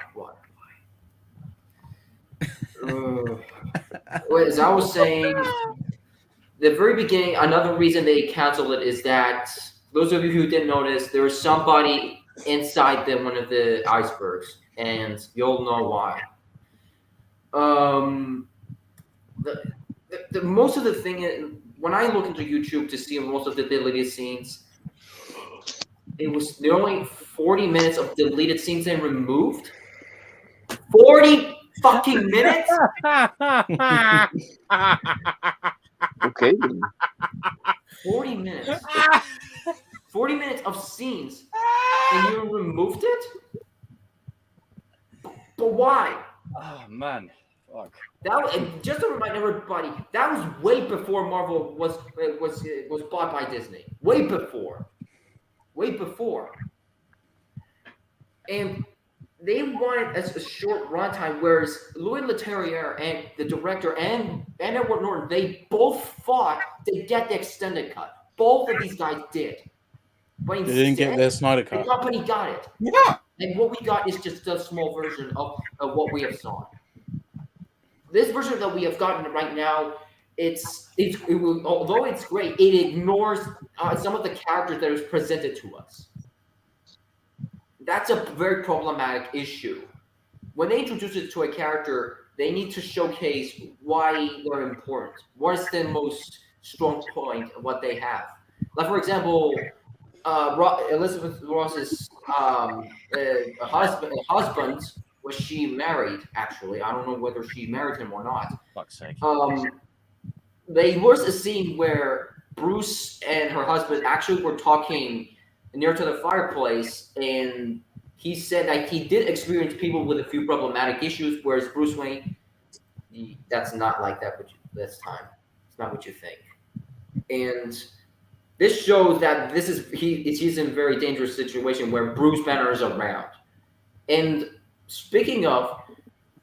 As I was saying, the very beginning, another reason they canceled it is that those of you who didn't notice, there was somebody inside one of the icebergs, and you'll know why. The most of the thing when I look into YouTube to see most of the deleted scenes, there are only 40 minutes of deleted scenes and removed. 40 fucking minutes. Okay. 40 minutes. 40 minutes of scenes, and you removed it. But why? Oh man, fuck. And just to remind everybody, that was way before Marvel was bought by Disney. Way before. And they wanted a short runtime, whereas Louis Leterrier and the director and Edward Norton, they both fought to get the extended cut. Both of these guys did. But They didn't get their Snyder the cut. company got it. Yeah. And what we got is just a small version of what we have saw. This version that we have gotten right now, although it's great, it ignores some of the characters that is presented to us. That's a very problematic issue. When they introduce it to a character, they need to showcase why they're important. What is the most strong point of what they have? Like, for example, Elizabeth Ross's husband, was she married, actually? I don't know whether she married him or not. Fuck's sake. There was a scene where Bruce and her husband actually were talking near to the fireplace, and he said that he did experience people with a few problematic issues, whereas Bruce Wayne, that's not like that this time. It's not what you think. And this shows that he's in a very dangerous situation where Bruce Banner is around. And speaking of,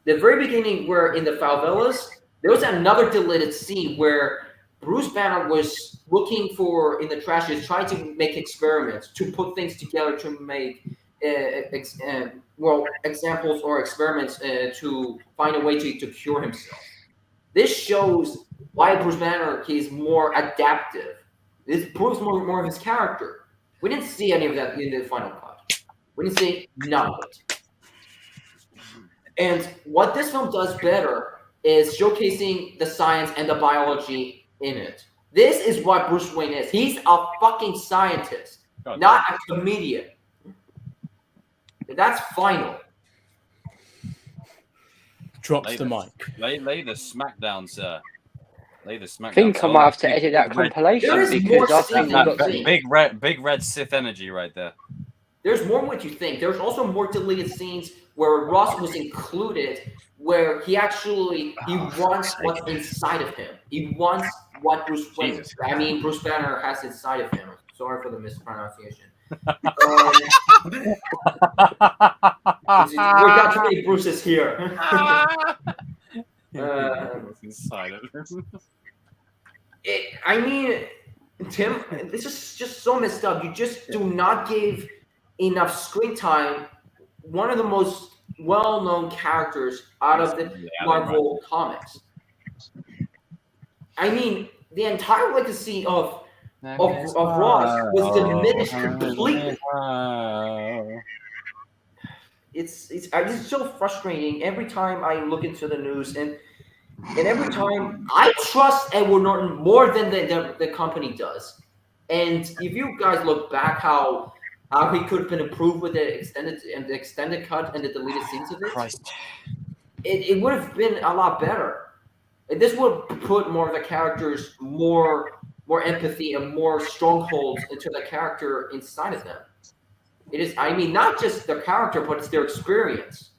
the very beginning where in the favelas, there was another deleted scene where Bruce Banner was looking for, in the trashes, trying to make experiments, to put things together to make examples or experiments to find a way to cure himself. This shows why Bruce Banner is more adaptive. This proves more of his character. We didn't see any of that in the final cut. We didn't see none of it. And what this film does better is showcasing the science and the biology in it. This is what Bruce Wayne is. He's a fucking scientist, not a comedian. That's final. Drops the mic. Lay the smackdown, sir. Lay the smackdown. I think I might have to edit that compilation There is because more I think stuff we've got than big red Sith energy right there. There's more what you think. There's also more deleted scenes where Ross was included, where he wants what's inside of him. He wants what Bruce Banner has inside of him. Sorry for the mispronunciation. We got too many Bruces here. Inside of him. Tim, this is just so messed up. You just do not give enough screen time. One of the most well-known characters out of the Marvel comics. I mean, the entire legacy of Ross was diminished completely. It's so frustrating every time I look into the news, and every time I trust Edward Norton more than the company does. And if you guys look back how he could have been improved with the extended cut and the deleted scenes of it, it would have been a lot better. This would put more of the characters more empathy and more strongholds into the character inside of them. It is, not just the character, but it's their experience.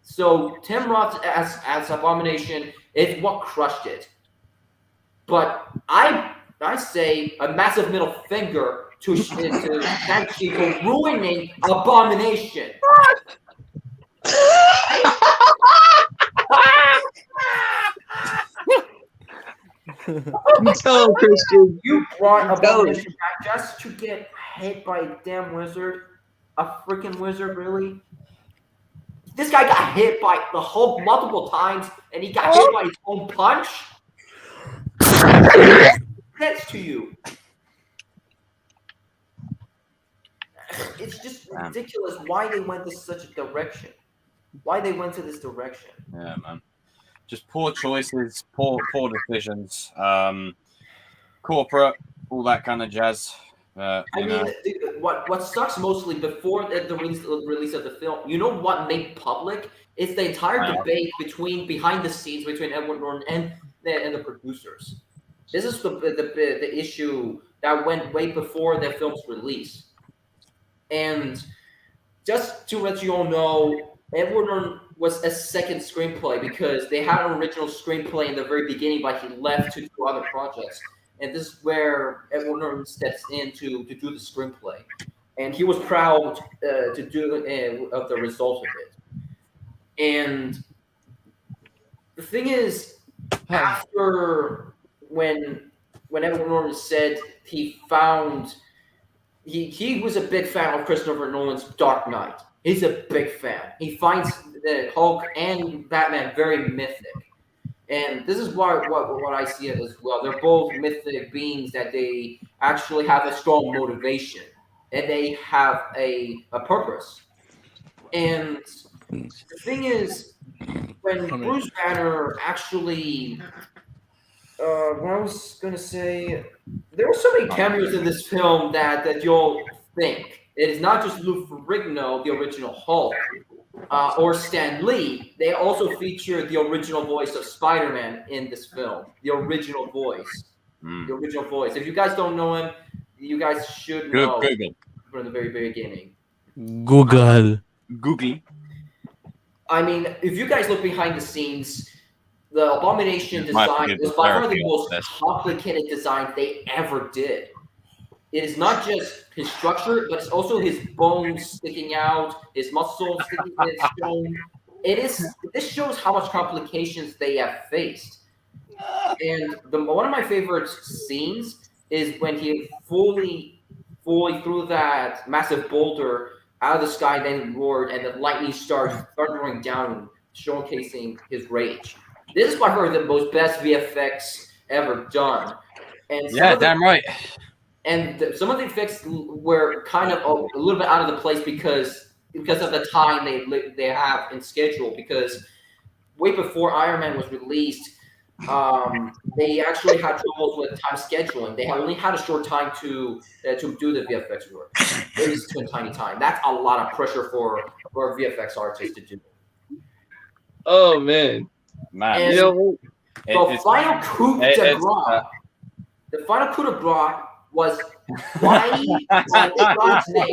So Tim Roth as Abomination is what crushed it. But I say a massive middle finger to Shang-Chi for ruining Abomination. Tell Christian. You brought Abomination back just to get hit by a damn wizard? A freaking wizard, really? This guy got hit by the Hulk multiple times, and he got hit by his own punch? That's to you. It's just ridiculous why they went to such a direction. Why they went to this direction. Yeah, man. Just poor choices, poor decisions. corporate, all that kind of jazz. I mean, what sucks mostly before the release of the film, you know what made public? It's the entire debate behind the scenes between Edward Norton and the producers. This is the issue that went way before the film's release. And just to let you all know, Edward Norton was a second screenplay because they had an original screenplay in the very beginning, but he left to do other projects. And this is where Edward Norton steps in to do the screenplay. And he was proud to do of the result of it. And the thing is, after when Edward Norton said he found he was a big fan of Christopher Nolan's Dark Knight. He's a big fan. He finds the Hulk and Batman very mythic. And this is what I see it as well. They're both mythic beings that they actually have a strong motivation and they have a purpose. And the thing is, when Bruce Banner actually, what I was going to say, there are so many cameos in this film that you'll think. It is not just Lou Ferrigno, the original Hulk, or Stan Lee. They also feature the original voice of Spider-Man in this film. The original voice. The original voice. If you guys don't know him, you guys should know from the very beginning. Google. I mean, if you guys look behind the scenes, the Abomination design is by far the most complicated design they ever did. It is not just his structure, but it's also his bones sticking out, his muscles sticking in his stone. This shows how much complications they have faced. And one of my favorite scenes is when he fully threw that massive boulder out of the sky, then roared, and the lightning starts thundering down, showcasing his rage. This is by far the most best VFX ever done. And damn right. And some of the effects were kind of a little bit out of the place because of the time they have in schedule. Because way before Iron Man was released, they actually had troubles with time scheduling. They only had a short time to do the VFX work. It was to a tiny time. That's a lot of pressure for a VFX artist to do. Oh man. And the final coup de grace. The final coup de grace was why they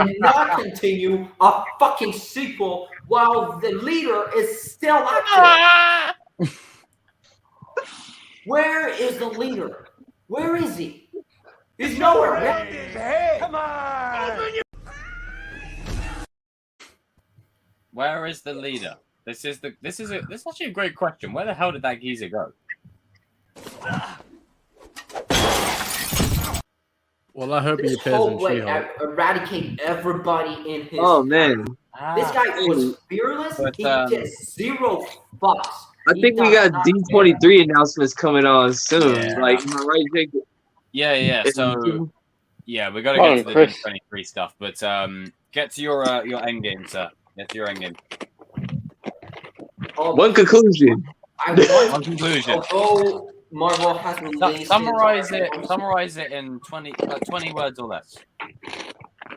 did not continue a fucking sequel while the leader is still active. Where is the leader? Where is he? He's nowhere. Come on. Where is the leader? This is actually a great question. Where the hell did that geezer go? Well, I hope he This appears whole in way She-Hulk. eradicate everybody in his. Oh man. This guy was fearless. He did zero fucks. I think we got D23 announcements coming on soon. Yeah. Like, am I right, Jacob? Yeah. So, yeah, we got to get to the D23 stuff, but get to your end game, sir. Get to your end game. One conclusion. One conclusion. Although Marvel has released Summarize it in 20 words or less.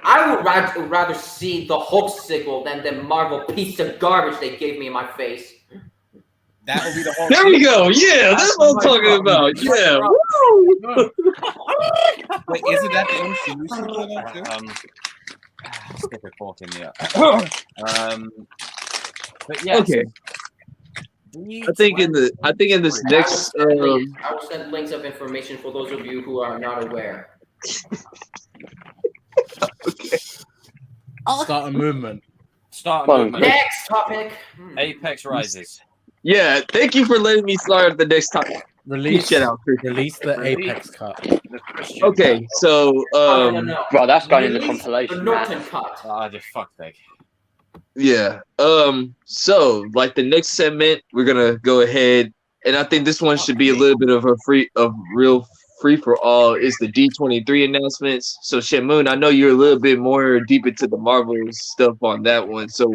I would rather see the Hulk sequel than the Marvel piece of garbage they gave me in my face. That would be the whole. There we go. Yeah, that's what I'm talking about. Yeah. Woo! Wait, isn't that the MCU sequel too? Stick a fork in the but yeah. Okay. I think in this next. I will send links of information for those of you who are not aware. Okay. Start a movement. Next topic. Apex Rises. Yeah, thank you for letting me start the next topic. Release the Apex cut. Okay, so no. Bro, that's going in the Release compilation. The Norton cut. The fuck thing. yeah, so like the next segment, we're gonna go ahead, and I think this one should be a little bit of real free for all. Is the D23 announcements. So Shamoon, I know you're a little bit more deep into the Marvel stuff on that one. So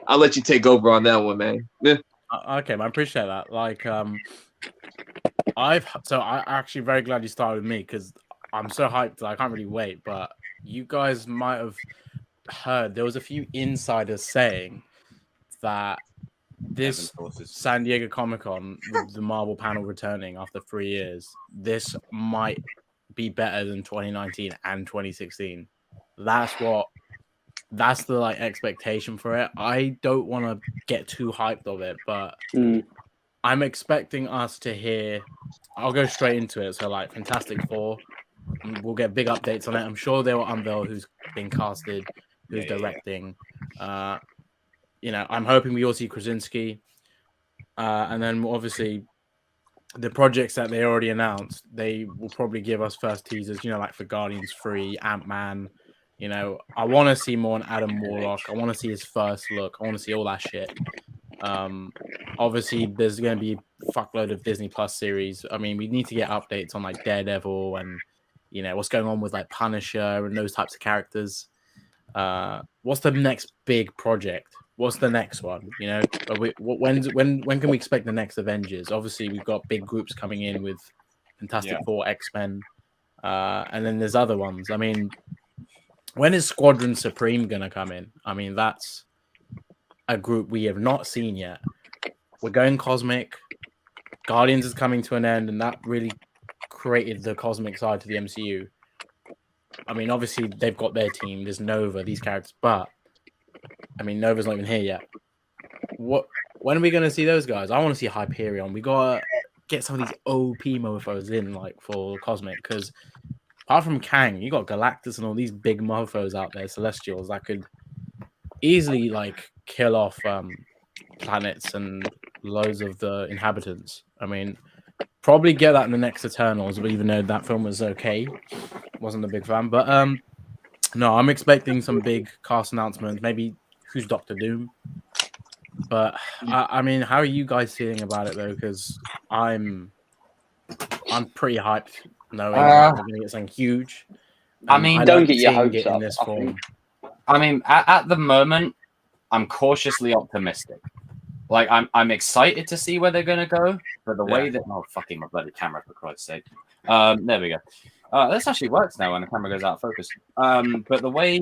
I'll let you take over on that one, man. Yeah. Okay, I appreciate that. Like, I'm actually very glad you started with me because I'm so hyped that I can't really wait. But you guys might have heard there was a few insiders saying that this San Diego Comic-Con with the Marvel panel returning after 3 years, this might be better than 2019 and 2016. That's the like expectation for it. I don't want to get too hyped of it, but I'm expecting us to hear. I'll go straight into it. So like Fantastic Four, we'll get big updates on it. I'm sure they will unveil who's been casted, who's directing. I'm hoping we all see Krasinski, and then obviously the projects that they already announced, they will probably give us first teasers. Like for Guardians 3, Ant-Man. I want to see more on Adam Warlock. I want to see his first look. I want to see all that shit. Obviously, there's going to be a fuckload of Disney Plus series. I mean, we need to get updates on like Daredevil and what's going on with like Punisher and those types of characters. What's the next big project? What's the next one? When can we expect the next Avengers? Obviously, we've got big groups coming in with Fantastic Four, X-Men, and then there's other ones. I mean, when is Squadron Supreme gonna come in? I mean, that's a group we have not seen yet. We're going cosmic. Guardians is coming to an end, and that really created the cosmic side to the MCU. I mean, obviously they've got their team. There's Nova, these characters, but I mean, Nova's not even here yet. When are we going to see those guys? I want to see Hyperion. We gotta get some of these OP mofos in, like for cosmic, because apart from Kang, you got Galactus and all these big mofos out there, Celestials that could easily like kill off planets and loads of the inhabitants. I mean, probably get that in the next Eternals, but even though that film was okay, wasn't a big fan. But no, I'm expecting some big cast announcements. Maybe who's Doctor Doom. But I mean, how are you guys feeling about it though? Because I'm pretty hyped knowing that we're gonna get something huge. I mean, don't get your hopes up. In this form. I mean, at the moment, I'm cautiously optimistic. Like, I'm excited to see where they're gonna go, but the way that fucking my bloody camera, for Christ's sake. There we go. This actually works now when the camera goes out of focus. But the way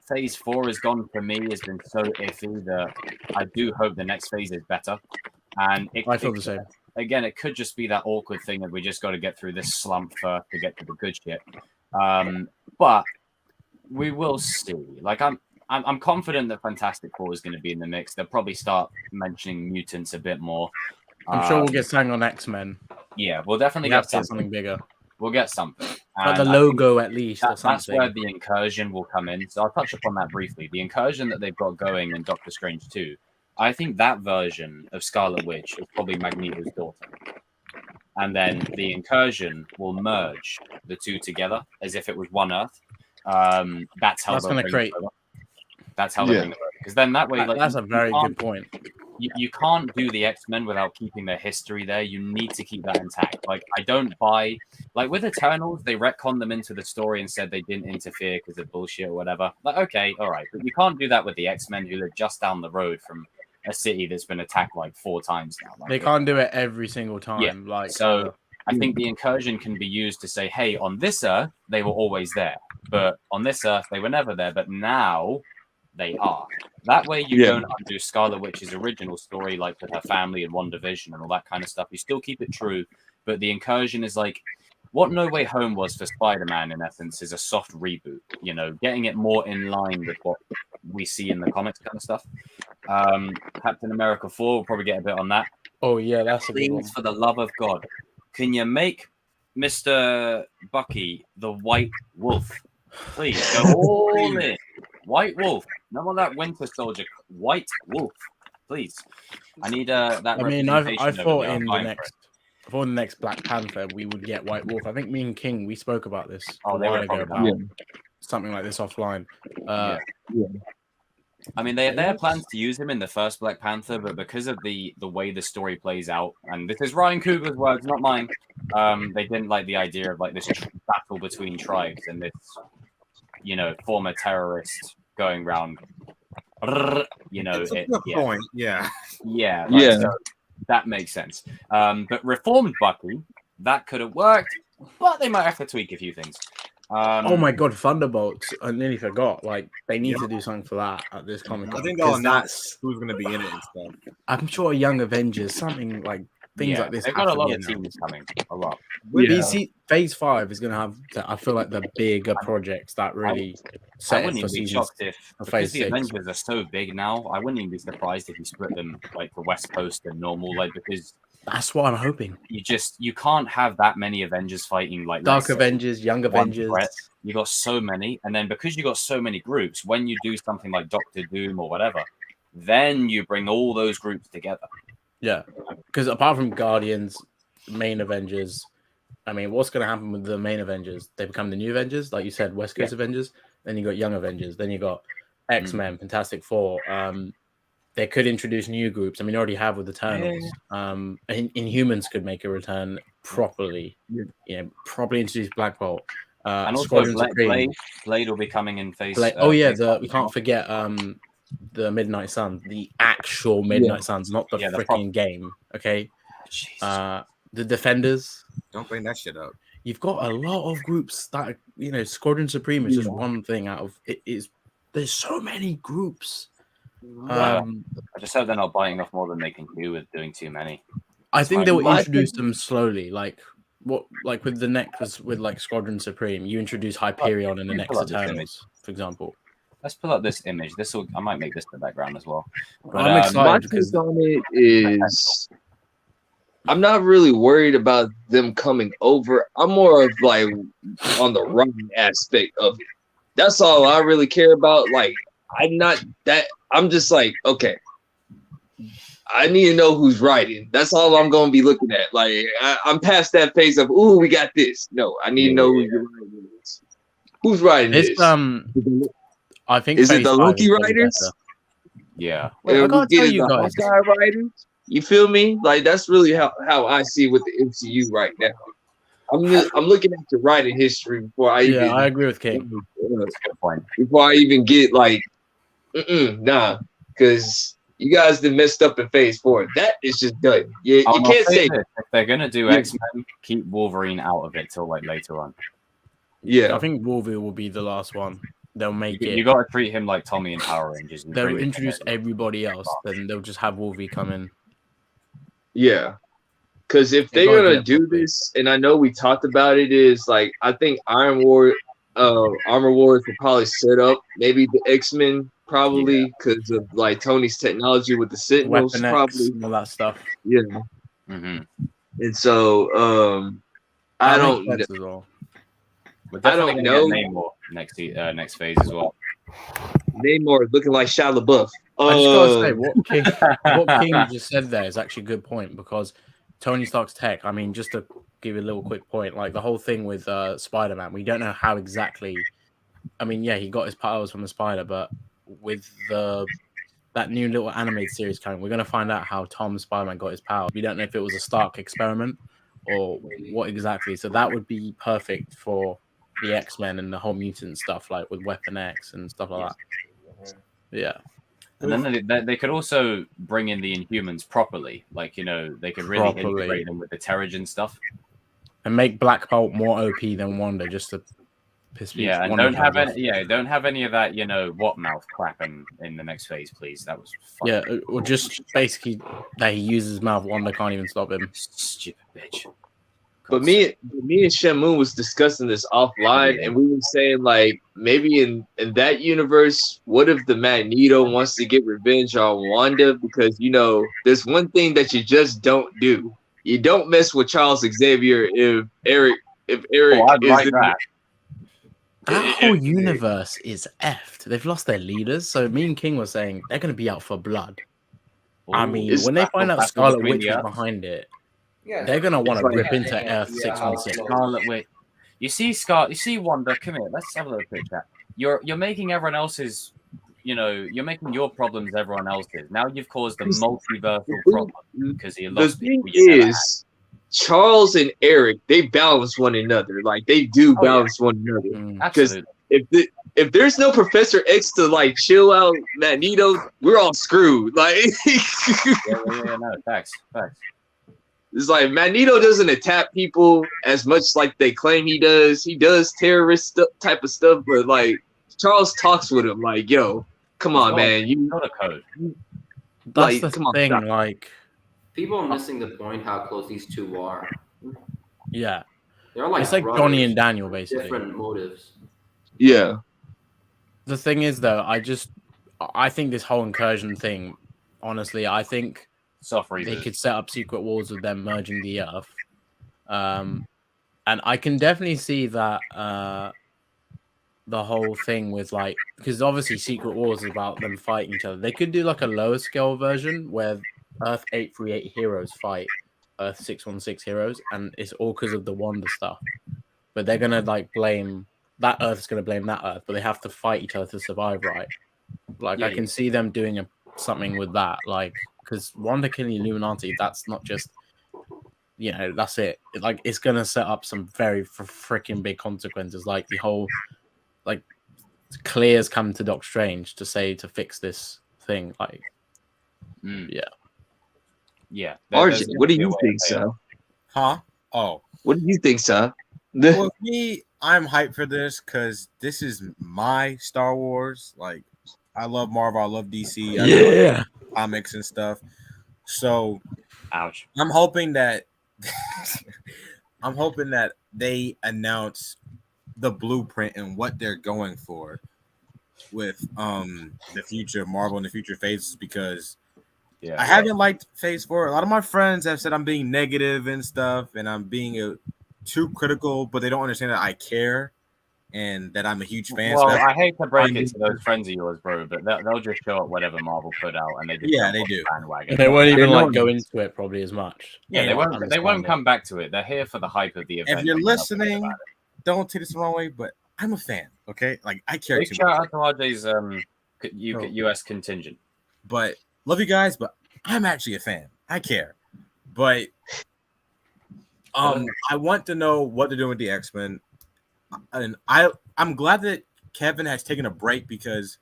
Phase 4 has gone for me has been so iffy that I do hope the next phase is better. And I feel the same. Again, it could just be that awkward thing that we just got to get through this slump first to get to the good shit. But we will see. Like, I'm confident that Fantastic Four is going to be in the mix. They'll probably start mentioning mutants a bit more. I'm sure we'll get something on X-Men. Yeah, we'll definitely get something bigger. We'll get something. But the logo, at least. That's where the incursion will come in. So I'll touch upon that briefly. The incursion that they've got going in Doctor Strange 2, I think that version of Scarlet Witch is probably Magneto's daughter. And then the incursion will merge the two together as if it was one Earth. That's how going to create. That's how they're going to work. Because then that way, like, that's a very good point. You can't do the X-Men without keeping their history there. You need to keep that intact. Like, I don't buy... Like, with Eternals, they retconned them into the story and said they didn't interfere because of bullshit or whatever. Like, okay, all right. But you can't do that with the X-Men who live just down the road from a city that's been attacked, like, 4 times now. Like, they can't do it every single time. Yeah. Like, so I think the incursion can be used to say, hey, on this Earth, they were always there. But on this Earth, they were never there. But now... they are. That way you don't undo Scarlet Witch's original story, like with her family and WandaVision and all that kind of stuff. You still keep it true, but the incursion is like what No Way Home was for Spider-Man, in essence, is a soft reboot. Getting it more in line with what we see in the comics kind of stuff. Captain America 4 will probably get a bit on that. Oh, yeah, that's a big one. For the love of God, can you make Mr. Bucky the White Wolf? Please, go all in. White Wolf. None of that Winter Soldier. White Wolf. Please. I need that. I mean, I thought in the next Black Panther we would get White Wolf. I think me and King we spoke about this a while ago about something like this offline. I mean, they had plans to use him in the first Black Panther, but because of the way the story plays out, and this is Ryan Coogler's words, not mine. They didn't like the idea of like this battle between tribes and this, former terrorist going around. Point. Yeah. Yeah. Yeah. So That makes sense. But reformed Bucky, that could have worked, but they might have to tweak a few things. Oh my god, Thunderbolts! I nearly forgot. Like they need to do something for that at this Comic-Con. I think they'll announce who's going to be in it and stuff. I'm sure Young Avengers, something like things like this. They've got a lot of teams coming. A lot. Phase 5 is going to have, I feel like, the bigger projects that really I set wouldn't for even be season. shocked if for because phase the 6. Avengers are so big now. I wouldn't even be surprised if you split them like the West Coast and normal, like because That's what I'm hoping. you can't have that many Avengers fighting like Dark let's say, Avengers, Young one Avengers. threat. You got so many, and then because you got so many groups, when you do something like Doctor Doom or whatever, then you bring all those groups together. Yeah, because apart from Guardians, main Avengers, I mean, what's going to happen with the main Avengers? They become the new Avengers, like you said, West Coast Avengers. Then you got Young Avengers. Then you got X-Men, Fantastic Four. They could introduce new groups. I mean, you already have with Eternals. Inhumans could make a return properly. Properly introduce Black Bolt. And also, Blade will be coming in phase. We can't forget the Midnight Suns, the actual Midnight Suns, not the freaking game. Okay, the Defenders. Don't bring that shit up. You've got a lot of groups that Squadron Supreme is just one thing out of it. There's so many groups. I just hope they're not biting off more than they can do with doing too many. I think they will introduce them slowly, like with the next with like Squadron Supreme. You introduce Hyperion in the next Eternals, for example. Let's pull up this image. I might make this the background as well. But, I'm excited My because take on it is I'm not really worried about them coming over. I'm more of like on the writing aspect of it. That's all I really care about. Like I'm just like, okay, I need to know who's writing. That's all I'm going to be looking at. Like, I'm past that phase of, ooh, we got this. No, I need to know who's writing this. Who's writing this? I think is it the Loki writers? Yeah. Wait, I gotta tell you guys. Writers? You feel me? Like, that's really how I see with the MCU right now. I'm looking at the writing history before I even. Yeah, I agree with King. Before I even get like, nah, because you guys done messed up in phase 4. That is just done. You can't say if they're gonna do X-Men, keep Wolverine out of it till like later on. Yeah, I think Wolverine will be the last one. They'll make it. You got to treat him like Tommy in Power Rangers. They'll introduce everybody else, then they'll just have Wolverine come in. Yeah, because if they're gonna do this, and I know we talked about it, is like I think Armor Wars will probably set up maybe the X-Men probably because of like Tony's technology with the Sentinels, probably all that stuff. Yeah, and so I don't know. Well. I don't know. Namor next phase as well. Namor looking like Shia LaBeouf. I just gotta say what King just said there is actually a good point because Tony Stark's tech. I mean, just to give you a little quick point, like the whole thing with Spider-Man, we don't know how exactly. I mean, yeah, he got his powers from the spider, but with that new little animated series coming, we're gonna find out how Tom Spider-Man got his powers. We don't know if it was a Stark experiment or what exactly. So that would be perfect for the X-Men and the whole mutant stuff, like with Weapon X and stuff like that. Yeah. And then they could also bring in the Inhumans properly. Like, they could really integrate them with the Terrigen stuff. And make Black Bolt more OP than Wanda just to piss me off. Yeah, and don't have any of that, what mouth crap in the next phase, please. That was fun. Yeah, or just basically that he uses his mouth, Wanda can't even stop him. Stupid bitch. But me and Shamu was discussing this offline, and we were saying like maybe in that universe, what if the Magneto wants to get revenge on Wanda? Because there's one thing that you just don't do. You don't mess with Charles Xavier if Eric is that whole universe is effed. They've lost their leaders. So me and King were saying they're going to be out for blood. I mean, when they find out Scarlet Witch is behind it. Yeah, they're gonna want to rip into Earth 616. Scarlet Witch. You see Wanda. Come here. Let's have a little quick chat. You're making everyone else's. You're making your problems everyone else's. Now you've caused a multiversal problem because you lost. The thing is, Charles and Eric, they balance one another. Like they do balance one another. Absolutely. if there's no Professor X to like chill out Magneto, we're all screwed. Like, No, facts. it's like Magneto doesn't attack people as much like they claim he does. He does terrorist type of stuff, but like Charles talks with him like, "Yo, come on, man, you got a code." That's like, the come on, thing. stop. Like, People are missing the point how close these two are. yeah, They're like it's like brothers, Johnny and Daniel, basically. different motives. Yeah, The thing is, though, I think this whole incursion thing, honestly, I think they could set up secret wars with them merging the Earth. And I can definitely see that the whole thing with like, because obviously Secret Wars is about them fighting each other. They could do like a lower scale version where Earth 838 heroes fight Earth 616 heroes, and it's all because of the Wanda stuff. But they're gonna like blame that Earth's gonna blame that Earth, but they have to fight each other to survive, right? Like I can see them doing something with that, like because Wanda killing Illuminati, that's not just that's it. Like it's gonna set up some very freaking big consequences, like the whole like Clear's come to Doc Strange to fix this thing. Like, yeah. RJ, what do you think, sir? Huh? Oh, what do you think, sir? Well, me, I'm hyped for this because this is my Star Wars. Like, I love Marvel, I love DC, I love comics and stuff. So, ouch. I'm hoping that they announce the blueprint and what they're going for with the future Marvel and the future phases, because I haven't liked Phase 4. A lot of my friends have said I'm being negative and stuff, and I'm being too critical, but they don't understand that I care and that I'm a huge fan. Well, I hate to break it to those friends of yours, bro, but they'll just show up whatever Marvel put out, and they just they do. And they won't even like go into it probably as much. Yeah, they won't come back to it. They're here for the hype of the event. If you're listening, don't take this the wrong way, but I'm a fan. Okay, like I care too much. Shout out to RJ's US contingent. But love you guys, but I'm actually a fan. I care, but I want to know what they're doing with the X-Men, and I'm glad that Kevin has taken a break because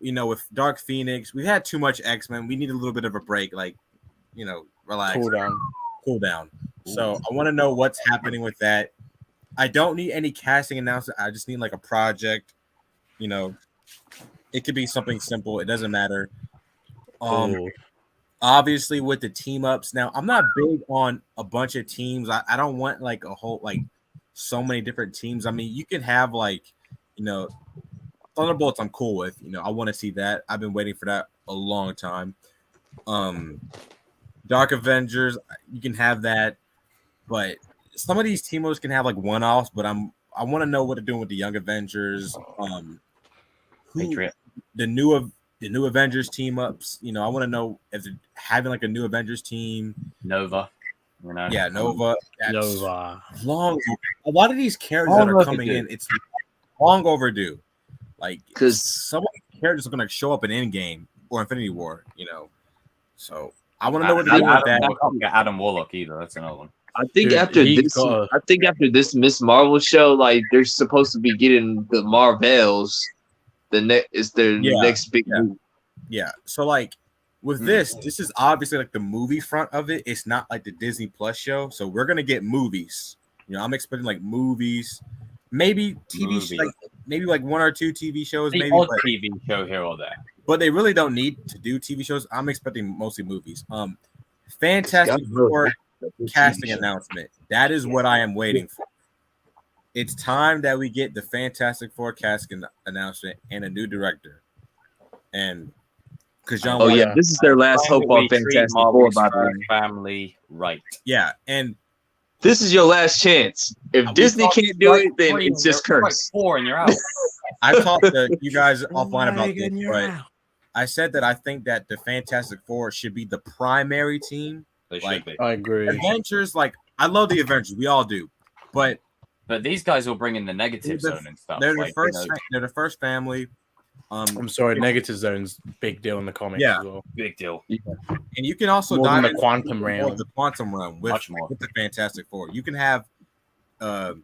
with Dark Phoenix we've had too much X-Men. We need a little bit of a break, like relax, cool down. So I want to know what's happening with that. I don't need any casting announcement. I just need like a project. It could be something simple. It doesn't matter. Obviously with the team ups. Now I'm not big on a bunch of teams. I don't want like a whole so many different teams. I mean, you can have Thunderbolts. I'm cool with. I want to see that. I've been waiting for that a long time. Dark Avengers. You can have that, but some of these team ups can have like one-offs. But I want to know what they're doing with the Young Avengers. Patriot. The new Avengers team ups. I want to know if they're having like a new Avengers team. Nova. Yeah, Nova. Nova. Long. A lot of these characters that are coming in, it's long overdue. Like, because some of the characters are going to show up in Endgame or Infinity War. So I want to know what they're doing with that. I can't get Adam Warlock either. That's another one. I think after this Miss Marvel show, like they're supposed to be getting the Marvels. Next big move. Yeah. So like with this is obviously like the movie front of it. It's not like the Disney Plus show. So we're gonna get movies. I'm expecting like movies, maybe TV, maybe like one or two TV shows, maybe TV show here or there. But they really don't need to do TV shows. I'm expecting mostly movies. Fantastic Four casting announcement. That is what I am waiting for. It's time that we get the Fantastic Four casting announcement and a new director. And because this is their last hope on Fantastic Four, by the way. Family, right? Yeah, and this is your last chance. If Disney can't do it, then it's just cursed. 4 and you're out. I talked to you guys offline about this, but I said that I think that the Fantastic Four should be the primary team. They should be. I agree. Avengers, I love the Avengers. We all do, but these guys will bring in the negative zone and stuff. They're the first. They're the first family. I'm sorry, negative zone's big deal in the comics as well. Big deal. Yeah. And you can also dive into the quantum realm. The quantum realm with the Fantastic Four. You can have because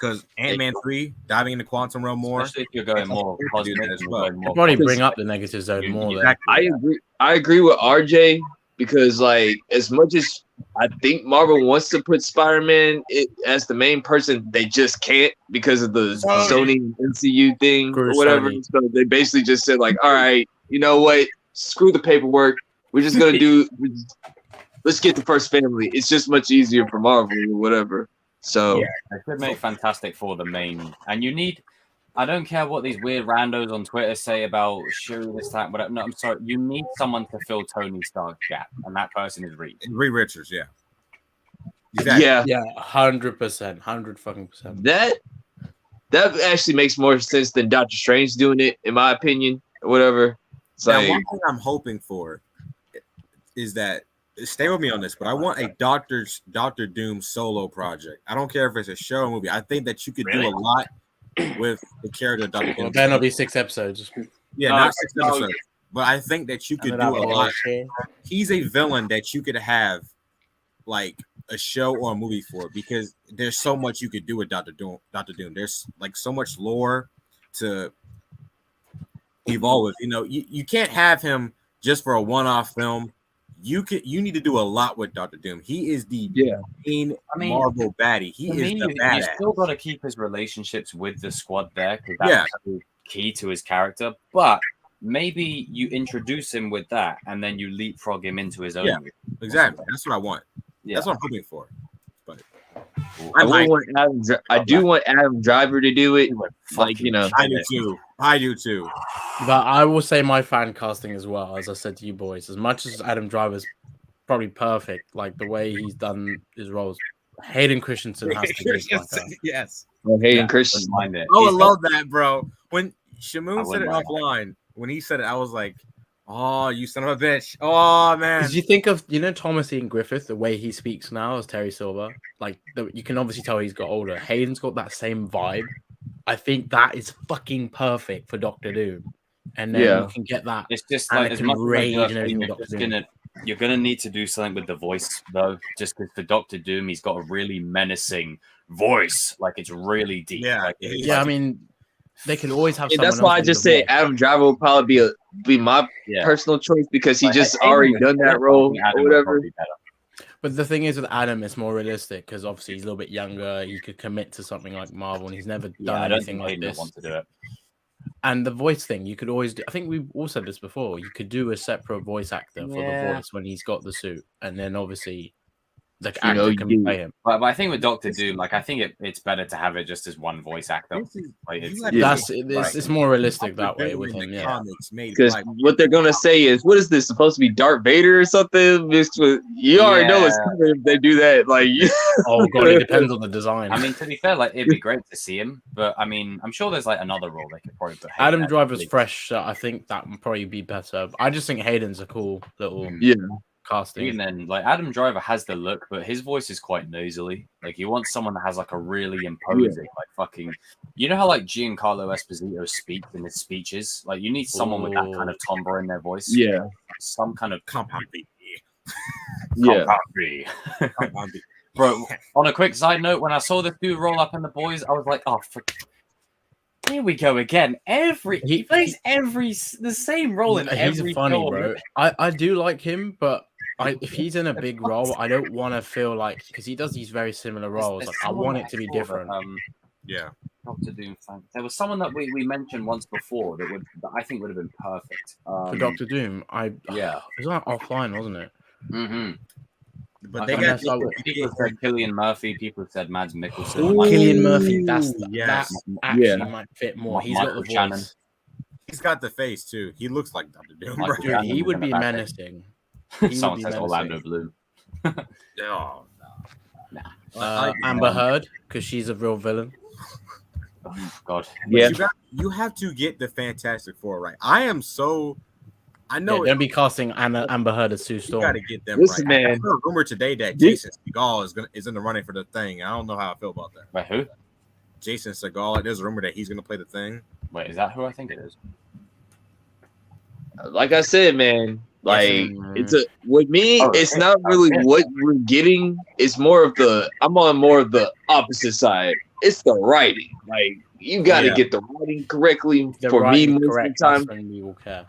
because Ant-Man 3 diving into quantum realm more. Especially if you're going more cosmic that as and well. going more Probably cosmic. bring up the negative zone more. Then. Exactly. I agree with RJ because like as much as I think Marvel wants to put Spider-Man as the main person, they just can't because of the Sony MCU thing or whatever. Sony. So they basically just said like, all right, you know what? Screw the paperwork. We're just gonna let's get the first family. It's just much easier for Marvel or whatever. So yeah, they could make Fantastic Four the main, and you need. I don't care what these weird randos on Twitter say about Shuri this, that, whatever. No, I'm sorry. You need someone to fill Tony Stark's gap, and that person is Reed. Reed Richards, yeah. Exactly. yeah, 100%, 100%. that actually makes more sense than Doctor Strange doing it, in my opinion, or whatever. It's Now, like, one thing I'm hoping for is that stay with me on this, but I want a Doctor Doom solo project. I don't care if it's a show or movie. I think that you could do a lot with the character of Doctor Doom. Then it'll be 6 episodes. Yeah, not 6 episodes. But I think that you could do a lot. Shit. He's a villain that you could have like a show or a movie for because there's so much you could do with Doctor Doom. There's like so much lore to evolve with. You know, you can't have him just for a one-off film. You need to do a lot with Doctor Doom. He is the main Marvel baddie. He is the badass. You still got to keep his relationships with the squad there because that's so key to his character. But maybe you introduce him with that, and then you leapfrog him into his own. Yeah, exactly. That's what I want. Yeah. That's what I'm hoping for. But I do want Adam Driver to do it. Like, you know, I do too. But I will say my fan casting as well, as I said to you boys, as much as Adam Driver's probably perfect, like the way he's done his roles, Hayden Christensen has to be yes. Well, Hayden Christensen. Mind it. Oh, I love that, bro. When Shamoon said it mind offline, when he said it, I was like, oh, you son of a bitch. Oh, man. Did you think of, Thomas Ian Griffith, the way he speaks now as Terry Silver? Like, you can obviously tell he's got older. Hayden's got that same vibe. I think that is fucking perfect for Doctor Doom. And then you can get that. It's just like as much rage as and everything with Doctor Doom. You're gonna need to do something with the voice though, just because for Doctor Doom he's got a really menacing voice, like it's really deep. Yeah, like, I mean, they could always have. That's why I just say Adam Driver will probably be my personal choice because he just already done that role or whatever. But the thing is with Adam, it's more realistic because obviously he's a little bit younger. He could commit to something like Marvel, and he's never done anything like this. Want to do it. And the voice thing, you could always do. I think we've all said this before. You could do a separate voice actor for the voice when he's got the suit, and then obviously the actor can play him. But I think with Doctor Doom, like I think it's better to have it just as one voice actor. Like, it's more realistic that way with him. Yeah, because what they're gonna say is, what is this supposed to be, Darth Vader or something? Mixed with you already know it's coming if they do that. Like, oh god, it depends on the design. I mean, to be fair, like it'd be great to see him, but I mean, I'm sure there's like another role they could probably put. Adam Driver's fresh, so I think that would probably be better. I just think Hayden's a cool little casting. Even then, like Adam Driver has the look, but his voice is quite nasally. Like you want someone that has like a really imposing, like fucking. You know how like Giancarlo Esposito speaks in his speeches? Like you need someone with that kind of timbre in their voice. Yeah, some kind of compound. Bro, on a quick side note, when I saw this dude roll up in The Boys, I was like, oh, here we go again. He plays the same role in every He's funny, show. Bro. I do like him, but if he's in a big role, I don't want to feel like, because he does these very similar roles. Like, I want it to be different. Doctor Doom fan. There was someone that we mentioned once before that I think would have been perfect for Doctor Doom. It was like offline, wasn't it? Mm-hmm. But they got people said Cillian Murphy. People said Mads Mikkelsen. Cillian Murphy. That actually might fit more. He's got the voice. Shannon. He's got the face too. He looks like Doctor Doom. Dude, he would be menacing. Someone says Orlando Bloom. No. Amber Heard, because she's a real villain. Oh, God. Yeah. You have to get the Fantastic Four right. I know they'll be casting Amber Heard as Sue Storm. You got to get them Listen, right. man. I heard a rumor today that Jason Segel is in the running for the Thing. I don't know how I feel about that. Wait, who? Jason Segel. There's a rumor that he's going to play the Thing. Wait, is that who I think it is? Like I said, man, Like Mm. it's a with me, it's not really what we're getting. It's more of I'm on more of the opposite side. It's the writing. Like you got to get the writing correctly. The For me, writing most correct, of the time, that's when we will care.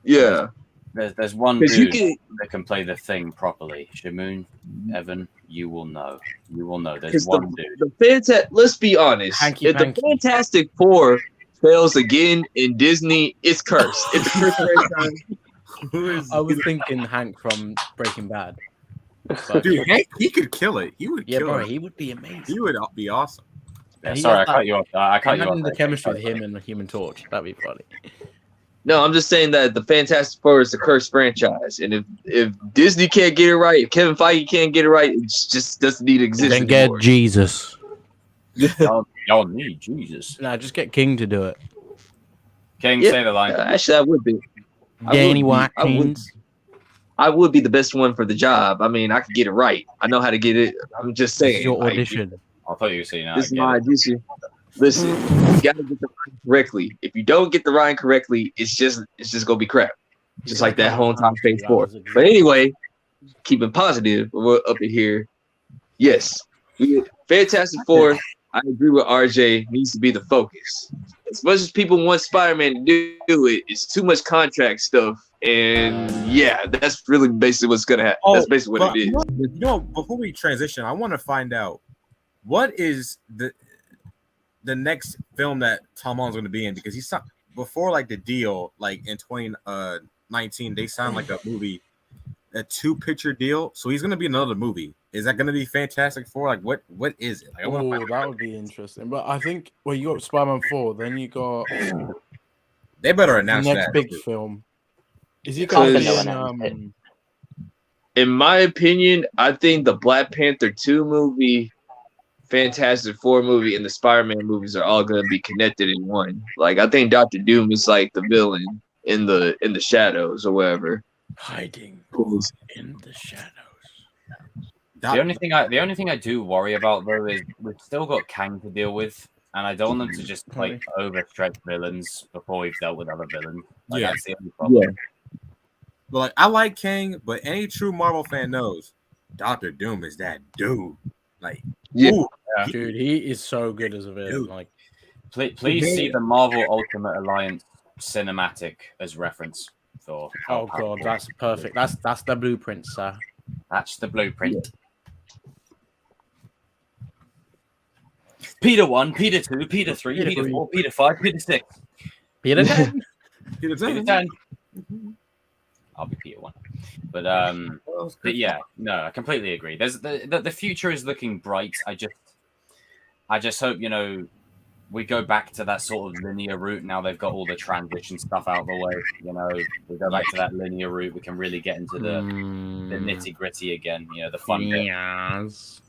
yeah. There's one 'Cause you dude can- that can play the thing properly. Shamoon, Evan, you will know. You will know. There's Because one dude. let's be honest. Hanky If the panky. Fantastic Four fails again in Disney, it's cursed. It's a cursed franchise. Who is I was thinking Hank from Breaking Bad. But dude? Hank, he could kill it. He would yeah, kill bro, it. he would be amazing. He would be awesome. Yeah, he sorry, I has cut you off. I cut you off. Imagine the there. chemistry with him and the Human Torch. That'd be funny. No, I'm just saying that the Fantastic Four is a cursed franchise, and if Disney can't get it right, if Kevin Feige can't get it right, it just doesn't need to exist Then get anymore. Jesus. Y'all need Jesus. Nah, just get King to do it. King, Yeah, say the line. Actually, I would be. Danny I Watkins. I would be the best one for the job. I mean, I could get it right. I know how to get it. I'm just This saying. is your like, audition. I thought you were saying that. this is my audition. Listen, you gotta get the rhyme correctly. If you don't get the rhyme correctly, it's just gonna be crap. Just like that whole time phase 4. But anyway, keeping positive, we're up in here. Yes, Fantastic Four. I agree with RJ. Needs to be the focus. As much as people want Spider-Man to do it, it's too much contract stuff. And yeah, that's really basically what's gonna happen. That's basically what it is. You know, before we transition, I want to find out what is the next film that Tom Holland's going to be in, because he signed before like the deal, like in 2019, they signed like a 2-picture deal. So he's going to be in another movie. Is that going to be Fantastic Four? Like what is it? Like, Oh, that would be interesting. But I think you got Spider-Man 4, then you got they better the announce next that. big film. Is he Because- going They'll to announce it. In my opinion, I think the Black Panther 2 movie, Fantastic Four movie, and the Spider-Man movies are all going to be connected in one. Like I think Doctor Doom is like the villain in the shadows or whatever. hiding in the shadows? The only thing I do worry about though is we've still got Kang to deal with, and I don't want them to just like overstretch villains before we've dealt with other villains. Like, Yeah. that's the only problem. Yeah. But like, I like King, but any true Marvel fan knows Doctor Doom is that dude. Like, Yeah. ooh, Dude, he is so good as a villain. Dude. Like, Please see the Marvel Ultimate Alliance cinematic as reference for. oh god, that's perfect. That's the blueprint, sir. That's the blueprint. Peter 1, Peter 2, Peter 3, Peter Peter 3. 4, Peter 5, Peter 6, Peter Pan. Peter Peter 10. I'll be Peter 1. But yeah, no, I completely agree. There's the future is looking bright. I just hope, we go back to that sort of linear route. Now they've got all the transition stuff out of the way. We go back to that linear route. We can really get into the nitty gritty again. The fun bit, Yes.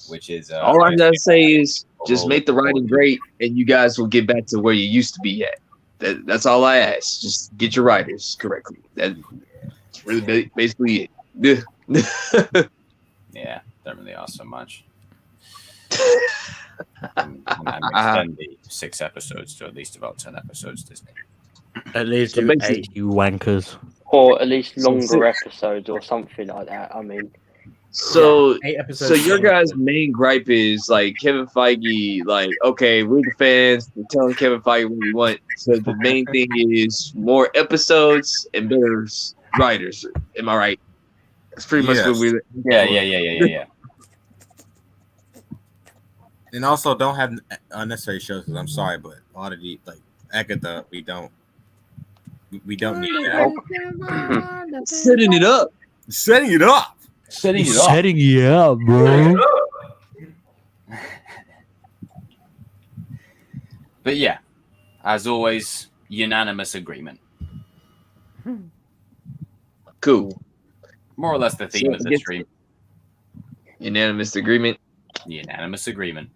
which is All I'm gonna say is just make the writing great, and you guys will get back to where you used to be at. That's all I ask. Just get your writers correctly. That's really basically it. Yeah, don't really ask so much. and extend the 6 episodes to at least about 10 episodes, Disney. At least So do basically- 8, you wankers. Or at least So longer episodes or something like that. I mean, So 8 episodes. So your guys' main gripe is like Kevin Feige, like, okay, we're the fans, we're telling Kevin Feige what we want. So the main thing is more episodes and better writers. Am I right? That's pretty much what we. Yeah. and also don't have unnecessary shows. Because I'm sorry, but a lot of the Agatha, we don't need that. Setting it up. Setting it up. Setting it up. you up, bro. But yeah, as always, unanimous agreement. Cool. More or less the theme So of the get- stream. Unanimous agreement. Unanimous agreement.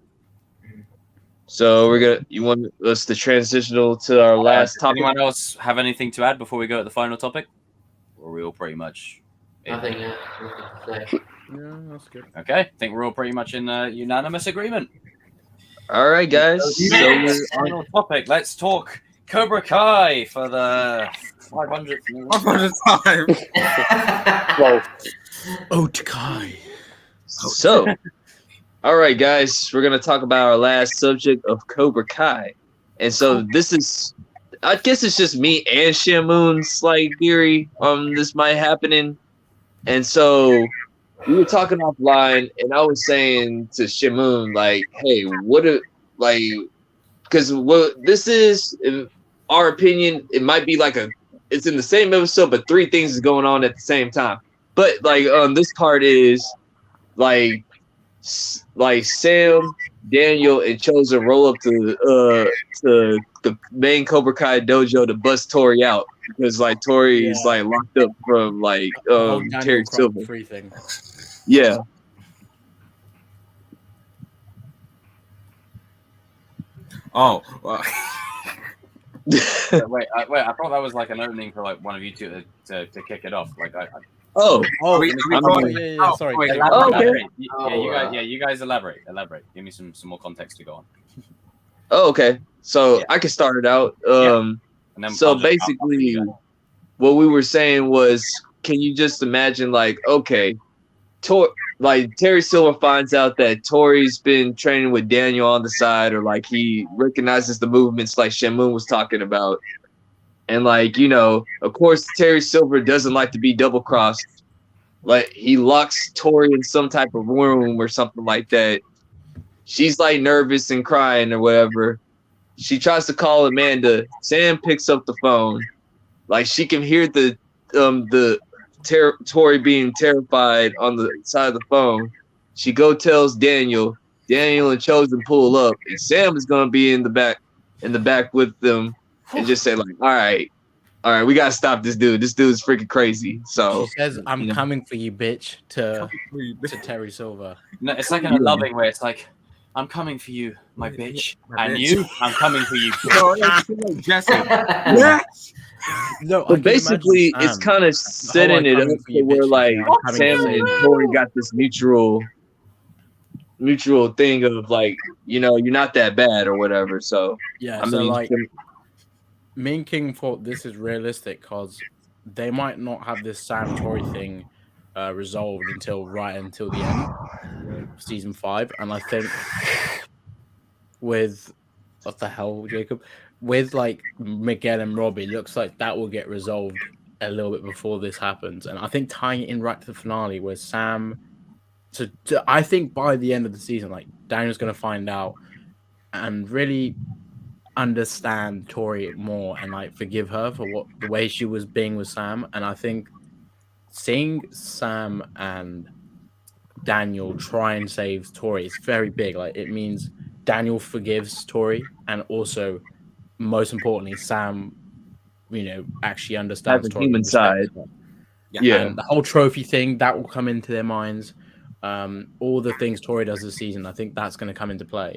So you want us to transitional to our last Does topic? anyone else have anything to add before we go to the final topic? Or are we all pretty much Nothing else to say. Yeah, that's good. okay? I think we're all pretty much in unanimous agreement. All right, guys. So So, final topic. Let's talk Cobra Kai for the 500th. 100 times. Well, Oh, Takai. So, all right, guys, we're gonna talk about our last subject of Cobra Kai, and so this is, I guess it's just me and Shamoon's like theory this might happening, and so we were talking offline, and I was saying to Shamoon like, hey, what if like, because what this is, in our opinion, it might be like it's in the same episode, but three things is going on at the same time. But like this part is like Sam, Daniel, and Chosen roll up to the main Cobra Kai dojo to bust Tori out because like Tori is like locked up from like Terry Silver. Free thing. Yeah. Oh, well, Wait, I thought that was like an opening for like one of you two to kick it off. Like Oh, Oh, we oh, going- yeah, sorry. wait, Oh, okay. You guys elaborate. Give me some more context to go on. oh, okay. So Yeah. I can start it out. And then So I'll just- basically, what we were saying was, can you just imagine, like, okay, like Terry Silver finds out that Tori's been training with Daniel on the side, or like he recognizes the movements like Shamoon was talking about, and like of course Terry Silver doesn't like to be double crossed. Like he locks Tori in some type of room or something like that. She's like nervous and crying or whatever. She tries to call Amanda. Sam picks up the phone. Like she can hear the Tori being terrified on the side of the phone. She tells Daniel. Daniel and Chosen pull up, and Sam is gonna be in the back with them, and just say like, all right, we gotta stop this dude. This dude's freaking crazy. So She says, "I'm you know. coming for you, bitch." To Terry Silver. No, it's like in a loving way. It's like, I'm coming for you, my bitch, My and bitch. you, I'm coming for you. Jesse. Yes. No, I But can basically, imagine it's Sam. kind of setting it up coming for to you, where bitch, like I'm coming Sam for you. and Tori got this mutual thing of like, you're not that bad or whatever. So Yeah, I so mean, like, me and King thought this is realistic because they might not have this Sam Tori thing resolved until the end of season 5, and I think with what the hell, Jacob, with like Miguel and Robbie, looks like that will get resolved a little bit before this happens, and I think tying it in right to the finale where Sam. So I think by the end of the season, like Daniel's going to find out and really understand Tori more and like forgive her for the way she was being with Sam. And I think seeing Sam and Daniel try and save Tori is very big. Like it means Daniel forgives Tori, and also most importantly, Sam, actually understands Has a Tori, human respects side. her. Yeah. And the whole trophy thing that will come into their minds. All the things Tori does this season, I think that's going to come into play.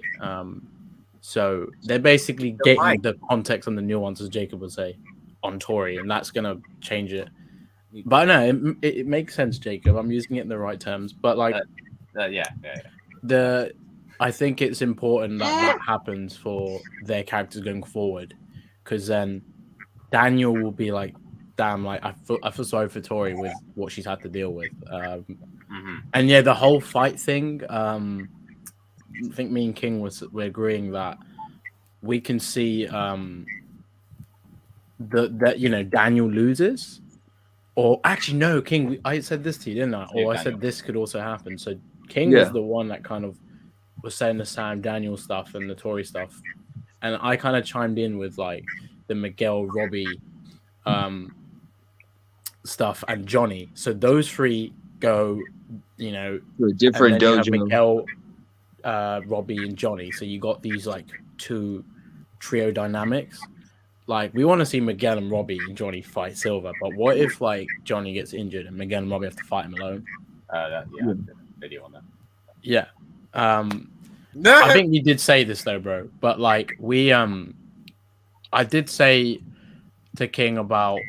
So they're basically getting the context and the nuances, Jacob would say, on Tori, and that's going to change it. But no, it makes sense, Jacob. I'm using it in the right terms. But like, I think it's important that happens for their characters going forward, because then Daniel will be like, damn, like I feel sorry for Tori with what she's had to deal with. And yeah, the whole fight thing. I think me and King we're agreeing that we can see that Daniel loses, or actually no, King. I said this to you, didn't I? Or I said this could also happen. So King was the one that kind of was saying the Sam Daniel stuff and the Tori stuff, and I kind of chimed in with like the Miguel Robbie stuff and Johnny. So those three go, to a different and then you have dojo. Miguel, Robbie, and Johnny. So you got these like two trio dynamics. Like we want to see Miguel and Robbie and Johnny fight Silver, but what if like Johnny gets injured and Miguel and Robbie have to fight him alone? Video on that. Yeah. I think we did say this though, bro. But like we I did say to King about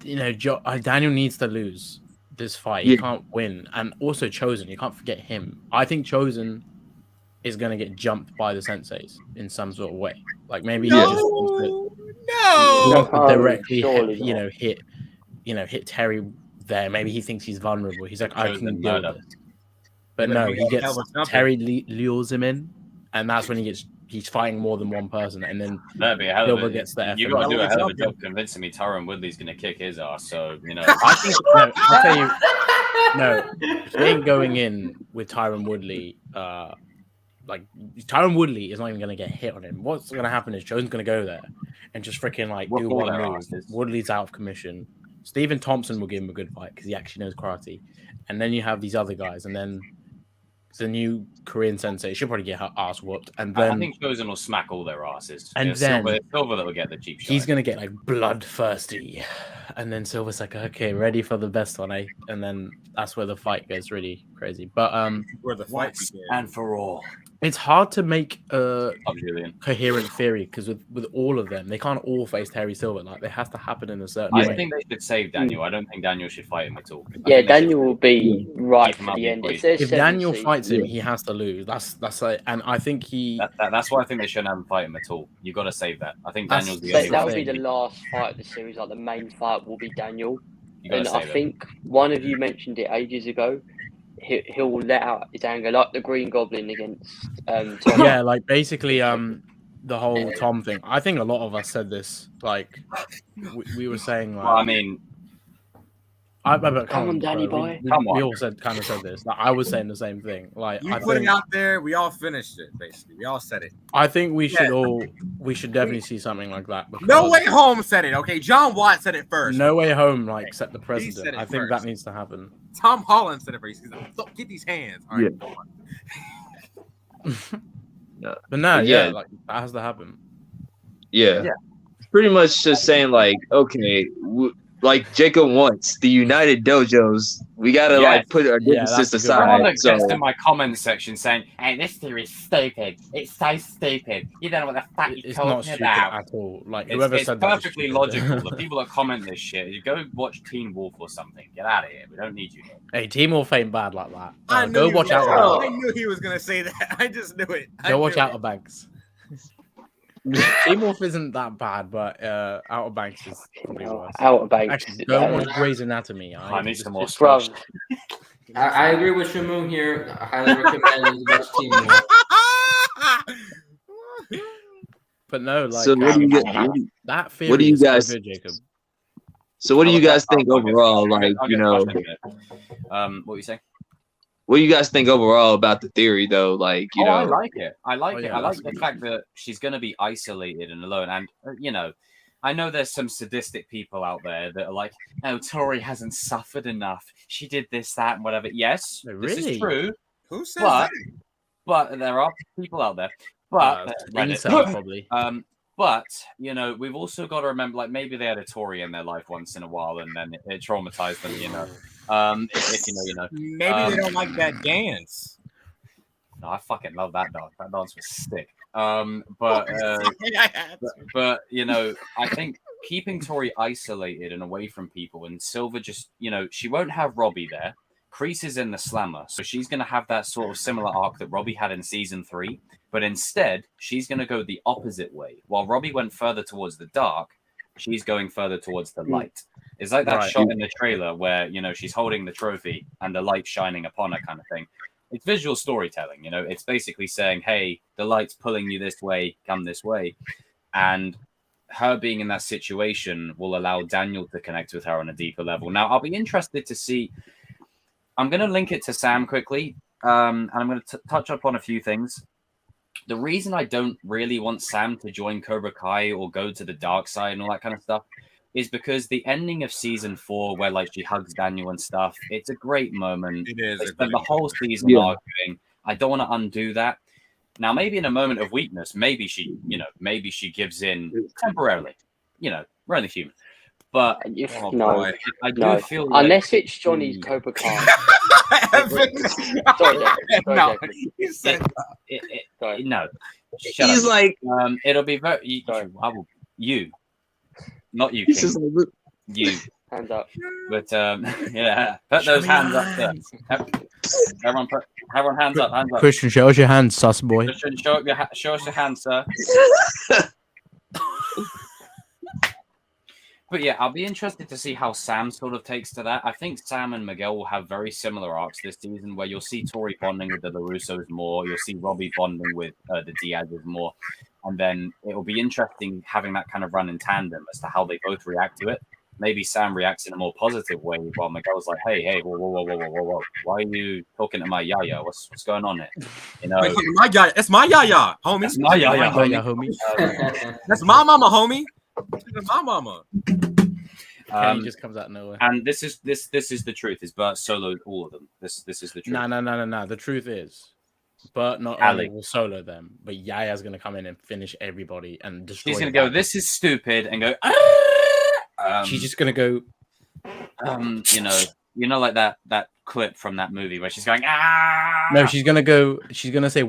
Daniel needs to lose this fight. He can't win. And also Chosen, you can't forget him. I think Chosen is going to get jumped by the senseis in some sort of way. Like maybe he just wants to directly hit Terry there. Maybe he thinks he's vulnerable. He's like, I can deal with this. But no, he gets Terry lures him in, and that's when he's fighting more than one person, and then Silver gets the F. You got to do a hell of a job convincing me Tyron Woodley's going to kick his ass. So I think I'll tell you, he ain't going in with Tyron Woodley. Like Tyron Woodley is not even going to get hit on him. What's going to happen is Jones going to go there and just freaking do one move. Woodley's out of commission. Stephen Thompson will give him a good fight because he actually knows karate, and then you have these other guys, and then the new Korean sensei should probably get her ass whooped, and then I think Chosen will smack all their asses. And then Silver that will get the cheap shot. He's gonna get bloodthirsty, and then Silver's like, okay, ready for the best one, eh? And then that's where the fight gets really crazy. But where the fight begins. And for all. It's hard to make a coherent theory because with all of them, they can't all face Terry Silver. Like they have to happen in a certain way. I think they should save Daniel. I don't think Daniel should fight him at all. Yeah, Daniel will be right for the end. If Daniel fights him, he has to lose. That's like, and I think that's why I think they shouldn't have him fight him at all. You've got to save that. I think Daniel's the only one. That will be the last fight of the series. Like the main fight will be Daniel. And I think one of you mentioned it ages ago. He'll let out his anger like the Green Goblin against Tom. Yeah, like basically the whole Tom thing. I think a lot of us said this. Like we were saying like, well, I mean, come on, Danny boy. We all said this. Like, I was saying the same thing. Like you put it out there, we all finished it. Basically, we all said it. I think we should definitely see something like that. No Way Home said it. Okay, John Watt said it first. No Way Home set the precedent. I think that needs to happen. Tom Holland said it first. He's like, get these hands. All right, but no, like that has to happen. Yeah. Pretty much just saying like, okay. Like Jacob wants the United Dojos, we gotta put our differences aside. Someone that gets in my comment section saying, "Hey, this theory is stupid. It's so stupid. You don't know what the fuck you're talking about." At all. Like it's perfectly logical. The people that comment this shit, you go watch Teen Wolf or something. Get out of here. We don't need you here. Hey, Teen Wolf ain't bad like that. Go watch Outer Banks. I knew he was gonna say that. I just knew it. Go watch Outer Banks. Teen Wolf isn't that bad, but Outer Banks is probably worse. Outer Banks. Actually, go watch Grey's Anatomy. I need some more stuff. I agree with Shamoon here. I highly recommend watch Teen Wolf. But no, like so what do you that theory what do you guys good, Jacob? So what do you guys think overall? Like, what you say? What do you guys think overall about the theory, though? Like, you know, I like it. I like it. I like the fact that she's going to be isolated and alone. And, I know there's some sadistic people out there that are like, "Oh, Tori hasn't suffered enough. She did this, that, and whatever." Yes, this is true. Who says that? But there are people out there. But probably. But we've also got to remember, like maybe they had a Tory in their life once in a while, and then it traumatized them. Maybe they don't like that dance. No, I fucking love that dance. That dance was sick. But I think keeping Tori isolated and away from people, and Silver just, she won't have Robbie there. Kreese is in the slammer, so she's going to have that sort of similar arc that Robbie had in season 3. But instead, she's going to go the opposite way. While Robbie went further towards the dark, she's going further towards the light. It's like that shot in the trailer where, she's holding the trophy and the light shining upon her kind of thing. It's visual storytelling, It's basically saying, hey, the light's pulling you this way, come this way. And her being in that situation will allow Daniel to connect with her on a deeper level. Now, I'll be interested to see... I'm going to link it to Sam quickly, and I'm going to touch upon a few things. The reason I don't really want Sam to join Cobra Kai or go to the dark side and all that kind of stuff is because the ending of season 4, where like she hugs Daniel and stuff, it's a great moment. It is. They spent the whole season arguing. I don't want to undo that. Now, maybe in a moment of weakness, maybe she gives in temporarily. We're only human. But I do feel like unless it's Johnny's Cobra Kai. You said no. He's like, it'll be very. Not you. He's just like, you. Hands up. But yeah, put those hands up there. Everyone hands up, hands up. Christian, show us your hands, sus boy. Christian, show us your hands, sir. But yeah, I'll be interested to see how Sam sort of takes to that. I think Sam and Miguel will have very similar arcs this season, where you'll see Tori bonding with the LaRussos more, you'll see Robbie bonding with the Diazes more, and then it'll be interesting having that kind of run in tandem as to how they both react to it. Maybe Sam reacts in a more positive way, while Miguel's like, "Hey, whoa, why are you talking to my yaya? What's going on here?" You know, My yaya, it's my yaya, homie. that's my yaya, homie. That's my mama, homie. That's my mama. Kenny just comes out of nowhere. And this is the truth. Is Bert soloed all of them? This is the truth. No. The truth is, Bert not Ali only will solo them, but Yaya's gonna come in and finish everybody and destroy. She's gonna the go, band. "This is stupid," and go. She's just gonna go. You know, like that clip from that movie where she's going, "Ah!" No, she's gonna go. She's gonna say,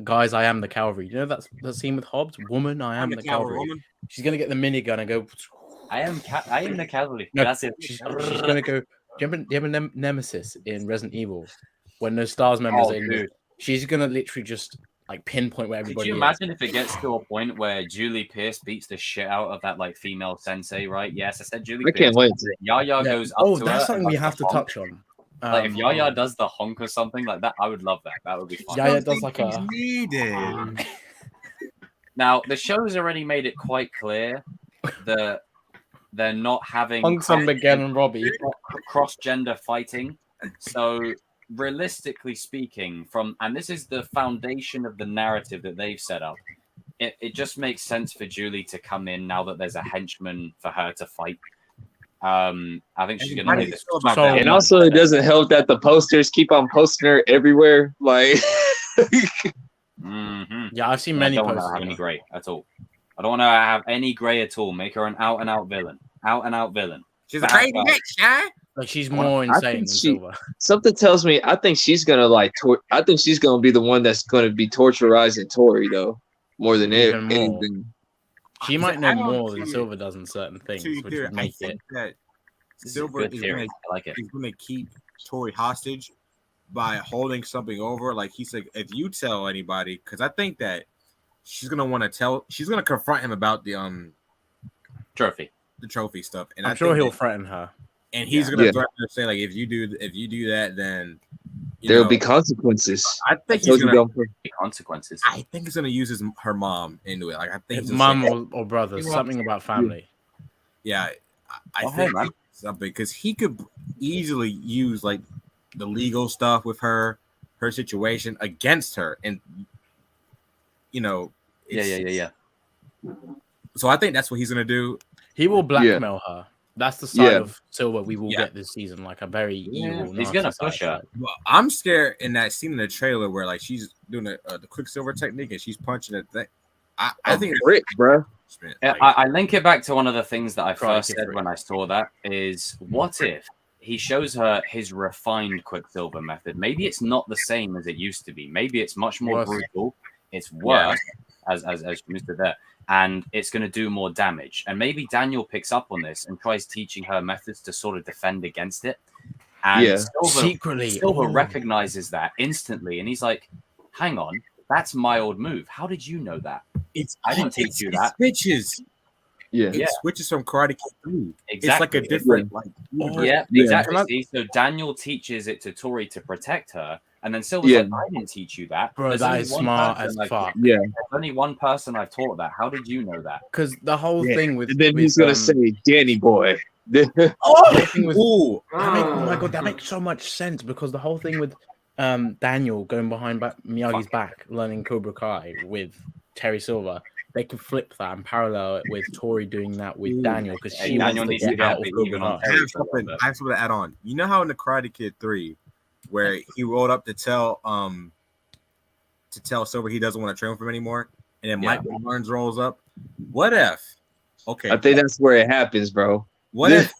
"Guys, I am the cavalry." You know that scene with Hobbs? "Woman, I am the cavalry." Woman. She's gonna get the minigun and go. I am the cavalry. No, That's it. She's gonna go. Do you remember Nemesis in Resident Evil when those Stars members? Dude. She's gonna literally just like pinpoint where Could everybody you is. imagine if it gets to a point where Julie Pierce beats the shit out of that like female sensei? Right? Yes, I said Julie. I can't wait. Yaya Yeah. goes up Oh, to that's her something and we does have the to honk. touch on. Like if Yaya does the honk or something like that, I would love that. That would be fun. Yaya does like He's a. needed. Now the show's already made it quite clear that they're not having Hunks on Miguel and Robbie. cross-gender fighting. So realistically speaking, and this is the foundation of the narrative that they've set up, it just makes sense for Julie to come in now that there's a henchman for her to fight. I think she's gonna make this. And also, it doesn't help that the posters keep on posting her everywhere. Like, Yeah, I've seen many I don't want posts. to have any gray at all. I don't want to have any gray at all. Make her an out-and-out villain. Out-and-out villain. She's a crazy bitch, huh? Like she's more insane than Silver. something tells me, I think she's gonna I think she's gonna be the one that's gonna be torturizing Tori though, more than Even more. anything. She might I know don't more than see it. Silver does in certain things, To be which clear, would I make it. think that This is a Silver good is theory. gonna, I like it. is gonna keep Tori hostage by holding something over. Like he said, if you tell anybody, because I think that she's gonna want to tell, she's gonna confront him about the trophy stuff, and I'm I sure think he'll that- threaten her. and he's gonna Yeah. threaten her, say like, if you do that, then There'll be consequences. I I think told he's you gonna. The consequences. I think he's gonna use her mom into it. Like I think His he's mum gonna say, or brother, something about family. yeah, I Go think ahead, man. something because he could easily use like the legal stuff with her situation against her, and Yeah. So I think that's what he's gonna do. He will blackmail her. That's the side Yeah. of Silver we will Yeah. get this season, like a very evil. He's gonna nasty push side. her. Well, I'm scared in that scene in the trailer where like she's doing the Quicksilver technique and she's punching it. I think it's Rick, bro. I link it back to one of the things that I Try first to said get when I saw that is, what if he shows her his refined Quicksilver method? Maybe it's not the same as it used to be. Maybe it's much more Worse. brutal. It's worse, as Mr. there, and it's going to do more damage. And maybe Daniel picks up on this and tries teaching her methods to sort of defend against it. And Yeah. Secretly, Silver oh. recognizes that instantly, and he's like, "Hang on, that's my old move. How did you know that?" I didn't teach you that. It switches. Yeah. It switches from Karate Kid 3. It's like Exactly. a different like. universe. Yeah, Yeah. exactly. See, so Daniel teaches it to Tori to protect her, and then Silver's Yeah. like, "I didn't teach you that, Bro, There's that only is one smart person as I've- fuck. Yeah. There's only one person I've taught that. How did you know that?" Because the whole Yeah. thing with And then with, he's gonna say, "Danny boy." the whole thing with Ooh, oh my god, that makes so much sense because the whole thing with Daniel going behind Miyagi's back, learning Cobra Kai with Terry Silver, they could flip that and parallel it with Tori doing that with Daniel because Hey, she Daniel wants needs to to get out get of the Cobra even on Kai. I Terry. have something to add on. You know how in the Karate Kid 3, where he rolled up to tell Silver he doesn't want to train with him anymore, and then Yeah. Michael Burns rolls up. What if? Okay, I think that's where it happens, bro. what if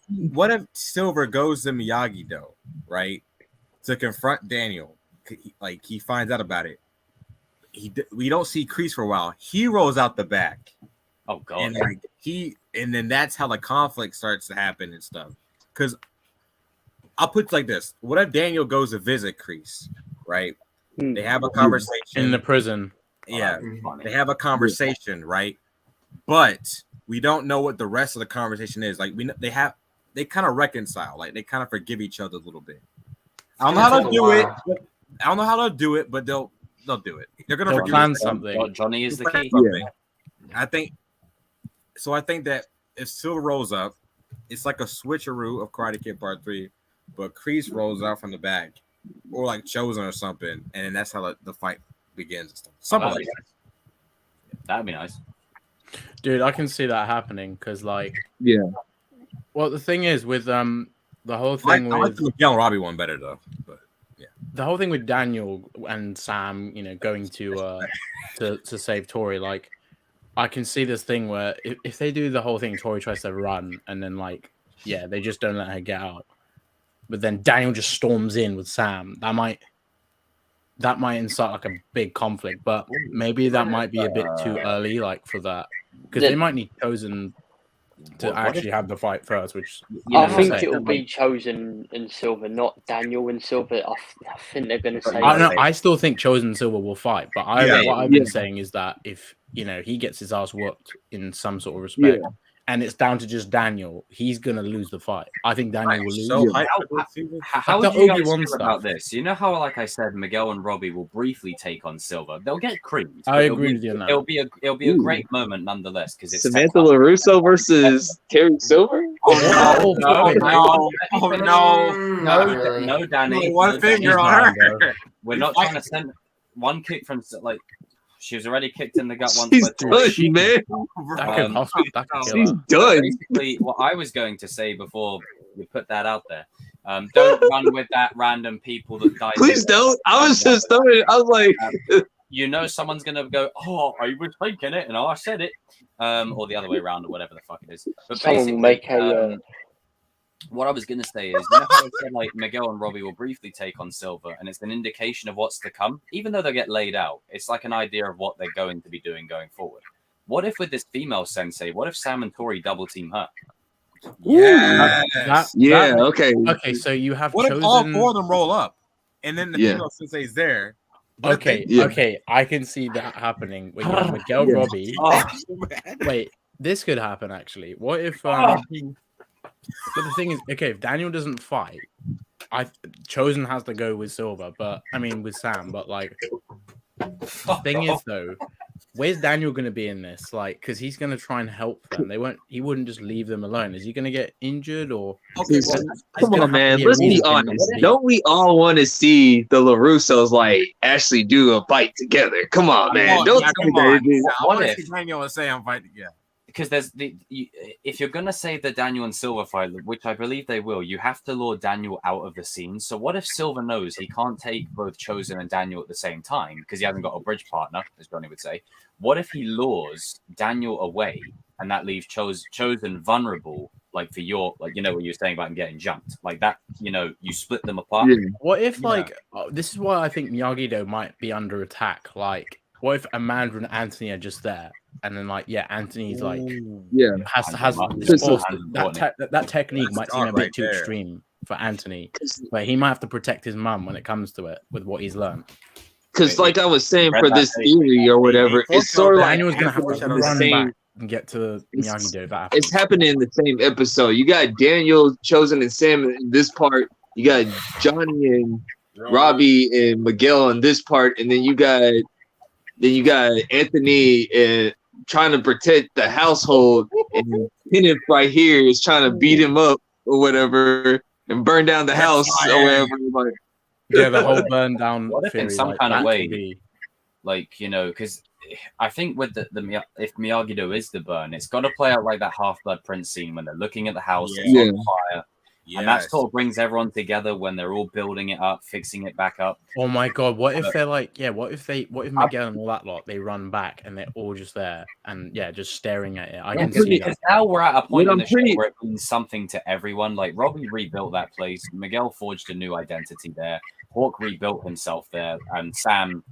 Silver goes to Miyagi though, right, to confront Daniel? Like he finds out about it. We don't see Kreese for a while. He rolls out the back, Oh god. and then that's how the conflict starts to happen and stuff. because I'll put it like this: what if Daniel goes to visit Kreese, right? They have a conversation in the prison. Yeah, they have a conversation, right? But we don't know what the rest of the conversation is. Like they kind of reconcile, like they kind of forgive each other a little bit. I don't know how they'll do it. I don't know how they'll do it, but they'll do it. They're gonna plan something. Johnny is the key. Yeah. I think that if Silver rolls up, it's like a switcheroo of Karate Kid Part 3, but Kreese rolls out from the back, or like Chosen or something, and then that's how the fight begins and stuff. Something like that. That'd be nice. Dude, I can see that happening because, like, well, the thing is with the whole thing I like the Miguel and Robbie one better though, but the whole thing with Daniel and Sam, going to save Tori, like, I can see this thing where if they do the whole thing, Tori tries to run and then they just don't let her get out, but then Daniel just storms in with Sam. That might incite like a big conflict, but maybe that might be a bit too early, like for that, because they might need Chosen to actually have the fight first. Which I think it will be Chosen and Silver, not Daniel and Silver. I think they're going to say. I still think Chosen and Silver will fight, but what I've been saying is that if he gets his ass whooped in some sort of respect. And it's down to just Daniel, he's gonna lose the fight. I think Daniel will lose. So how would you guys feel about this? You know how, like I said, Miguel and Robbie will briefly take on Silver. They'll get creamed. I agree with you on that. It'll be a great moment nonetheless because it's Samantha LaRusso versus Terry Silver. No, Danny. One finger on her. We're not trying to send one kick from like. She was already kicked in the gut once. She's done, man. She's done. Basically, what I was going to say before we put that out there, don't run with that random people that died. Please don't. I was just throwing. I was like, someone's gonna go, oh, I was thinking it, and I said it, or the other way around, or whatever the fuck it is. But basically, what I was going to say is, how I said, like, Miguel and Robbie will briefly take on Silver, and it's an indication of what's to come. Even though they'll get laid out, it's like an idea of what they're going to be doing going forward. What if with this female sensei, what if Sam and Tori double team her? Okay. Okay, so you have what if all four of them roll up, and then the female sensei's there? Okay, I can see that happening when you have Miguel Robbie. Wait, this could happen actually. What if But the thing is, okay, if Daniel doesn't fight, Chosen has to go with Silver, with Sam. But like, the thing is though, where's Daniel going to be in this? Like, because he's going to try and help them. He wouldn't just leave them alone. Is he going to get injured or? Okay, come on, man. Let's be honest. Don't we all want to see the LaRussos like actually do a fight together? Come on, man. Don't tell me that. I want to see Daniel and Sam fight together. Because there's if you're gonna say the Daniel and Silver fight, which I believe they will, you have to lure Daniel out of the scene. So what if Silver knows he can't take both Chosen and Daniel at the same time because he hasn't got a bridge partner, as Johnny would say? What if he lures Daniel away and that leaves Chosen vulnerable, like for your, like what you're saying about him getting jumped, like that? You split them apart. What if this is why I think Miyagi-Do might be under attack. Like, what if Amanda and Anthony are just there? And then, Anthony's has that technique might seem a bit too extreme for Anthony, but he might have to protect his mum when it comes to it with what he's learned. Because, like I was saying, for this theory or whatever, it's sort of like Daniel's gonna have to run back and get to Miyagi-Do. It's happening in the same episode. You got Daniel, Chosen, and Sam in this part. You got Johnny and Robbie and Miguel in this part, and then you got Anthony and trying to protect the household, and Kenneth right here is trying to beat him up or whatever and burn down the house or whatever. The whole burn down. What if in some kind of way, because I think with the if Miyagi-Do is the burn, it's got to play out like that Half-Blood Prince scene when they're looking at the house on fire. Yes. And that sort of brings everyone together when they're all building it up, fixing it back up. Oh my god! What if they're what if Miguel and all that lot they run back and they're all just there and just staring at it? I can see that. Now we're at a point in the show where it means something to everyone. Like Robbie rebuilt that place, Miguel forged a new identity there, Hawk rebuilt himself there, and Sam,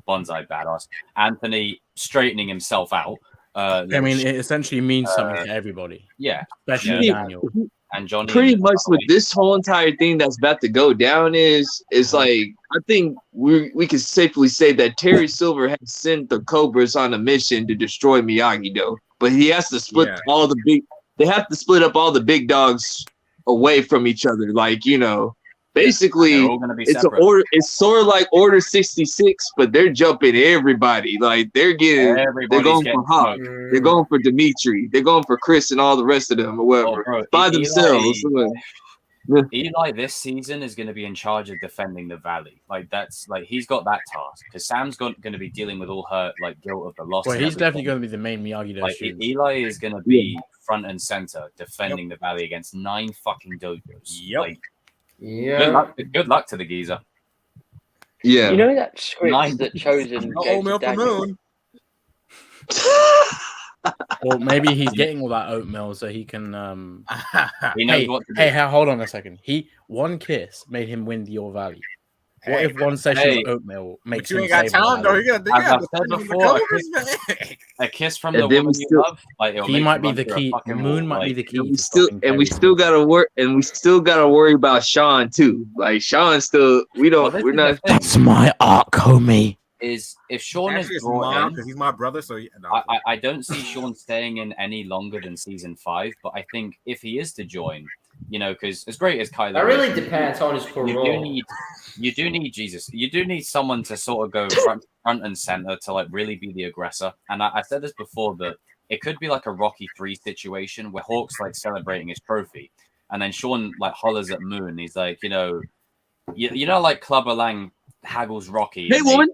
bonsai badass, Anthony straightening himself out. It essentially means something to everybody. Yeah, especially Daniel. And Johnny, pretty much with this whole entire thing that's about to go down is like I think we can safely say that Terry Silver has sent the Cobras on a mission to destroy Miyagi-Do, but he has to split all the big. They have to split up all the big dogs away from each other, like basically they're all gonna be it's separate. an order. It's sort of like Order 66, but they're jumping everybody. Like they're going for Hawk. They're going for Dimitri. They're going for Chris and all the rest of them, or whatever, by themselves. Eli this season is going to be in charge of defending the valley. Like that's like he's got that task because Sam's going to be dealing with all her like guilt of the loss. Well, he's definitely going to be the main Miyagi-Do. Like Eli is going to be front and center defending the valley against 9 fucking dojos. Yep. Like, Yeah. Good luck to the geezer. Yeah. You know that script that Chosen No gave oatmeal to for Daniel? Moon. Well, maybe he's getting all that oatmeal so he can. He knows what to do. Hey, hold on a second. One kiss made him win the Your Valley. What if one session of oatmeal makes But you him ain't got save the time though. valley? You got I've said before, a kiss from the And then woman we you still- love. Like, it'll He make might you be run the through a key. fucking Moon wall, might be like, the key. And to we still stopping and we Terry still Silver. gotta work and we still gotta worry about Sean too. Like Sean still we Well, don't this we're is not the thing, That's my arc, homie. is if Sean Actually, is it's brought mom in, because he's my brother. So no. I don't see Sean staying in any longer than season 5. But I think if he is to join, because as great as Kylo, That really depends on his parole. You do need Jesus. You do need someone to sort of go front and center to like really be the aggressor. And I said this before that it could be like a Rocky 3 situation where Hawk's like celebrating his trophy, and then Sean like hollers at Moon. He's like, like Clubber Lang haggles Rocky. Hey woman,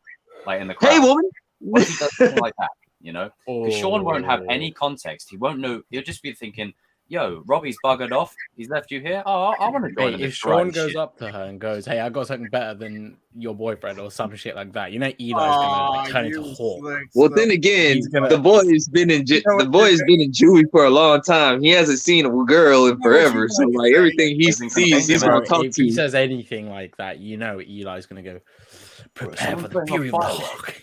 like in the crowd. hey woman. What if he does something like that? Because Sean won't have Oh. any context. He won't know. He'll just be thinking, "Yo, Robbie's buggered off. He's left you here. Oh, I want to join Hey, in if this Sean karate goes shit." up to her and goes, "Hey, I got something better than your boyfriend" or some shit like that, Eli's gonna turn into Hawk. Well, then again, He's gonna- the boy's been in juvie for a long time. He hasn't seen a girl in forever, so like everything he sees, he's gonna talk If he to. says anything like that, Eli's gonna go, "Prepare for the someone's fury of the putting on Hawk."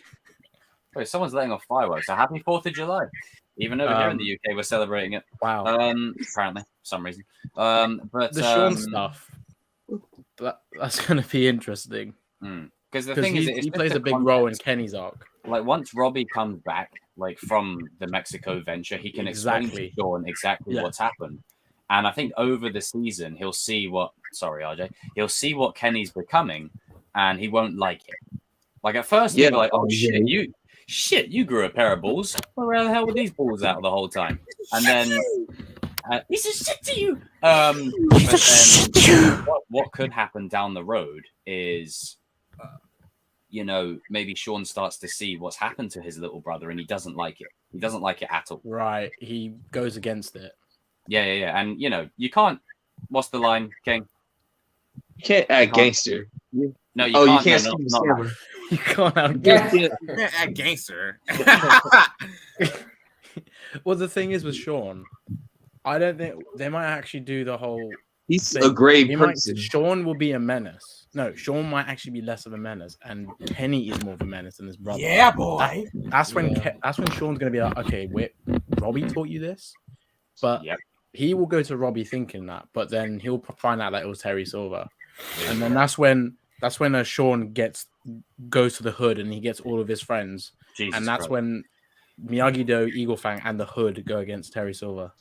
Wait, someone's letting off fireworks. So happy 4th of July. Even over here in the UK, we're celebrating it. Wow. Apparently, for some reason. But The Sean stuff, that's gonna be interesting because the because thing is, he plays a big role in Kenny's arc. Like once Robbie comes back, like from the Mexico venture, he can explain Exactly. to Sean exactly Yeah. what's happened. And I think over the season, he'll see what. Sorry, RJ. He'll see what Kenny's becoming, and he won't like it. Like at first, he'll be like, "Oh shit, you grew a pair of balls. Where the hell were these balls out the whole time?" And then he's a shit to you. But then what could happen down the road is, maybe Sean starts to see what's happened to his little brother, and he doesn't like it. He doesn't like it at all. Right, he goes against it. Yeah. And you can't. What's the line, King? You can't act gangster. No, you Oh, can't. you can't no, see the not camera. that. You can't have Yeah. Act gangster. Well, the thing is with Sean, I don't think they might actually do the whole He's thing. a great He might- person. Sean will be a menace. No, Sean might actually be less of a menace, and Kenny is more of a menace than his brother. Yeah, boy. That's when Sean's gonna be like, okay, wait, Robbie taught you this, but Yep. he will go to Robbie thinking that, but then he'll find out that it was Terry Silver, and then that's when Sean goes to the hood and he gets all of his friends, Jesus and that's Christ. when Miyagi-Do, Eagle Fang, and the hood go against Terry Silver.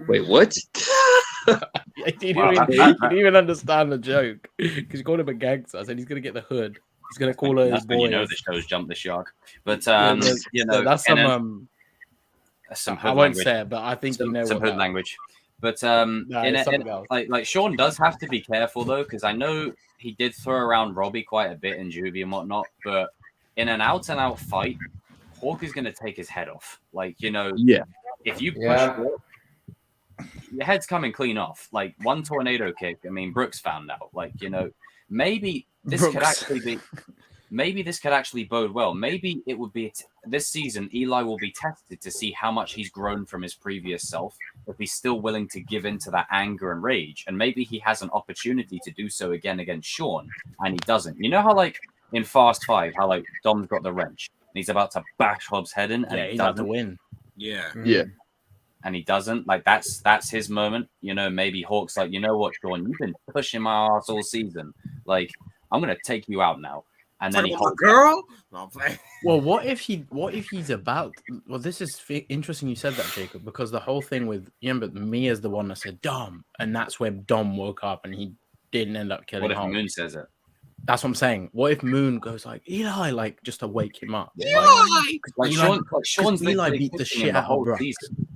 Wait, what? You didn't even understand the joke because you called him a gangster. I said he's gonna get the hood. He's gonna call her his That's when boy. you know the show's jumped the shark. But So that's and some then some I hood won't language. say it, but I think you know some what hood that- language. But No, it's something else. like Sean does have to be careful though, because I know he did throw around Robbie quite a bit in juvie and whatnot. But in an out and out fight, Hawk is going to take his head off. Like Yeah. if you push Yeah. Hawk, your head's coming clean off. Like one tornado kick. I mean, Brooks found out. Like maybe this could Brooks. actually be. Maybe this could actually bode well. Maybe it would be this season. Eli will be tested to see how much he's grown from his previous self. If he's still willing to give in to that anger and rage, and maybe he has an opportunity to do so again against Sean, and he doesn't. You know how like in Fast 5, how like Dom's got the wrench and he's about to bash Hobbs' head in, and Yeah, he he's about to doesn't. win. Yeah. Yeah. and he doesn't, like that's his moment. You know, maybe Hawk's like, you know what, Sean, you've been pushing my ass all season. Like, I'm gonna take you out now. And then he holds girl. No, I'm playing. Well, what if he's about? Well, this is interesting. You said that, Jacob, because the whole thing with remember Mia's the one that said Dom, and that's where Dom woke up and he didn't end up killing. What if Hulk. Moon says it? That's what I'm saying. What if Moon goes like Eli, like just to wake him up? Like Sean's Eli literally beat the pushing shit him out of whole Brock. season.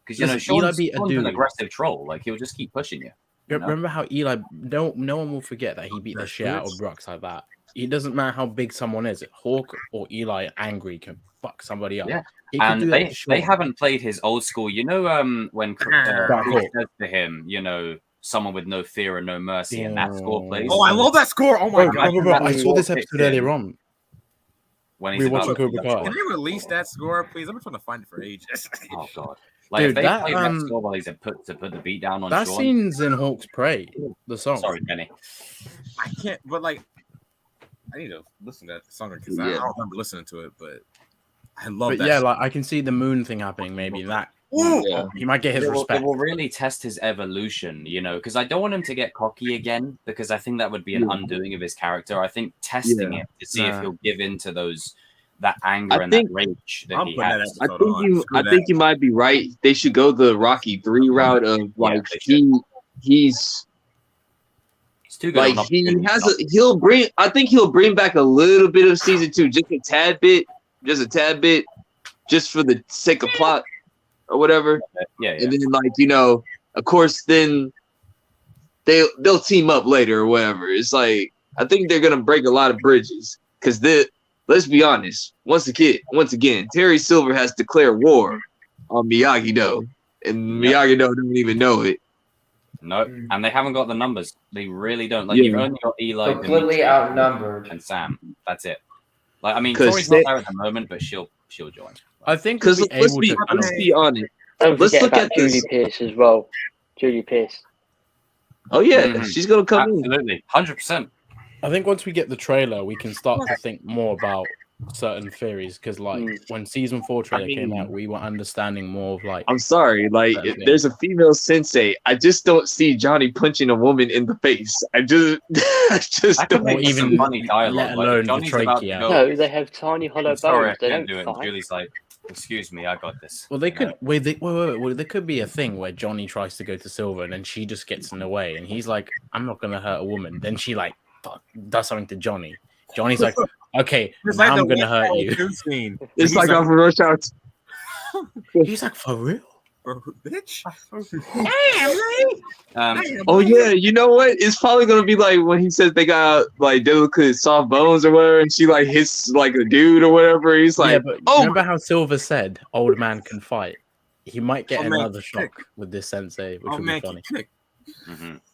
Because you know Listen, Eli Sean's beat a an dude. aggressive troll. Like he'll just keep pushing you. You know? Remember how Eli? No one will forget that he beat the shit out of Brock like that. It doesn't matter how big someone is. Hawk or Eli angry can fuck somebody up. Yeah. He can do And that to they Sean. haven't played his old school. You know, when Chris says to him, you know, someone with no fear and no mercy, and that score plays. Oh, I love that score. Oh my god! Bro, I saw this episode earlier on. When we he's watching about Cobra Kai. Can they release that score, please? I've been trying to find it for ages. Oh god! Like Dude, if they that, played that score while he's put the beat down on that Sean. scene's in Hawk's Prey, the song. Sorry, Kenny. I can't, but like, I need to listen to that song because I don't remember listening to it, but I love But that. yeah, song. like I can see the Moon thing happening. Maybe that Yeah. he might get his It respect. will really test his evolution, you know, because I don't want him to get cocky again, because I think that would be an undoing of his character. I think testing it to see if he'll give in to that anger and that rage that he has. I think you might be right. They should go the Rocky 3 route of like he's too good. Like he'll bring back a little bit of season 2, just a tad bit, just for the sake of plot or whatever. Yeah. And then like, you know, of course then they'll team up later or whatever. It's like I think they're gonna break a lot of bridges because let's be honest, once again, Terry Silver has declared war on Miyagi-Do, and Miyagi-Do don't even know it. No, and they haven't got the numbers. They really don't. Like you've only got Eli, completely Dimitri, outnumbered, and Sam. That's it. Like I mean, Tori's not there at the moment, but she'll join. I think because let's be honest. Let's look at Julie Pierce as well. Julie Pierce. Oh yeah, she's gonna come absolutely, 100%. I think once we get the trailer, we can start to think more about certain theories because, like, when season 4 trailer came out, we were understanding more of like. I'm sorry, like if there's a female sensei, I just don't see Johnny punching a woman in the face. I just don't even funny dialogue. Let alone the trachea. No, they have tiny hollow bones. They don't do it. fight. Julie's like, "Excuse me, I got this." Well, they could. Wait, there could be a thing where Johnny tries to go to Silver and then she just gets in the way, and he's like, "I'm not gonna hurt a woman." Then she like does something to Johnny. Johnny's like, "Okay, now I'm gonna hurt you." It's like off of Rush Hour. He's like, "For real, bitch." Oh yeah, you know what? It's probably gonna be like when he says they got like delicate soft bones or whatever, and she like hits like a dude or whatever. He's like, yeah, but remember how Silver said, "Old man can fight." He might get another shock with this sensei, which would be funny.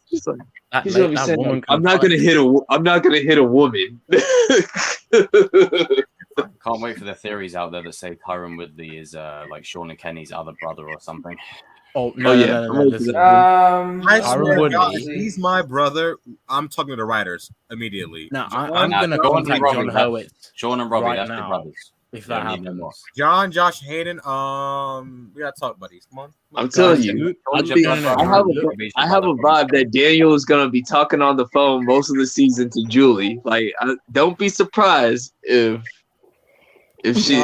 He's like, he's gonna be saying, I'm not gonna hit a woman. Can't wait for the theories out there that say Tyron Woodley is like Sean and Kenny's other brother or something. Oh no! Tyron Woodley, he's my brother. I'm talking to the writers immediately. No, I'm gonna contact John Hurwitz. Sean and Robbie, right that's now, their brothers. If that happens, John, Josh, Hayden, we gotta talk, buddies. Come on. I'm telling you, I have a vibe that Daniel is gonna be talking on the phone most of the season to Julie. Like, don't be surprised if she.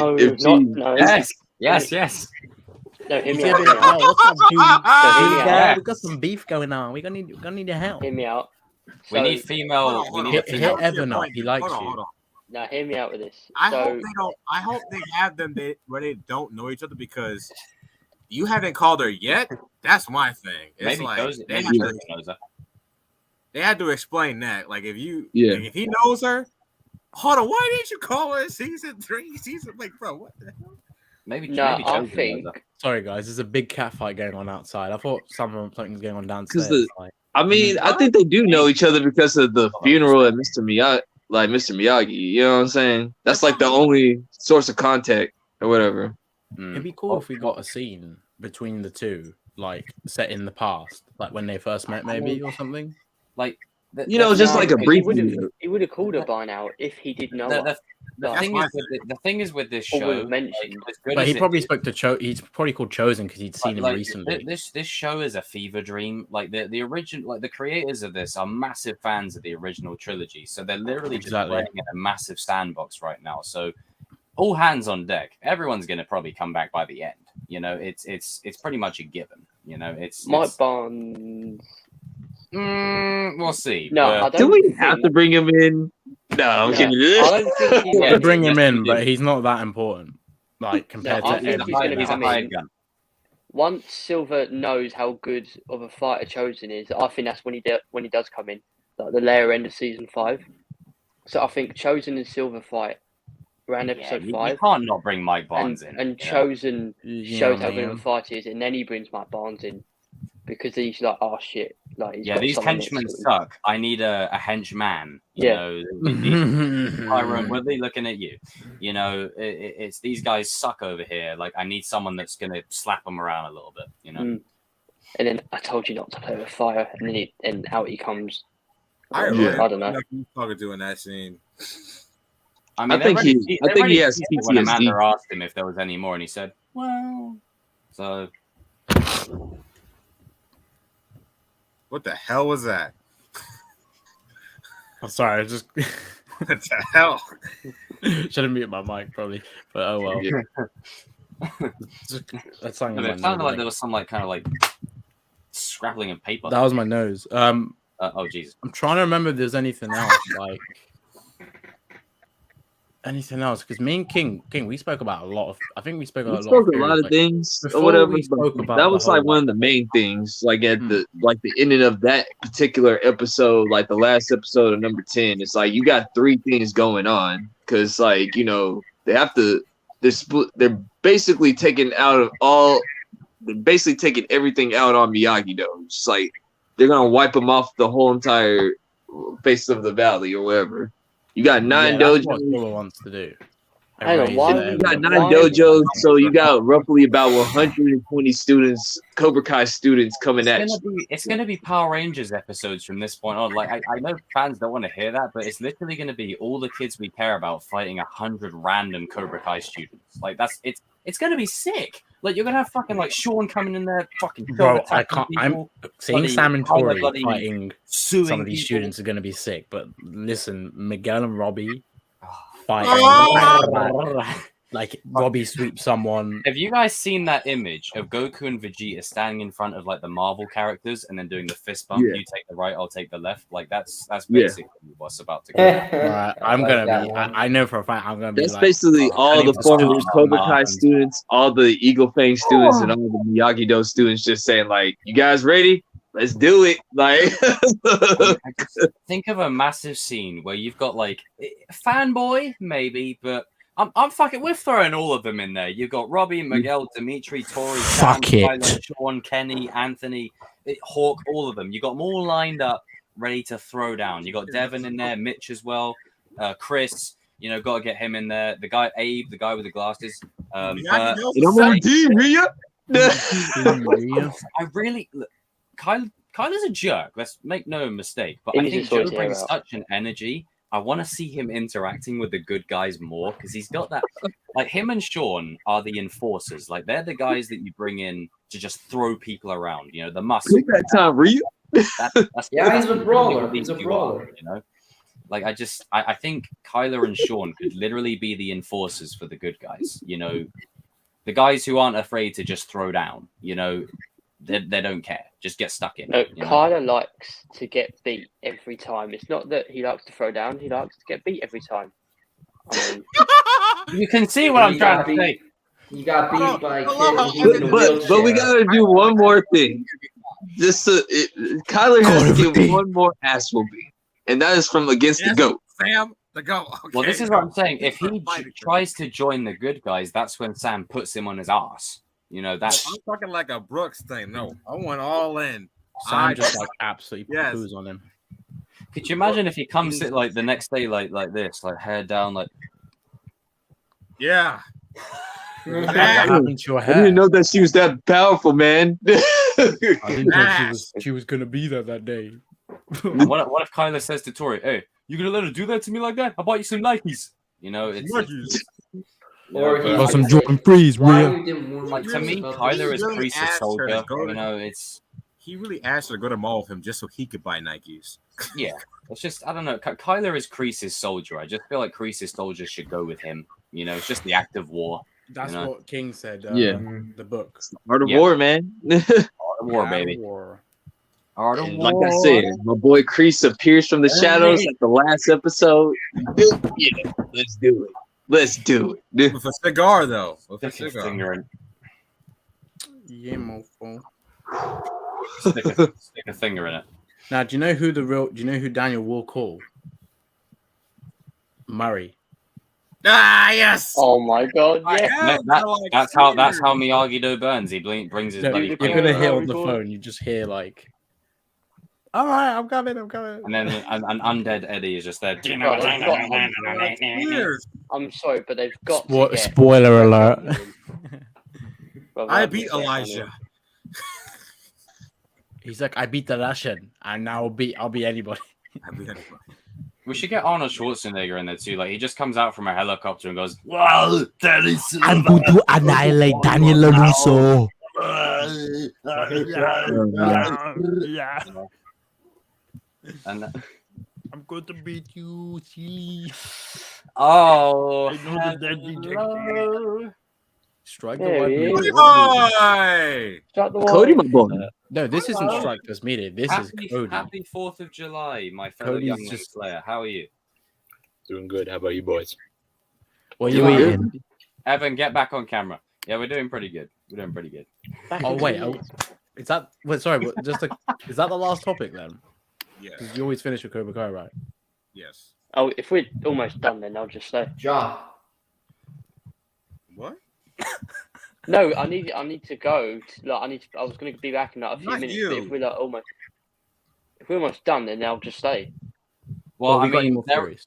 Yes. No, hear me out. What's up, Julie? We got some beef going on. We're gonna need your help. Hear me out. We need female. Hit Evan up. He likes you. Now, hear me out with this. I hope they have them where they don't know each other because you haven't called her yet. That's my thing. It's like they had to explain that. Like if he knows her, hold on. Why didn't you call her season 3? Like, bro, what the hell? I think. Sorry, guys. There's a big cat fight going on outside. I thought something's going on downstairs. I think they do know each other because of the funeral at Mr. Miyagi. Like Mr. Miyagi, you know what I'm saying? That's like the only source of contact or whatever. It'd be cool if we got a scene between the two, like set in the past, like when they first met, maybe or something. Like just like a brief. He would have called her by now if he did know her. Like, the thing is with this all show, we've mentioned. as good But as he it probably is, spoke to He's probably called Chosen because he'd seen him like, recently. This show is a fever dream. Like the original, like the creators of this are massive fans of the original trilogy, so they're literally just playing in a massive sandbox right now. So all hands on deck. Everyone's gonna probably come back by the end. You know, it's pretty much a given. You know, Mike Barnes. We'll see. No, but I don't Do we think... have to bring him in? No, I'm No, kidding. I don't think he's Yeah, gonna bring him yes, in, we do. but he's not that important. Like compared I to think he's gonna everything come else. in. Once Silver knows how good of a fighter Chosen is, I think that's when he does come in, like the later end of season 5. So I think Chosen and Silver fight around episode 5. You can't not bring Mike Barnes in. And Chosen You shows know how what I good of a mean? fighter he is, and then he brings Mike Barnes in because he's like, oh shit, like he's got These someone henchmen next to him. suck. I need a henchman. You Yeah. know, Tyrone Woodley looking at you. You know, it's these guys suck over here. Like I need someone that's gonna slap them around a little bit. You know. And then I told you not to play with fire, and then and out he comes. I don't know. He's talking to in that scene. I mean, I think he has when PTSD. Amanda asked him if there was any more, and he said, "Well." So. What the hell was that? I'm sorry, I just What the hell? should have muted my mic probably, but oh well. Yeah. That's something. It sounded like there was some kind of scrabbling of paper. That was my nose. Oh Jesus! I'm trying to remember if there's anything else like anything else because me and King, we spoke about a lot of. I think we spoke about We spoke a lot of like, things or before whatever. we spoke about That the was whole, like one of the main things. Like at the ending of that particular episode, like the last episode of number 10. It's like you got 3 things going on because like you know they have to. They're basically taking out of all. They're basically taking everything out on Miyagi though. It's like they're gonna wipe him off the whole entire face of the valley or whatever. You got 9 that's dojos. what Solo wants to do. Hang on, why- You got 9 why- dojos, so you got roughly about 120 students, Cobra Kai students coming at you. It's gonna be Power Rangers episodes from this point on. Like I know fans don't want to hear that, but it's literally gonna be all the kids we care about fighting 100 random Cobra Kai students. Like it's gonna be sick. Like you're gonna have fucking like Sean coming in there, fucking Bro, I attacking can't. I'm people, seeing bloody Sam and Tori bloody fighting suing some of these people. students are going to be sick. But listen, Miguel and Robbie Oh. fighting like Robbie sweeps someone. Have you guys seen that image of Goku and Vegeta standing in front of like the Marvel characters and then doing the fist bump? Yeah. You take the right, I'll take the left. Like that's Yeah. basically what's about to go. Right, I'm gonna be. I know for a fact I'm gonna be. That's like, basically I all need the to former stop Cobra now. Kai students, all the Eagle Fang students, and all the Miyagi-Do students just saying like, "You guys ready? Let's do it!" Like, I just think of a massive scene where you've got like fanboy, maybe, but I'm fucking. We're throwing all of them in there. You've got Robbie, Miguel, Dimitri, Tori, Fuck Sam, it. Tyler, Sean, Kenny, Anthony, Hawk, all of them. You got them all lined up, ready to throw down. You got Devin in there, Mitch as well, Chris. You know, got to get him in there. The guy Abe, the guy with the glasses. you know what, Rhea? I really. Look, Kyler's a jerk. Let's make no mistake. But He I needs think to sort Joe his brings hair out. such an energy. I want to see him interacting with the good guys more because he's got that. Like him and Sean are the enforcers. Like they're the guys that you bring in to just throw people around. You know, the muscle. Take that time, Rhea. That's Yeah, he's a really brawler. what He's a you brawler. are, you know, like I think Kyler and Sean could literally be the enforcers for the good guys. You know, the guys who aren't afraid to just throw down. You know. They don't care. Just get stuck in. No, You know? Kyler likes to get beat every time. It's not that he likes to throw down; he likes to get beat every time. I mean, You can see what I'm trying to say. You got beat by a kid Hello, who's in a But we wheelchair. gotta do one more thing. Just Kyler has to get one more ass whooping, and that is from against the Yes. GOAT. Sam, the go. Okay. Well, this is what I'm saying. If he tries to join the good guys, that's when Sam puts him on his ass. You know, that's I'm talking like a Brooks thing. No, I went all in. Sam just like absolutely Yes. poos on him. could you imagine if he comes in, like the next day like this, like hair down, like Yeah. What Yeah. happened to your I hair? didn't know that she was that powerful, man. I didn't know Ass. she was gonna be there that day. what if Kyler says to Tori, "Hey, you gonna let her do that to me like that? I bought you some Nikes." You know, it's Or he's Got some like, Jordan Freeze, why real. you didn't warn me like to me, about Kyler this? is really Kreese's asked her to soldier. go to- You know, it's He really asked her to go to mall with him just so he could buy Nikes. yeah. It's just I don't know. Kyler is Kreese's soldier. I just feel like Kreese's soldiers should go with him. You know, it's just the act of war. That's You know? what King said. Yeah. The book. Art of Yeah. War, man. Art of war, Yeah, baby. war. Art of And war. like I said, my boy Kreese appears from the shadows like the last episode. Yeah, let's do it. Let's do it. With a cigar, though. With a Stick a cigar. finger in. Yeah, mofo. Stick a finger in it. Now, do you know who Daniel will call? Murray. Ah, yes. Oh my god, I yeah. have That- for like That's how years. Miyagi-Do burns. He brings his No, bloody you're finger gonna in. hear on the Murray. phone. You just hear like, "All right, I'm coming. I'm coming." And then an undead Eddie is just there. Years. I'm sorry, but they've got Spo- to get spoiler alert. Brother, I I've beat got Elijah. He's like, "I beat the Russian, and now I'll be anybody." I beat anybody. We should get Arnold Schwarzenegger in there too. Like he just comes out from a helicopter and goes, "Well, I'm going to annihilate Daniel LaRusso. and I'm going to beat you. See, oh, I know the dead hello. strike There he the is. weapon. Boy! Shut the Cody, wall. my boy. No, this isn't Hello. strike first meeting. This is Cody. Happy 4th of July, my fellow Cody's young just- Slayer. How are you? Doing good. How about you boys? What are you Doing eating? Evan, get back on camera. Yeah, we're doing pretty good. We're doing pretty good. Oh wait, is that? Wait, sorry. Is that the last topic then? Yes. Because you always finish with Cobra Kai, right? Yes. Oh, if we're almost done, then I'll just say Ja. What? no. I need to go. I was going to be back in like a few Not minutes. you. But if we're almost done, then I'll just say. Well, we I got any mean, more theories?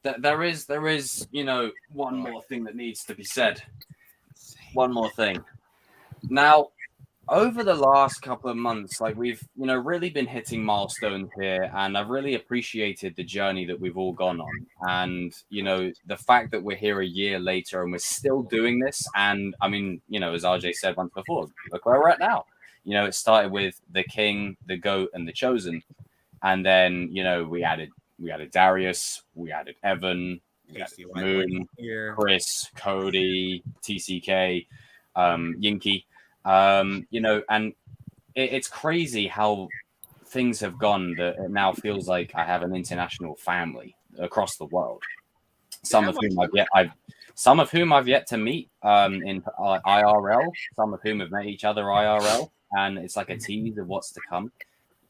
there is, you know, one more thing that needs to be said. One more thing. Now, over the last couple of months, like we've, you know, really been hitting milestones here, and I've really appreciated the journey that we've all gone on. And, you know, the fact that we're here a year later and we're still doing this. And I mean, you know, as RJ said once before, look where we're at now. You know, it started with the King, the Goat, and the Chosen. And then, you know, we added Darius, we added Evan, we added Casey Moon, here. Chris, Cody, TCK, Yinky. You know, and it's crazy how things have gone that it now feels like I have an international family across the world. Some of whom I've yet to meet in IRL. Some of whom have met each other IRL, and it's like a tease of what's to come.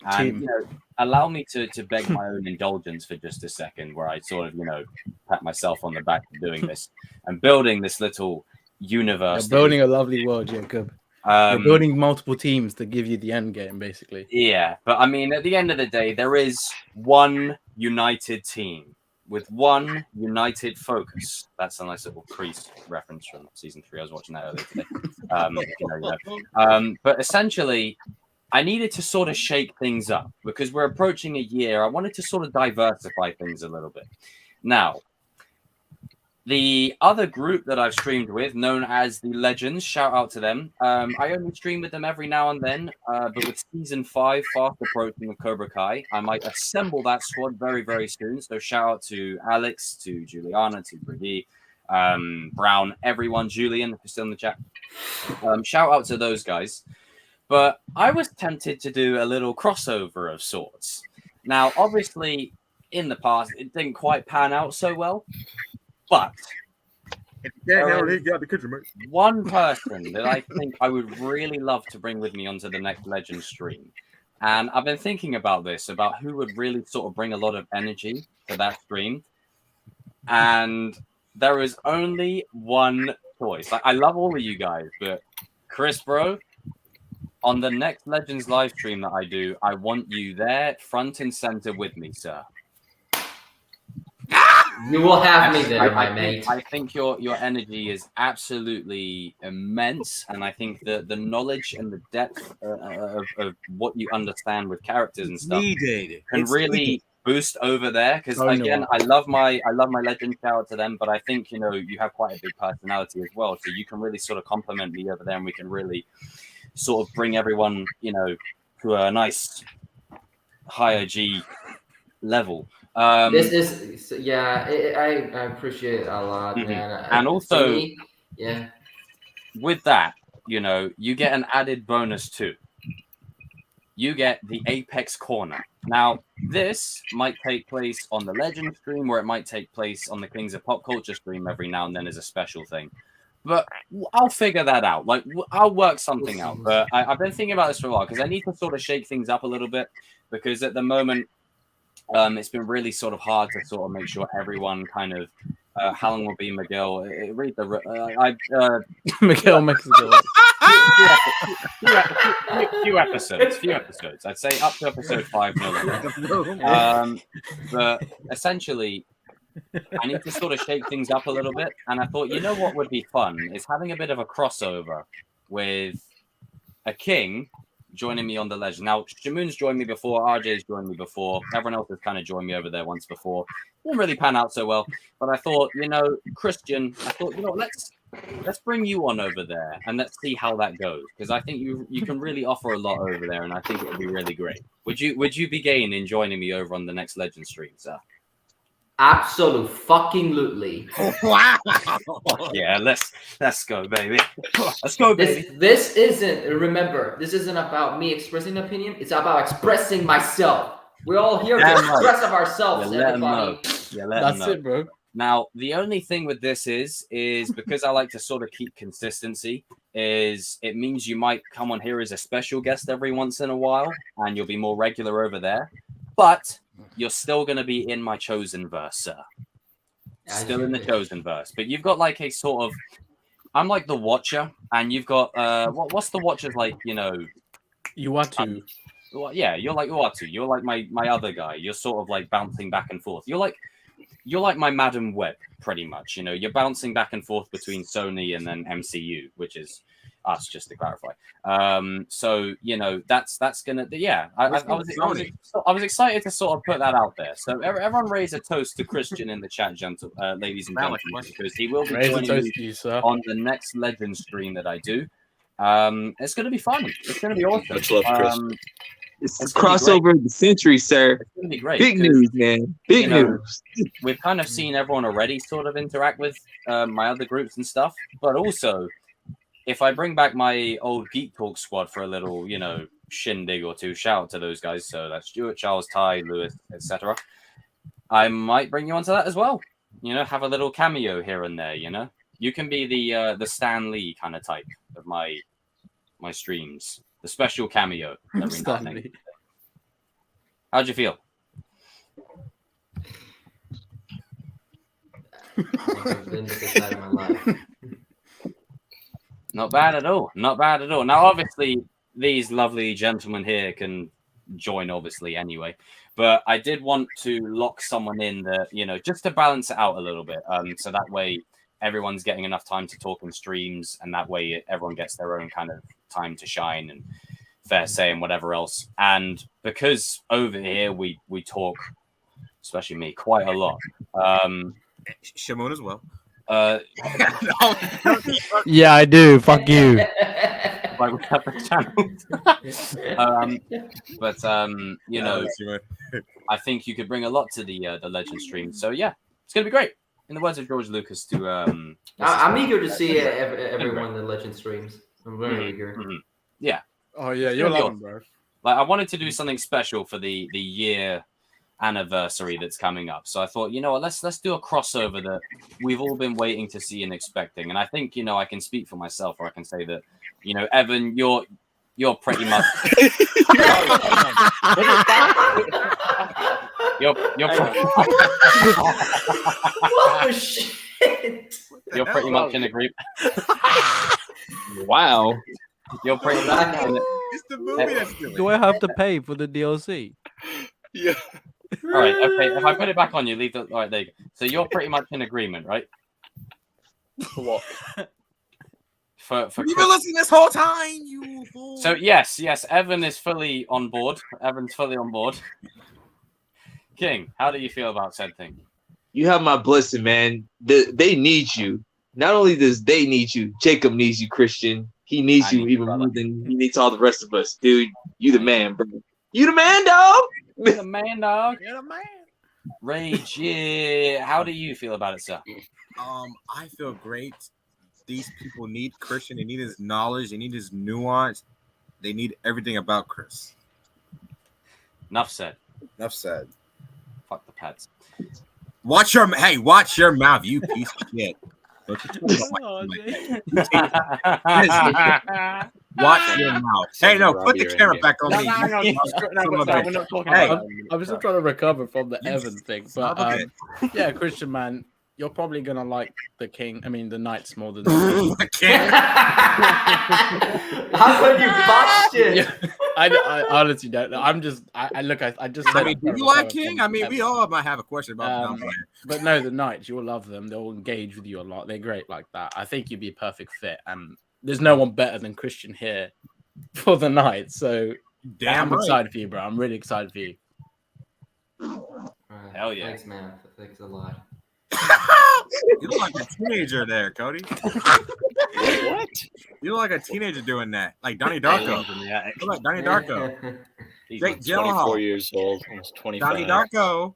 And you know, allow me to beg my own indulgence for just a second, where I sort of, you know, pat myself on the back for doing this and building this little universe. You're building a lovely world, Jacob. You're building multiple teams to give you the end game, basically. Yeah, but I mean, at the end of the day, there is one united team with one united focus. That's a nice little Kreese reference from season 3. I was watching that earlier today. But essentially, I needed to sort of shake things up because we're approaching a year. I wanted to sort of diversify things a little bit. Now, the other group that I've streamed with, known as the Legends, shout out to them. I only stream with them every now and then, but with season 5 fast approaching of Cobra Kai, I might assemble that squad very, very soon. So shout out to Alex, to Juliana, to Brady, Brown, everyone, Julian, if you're still in the chat. Shout out to those guys. But I was tempted to do a little crossover of sorts. Now, obviously, in the past, it didn't quite pan out so well. But one person that I think I would really love to bring with me onto the next Legend stream. And I've been thinking about this, about who would really sort of bring a lot of energy to that stream. And there is only one choice. Like, I love all of you guys, but Chris, bro, on the next Legends live stream that I do, I want you there, front and center with me, sir. You will have me there, my mate. I think your energy is absolutely immense, and I think the knowledge and the depth of what you understand with characters and stuff Needed. can It's really needed. boost over there because Oh, again, no. I love my legend shout out to them, but I think you have quite a big personality as well, so you can really sort of compliment me over there, and we can really sort of bring everyone to a nice higher G level. This is I appreciate it a lot, man. And For also, me, yeah, with that, you get an added bonus too. You get the Apex Corner. Now, this might take place on the Legend stream, or it might take place on the Kings of Pop Culture stream every now and then as a special thing. But I'll figure that out. Like, I'll work something out. But I've been thinking about this for a while because I need to sort of shake things up a little bit because at the moment, it's been really sort of hard to sort of make sure everyone kind of. How long will be Miguel? Read the. Miguel Mexico. Few episodes. I'd say up to episode 5. But essentially, I need to sort of shake things up a little bit. And I thought, what would be fun is having a bit of a crossover with a king joining me on the Legend. Now, Shamoon's joined me before, RJ's joined me before, everyone else has kind of joined me over there once before. Didn't really pan out so well, but I thought, Christian, let's bring you on over there and let's see how that goes because I think you can really offer a lot over there, and I think it would be really great. Would you be game in joining me over on the next Legend stream, sir? Absolutely. Wow. Yeah, let's go, baby. Let's go, baby. This isn't about me expressing an opinion. It's about expressing myself. We're all here to express of ourselves, everybody. That's it, bro. Now, the only thing with this is because I like to sort of keep consistency, is it means you might come on here as a special guest every once in a while, and you'll be more regular over there. But you're still going to be in my chosen verse, sir. Still in the chosen verse. But you've got like a sort of... I'm like the Watcher, and you've got... what's the Watcher's like, Uatu. Yeah, you're like Uatu. You're like my other guy. You're sort of like bouncing back and forth. You're like my Madam Web, pretty much. You're bouncing back and forth between Sony and then MCU, which is us, just to clarify. So that's gonna. Yeah, I was excited to sort of put that out there. So everyone raise a toast to Christian in the chat, ladies and gentlemen, because he will be joining me on the next Legend stream that I do. It's gonna be fun. It's gonna be awesome. Much love, Chris. It's crossover of the century, sir. It's gonna be great. Big news, man. Big news. We've kind of seen everyone already sort of interact with my other groups and stuff, but also if I bring back my old Geek Talk squad for a little, shindig or two, shout out to those guys. So that's Stuart, Charles, Ty, Lewis, etc. I might bring you onto that as well. Have a little cameo here and there. You can be the Stan Lee kind of type of my streams. The special cameo. Every now and then. How'd you feel? Not bad at all. Not bad at all. Now, obviously, these lovely gentlemen here can join, obviously, anyway. But I did want to lock someone in that, just to balance it out a little bit. So that way everyone's getting enough time to talk in streams, and that way everyone gets their own kind of time to shine and fair say and whatever else. And because over here we talk, especially me, quite a lot. Shimon as well. Yeah, I do. Fuck you. Like we have the channel. I think you could bring a lot to the Legend stream. So yeah, it's gonna be great. In the words of George Lucas, I'm eager to see everyone in the Legend streams. I'm very eager. Mm-hmm. Yeah. Oh yeah, you're loving, bro. Like I wanted to do something special for the year anniversary that's coming up. So I thought, what, let's do a crossover that we've all been waiting to see and expecting. And I think, I can speak for myself, or I can say that, Evan, you're pretty much you're what the shit? You're pretty much in agreement. Wow. You're pretty much It's the movie that's doing. Do I have to pay for the DLC? Yeah. All right. Okay. If I put it back on you, leave the. All right. There you go. So you're pretty much in agreement, right? For what? For You've been listening this whole time, you fool. So yes, Evan is fully on board. Evan's fully on board. King, how do you feel about said thing? You have my blessing, man. They need you. Not only does they need you, Jacob needs you, Christian. He needs you even more than he needs all the rest of us, dude. You the man, bro. You the man, dog. You're the man, dog. You're the man. Rage, yeah. How do you feel about it, sir? I feel great. These people need Christian. They need his knowledge. They need his nuance. They need everything about Chris. Enough said. Enough said. Fuck the pads. Watch your mouth, you piece of shit. Don't you talk Oh, about Watch your mouth. Hey, no, put the camera back on me. I'm still trying to recover from the Evan thing, but yeah, Christian, man, you're probably gonna like the Knights more than the King. How could you botched it? Yeah, I honestly don't know. I just. I mean, do you like King? I mean, we all might have a question about them. But no, the Knights, you'll love them. They'll engage with you a lot. They're great like that. I think you'd be a perfect fit, and there's no one better than Christian here for the Knights. So I'm excited for you, bro. I'm really excited for you. Hell yeah! Thanks, man. Thanks a lot. You look like a teenager there, Cody. What? You look like a teenager doing that, like Donnie Darko. Yeah, You look like Donnie Darko. Jake 24 Gyllenhaal. years old, almost 25. Donnie Darko.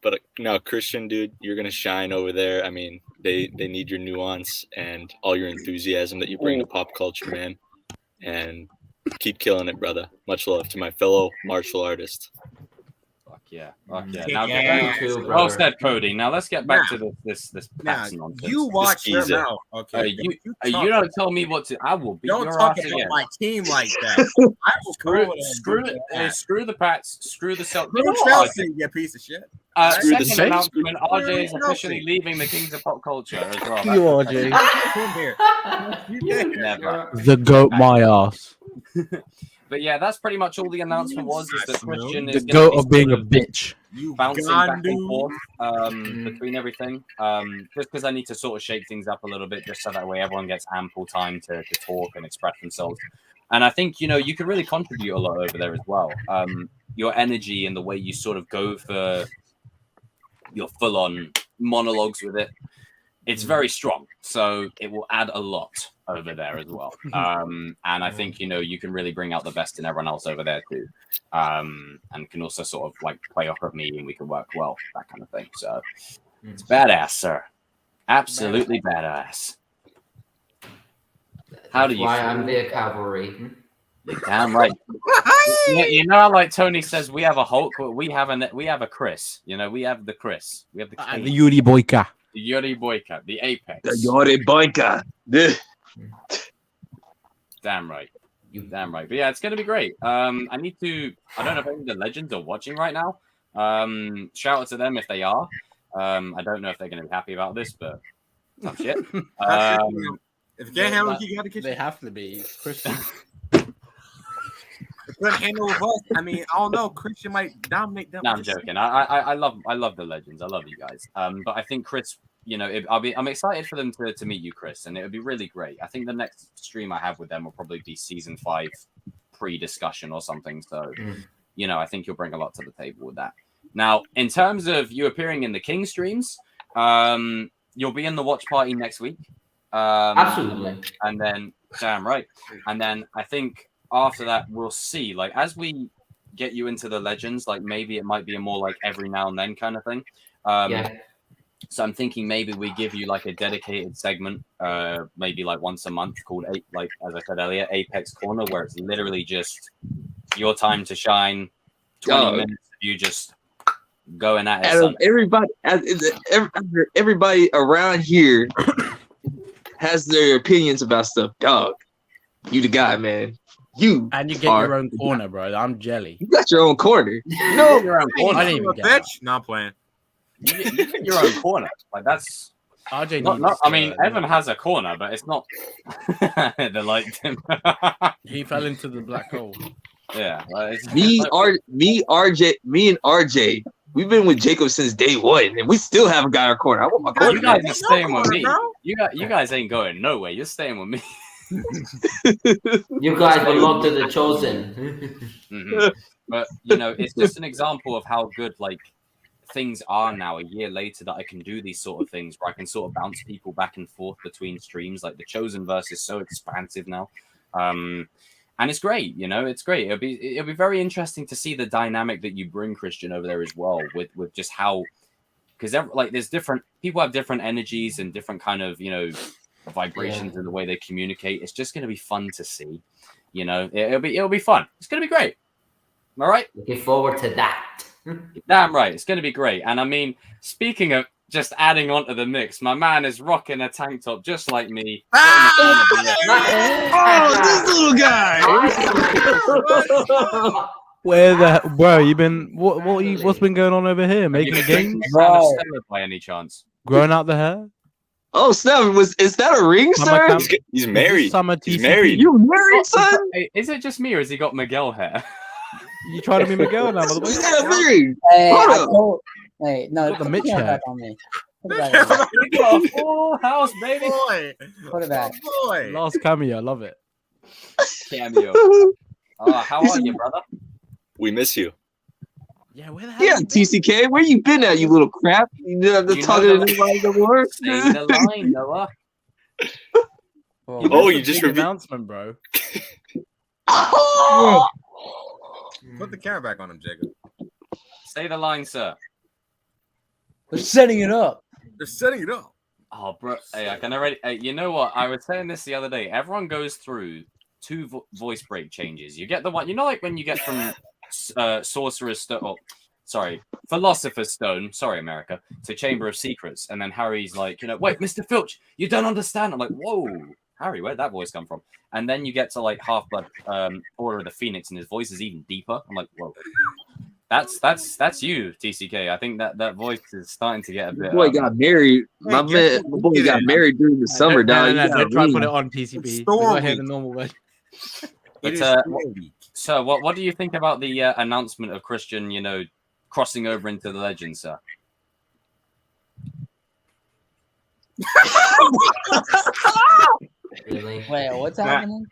But no, Christian, dude, you're gonna shine over there. I mean, they need your nuance and all your enthusiasm that you bring to pop culture, man. And keep killing it, brother. Much love to my fellow martial artist. Fuck yeah. Now, Well said, Cody. Now let's get back to this Now, nonsense. you watch your easy. mouth, okay? You don't tell me what to. I will beat Don't your talk ass about again. my team like that. I will Screw the Pats. Screw the Celtics. Screw Chelsea, you piece of shit. Screw the Second Saints. announcement: RJ is Screw officially Chelsea. leaving the Kings of Pop Culture as well. You, RJ. Come here. You did. Never. The goat my ass. But yeah, that's pretty much all the announcement was. Is that Christian The is goat going of being a bitch. You bouncing back and gandu. forth between everything. Just because I need to sort of shake things up a little bit, just so that way everyone gets ample time to talk and express themselves. And I think, you can really contribute a lot over there as well. Your energy and the way you sort of go for your full-on monologues with it, it's very strong. So it will add a lot over there as well. And I think, you can really bring out the best in everyone else over there too. And can also sort of like play off of me and we can work well, that kind of thing. So it's badass, sir. Absolutely badass. How do you Why feel? I'm the cavalry. Damn right. How like Tony says, we have a Hulk, but we have a Chris. We have the Chris. We have the King. The Yuri Boyka. The Yuri Boyka, the Apex. The Yori Boyka. Damn right. Damn right. But yeah, it's gonna be great. I don't know if any of the legends are watching right now. Shout out to them if they are. I don't know if they're gonna be happy about this, but tough shit. If you can't handle it, you got to They have to be. Christian. couldn't handle with us. I mean, I don't know. Christian might dominate them. No, I'm joking. I love the legends. I love you guys. But I think Chris, I'm excited for them to meet you, Chris, and it would be really great. I think the next stream I have with them will probably be season 5 pre-discussion or something. So, I think you'll bring a lot to the table with that. Now, in terms of you appearing in the King streams, you'll be in the watch party next week. Absolutely. And then, damn right. And then I think after that, we'll see. Like, as we get you into the legends, like maybe it might be a more like every now and then kind of thing. So I'm thinking maybe we give you like a dedicated segment, maybe like once a month called, like as I said earlier, Apex Corner, where it's literally just your time to shine, 20 minutes of you just going at it. Out of everybody around here has their opinions about stuff. Dog, you the guy, man. And you get your own corner, bro. I'm jelly. You got your own corner. No, your own corner. I didn't even get bitch. No, I'm playing. You get your own corner. Like that's RJ. I mean, Evan has a corner, but it's not. They liked him. He fell into the black hole. Yeah. Me and RJ. We've been with Jacob since day one, and we still haven't got our corner. I want my corner. You guys are staying with me. You guys ain't going nowhere. You're staying with me. You guys belong to the chosen. But you know, it's just an example of how good like things are now a year later that I can do these sort of things where I can sort of bounce people back and forth between streams. Like the Chosen verse is so expansive now. And it's great, you know, it's great. It'll be very interesting to see the dynamic that you bring, Christian, over there as well, with just how, because like there's different people have different energies and different kind of, you know, vibrations in the way they communicate. It's just going to be fun to see, you know. It'll be fun. It's going to be great. All right. Looking forward to that. Damn right, it's going to be great. And I mean, speaking of just adding on to the mix, my man is rocking a tank top just like me. Oh, this little guy. Where the bro? You been what's been going on over here? Making games? By any chance? Growing out the hair? Oh snap! Is that a ring, sir? He's married. Summer He's TCP. married. You married, son? Hey, is it just me or has he got Miguel hair? You trying to be Miguel now? Motherfucker? Yeah, married. Hey, Hold up. hey, no, Got the put Mitch camera hair. back on me. Put it back on me. We got a full house, baby. Boy, Put it back. boy. Last cameo, I love it. Cameo. How are you, brother? We miss you. Yeah, where the hell? Yeah, you been? TCK, where you been at, you little crap? You know, You talking know to anybody no more? Stay the line, Noah. Oh, you just Big revealed. announcement, bro. Oh! Put the camera back on him, Jacob. Stay the line, sir. We're setting it up. They're setting it up. Oh, bro. Hey, I can already. Hey, you know what? I was saying this the other day. Everyone goes through two voice break changes. You get the one, you know, like when you get from Sorcerer's Stone. Oh, sorry, Philosopher's Stone. Sorry, America. To Chamber of Secrets, and then Harry's like, you know, wait, Mr. Filch, you don't understand. I'm like, whoa, Harry, where'd that voice come from? And then you get to like Half-Blood Order of the Phoenix, and his voice is even deeper. I'm like, whoa. That's you, TCK. I think that voice is starting to get a bit. Boy got married. My boy got married during the summer, dog. No, You don't gotta try to put read. it on TCP. We Store got here the week. normal way. But, so what do you think about the announcement of Christian, you know, crossing over into the Legends, sir? Really? Wait, what's happening?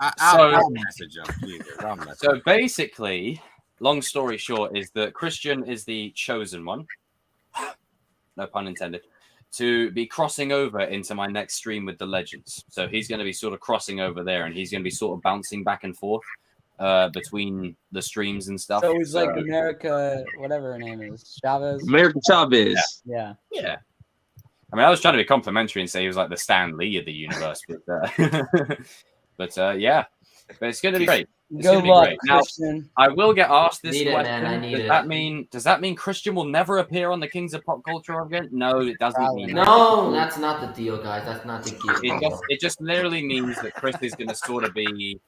I'll message him. Please. I'll message So him. basically, long story short, is that Christian is the chosen one, no pun intended, to be crossing over into my next stream with the Legends. So he's going to be sort of crossing over there, and he's going to be sort of bouncing back and forth between the streams and stuff. So he's like America, whatever her name is, Chavez. America Chavez. Yeah. Yeah. I mean, I was trying to be complimentary and say he was like the Stan Lee of the universe, but yeah, but it's going to be great. It's Good gonna be luck, great. Now, Christian. I will get asked this Need it, question. man, I need Does that mean Christian will never appear on the Kings of Pop Culture again? No, it doesn't Probably mean No, that's not the deal, guys. That's not the deal. it just literally means that Chris is going to sort of be.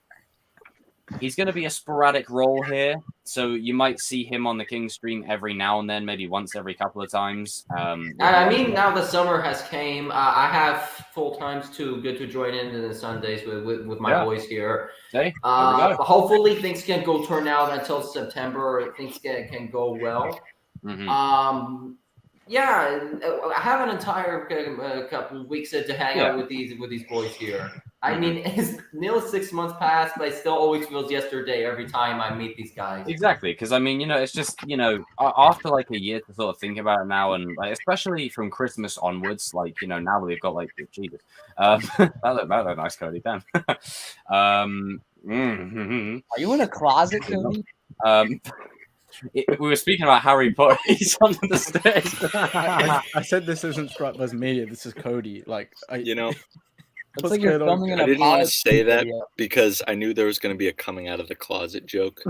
He's going to be a sporadic role here, so you might see him on the King stream every now and then, maybe once every couple of times. And I mean, now the summer has came. I have full times too. Good to join in the Sundays with my boys here. Okay, Hopefully things can go turn out until September. Things can go well. Mm-hmm. Yeah, I have an entire couple of weeks to hang out with these boys here. I mean, it's nearly 6 months past, but it still always feels yesterday every time I meet these guys. Exactly, because I mean, you know, it's just, you know, after like a year to sort of think about it now, and like, especially from Christmas onwards, like, you know, now we've got like Jesus, that looked nice, Cody. Damn. Are you in a closet, Cody? We were speaking about Harry Potter. He's on the stairs. I said this isn't Strutless Media. This is Cody. Like, You know, Looks like you're filming an I didn't want to apology say that video. because I knew there was going to be a coming out of the closet joke.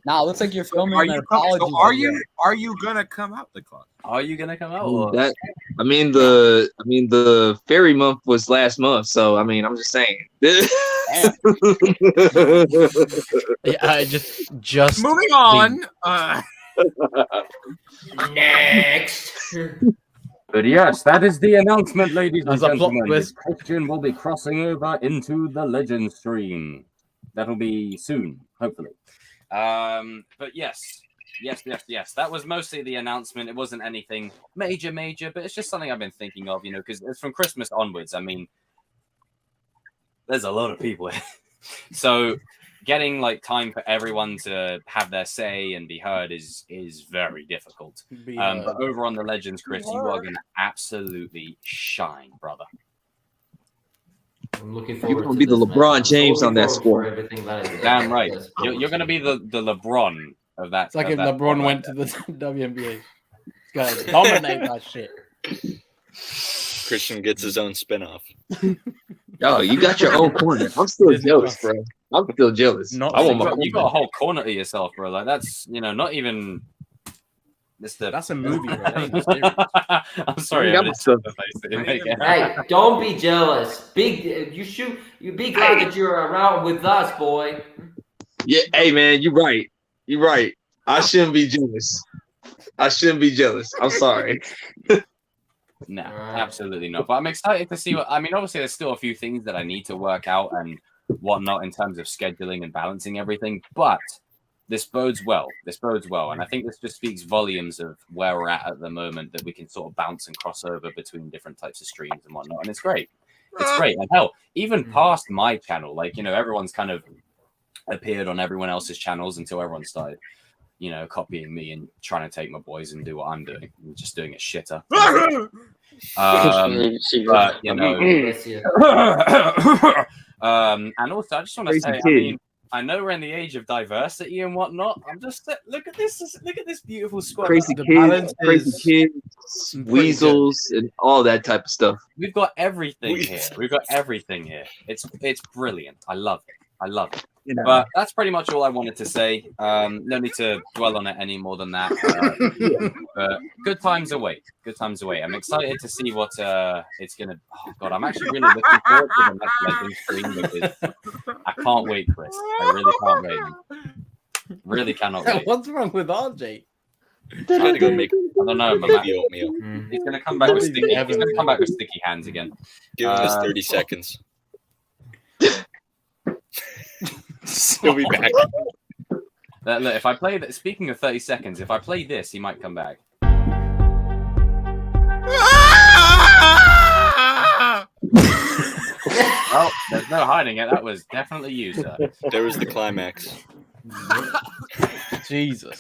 Nah, it looks like you're filming Are an you, apology so are video. you gonna come out the closet? Are you gonna come out? Or? That I mean the fairy month was last month, so I mean I'm just saying. Yeah, I just Moving on. Next. But yes, that is the announcement, ladies and As a plot gentlemen. twist. Christian will be crossing over into the Legend stream. That'll be soon, hopefully. But yes. That was mostly the announcement. It wasn't anything major, but it's just something I've been thinking of, you know, because it's from Christmas onwards. I mean, there's a lot of people here. So getting like time for everyone to have their say and be heard is very difficult. But over on the Legends, Chris, you are going to absolutely shine, brother. I'm looking You're forward gonna to be the this, LeBron man. I'm James so on that looking forward squad. for everything that is Damn right. that's You're going to be the LeBron of that. It's like of if that LeBron squad went to the WNBA. He's gonna dominate that shit. Christian gets his own spinoff. Yo, you got your own corner. I'm still jealous, bro. I'm still jealous. Not I want my you got a whole corner to yourself, bro. Like that's not even. That's a movie, bro. That ain't a series. I'm sorry. got but it's myself. the face that you make it. Hey, don't be jealous. You be glad that you're around with us, boy. Yeah, hey man, you're right. You're right. I shouldn't be jealous. I'm sorry. No, Alright. absolutely not. But I'm excited to see obviously there's still a few things that I need to work out and whatnot in terms of scheduling and balancing everything. But this bodes well. And I think this just speaks volumes of where we're at the moment, that we can sort of bounce and cross over between different types of streams and whatnot. And it's great. It's great. And hell, even past my channel, like, everyone's kind of appeared on everyone else's channels until everyone started, copying me and trying to take my boys and do what I'm doing. I'm just doing it shitter. But, Bless you. and also, I just want to say, I know we're in the age of diversity and whatnot. I'm just look at this beautiful squad. Crazy kids, weasels, and all that type of stuff. We've got everything here. It's brilliant. I love it. But that's pretty much all I wanted to say. No need to dwell on it any more than that. But good times await. I'm excited to see what it's gonna. Oh God, I'm actually really looking forward to the next Legends stream because I can't wait, Chris. I really can't wait. Really cannot wait. What's wrong with RJ? I gotta go make. I don't know, man. Oatmeal. He's gonna come back with sticky. He's gonna come back with sticky hands again. Give him his 30 seconds. He'll be back. Look, if I play that, speaking of 30 seconds, if I play this, he might come back. Well, there's no hiding it. That was definitely you, sir. There was the climax. Jesus.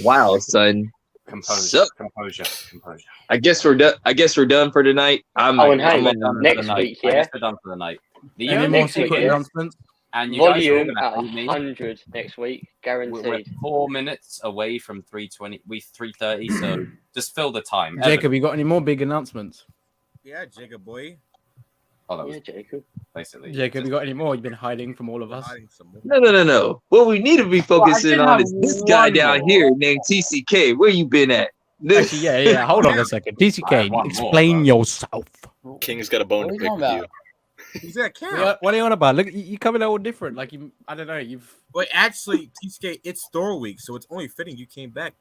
Wow, son. Composure. I guess we're done for tonight. Next week, I yeah. guess we're done for the night. The Any only more thing secret is, announcements? and you guys are Volume gonna at hate me. 100 next week, We're guaranteed. 4 minutes away from 3:20. We 3:30. So just fill the time. Jacob, you got any more big announcements? Yeah, Jacob boy. Oh, that was Yeah, Jacob. basically. Jacob, you got any more? You've been hiding from all of us. Hiding some more. No. What we need to be focusing did on have is this guy one down more. here named TCK. Where you been at? Actually, yeah. Hold on a second. I TCK, have one more, explain bro. yourself. King's got a bone What to are pick you with talking you. about? He's at camp. What are you on about? Look, you coming out all different. Like I don't know. You've Wait, actually, TCK, it's Thor week, so it's only fitting you came back.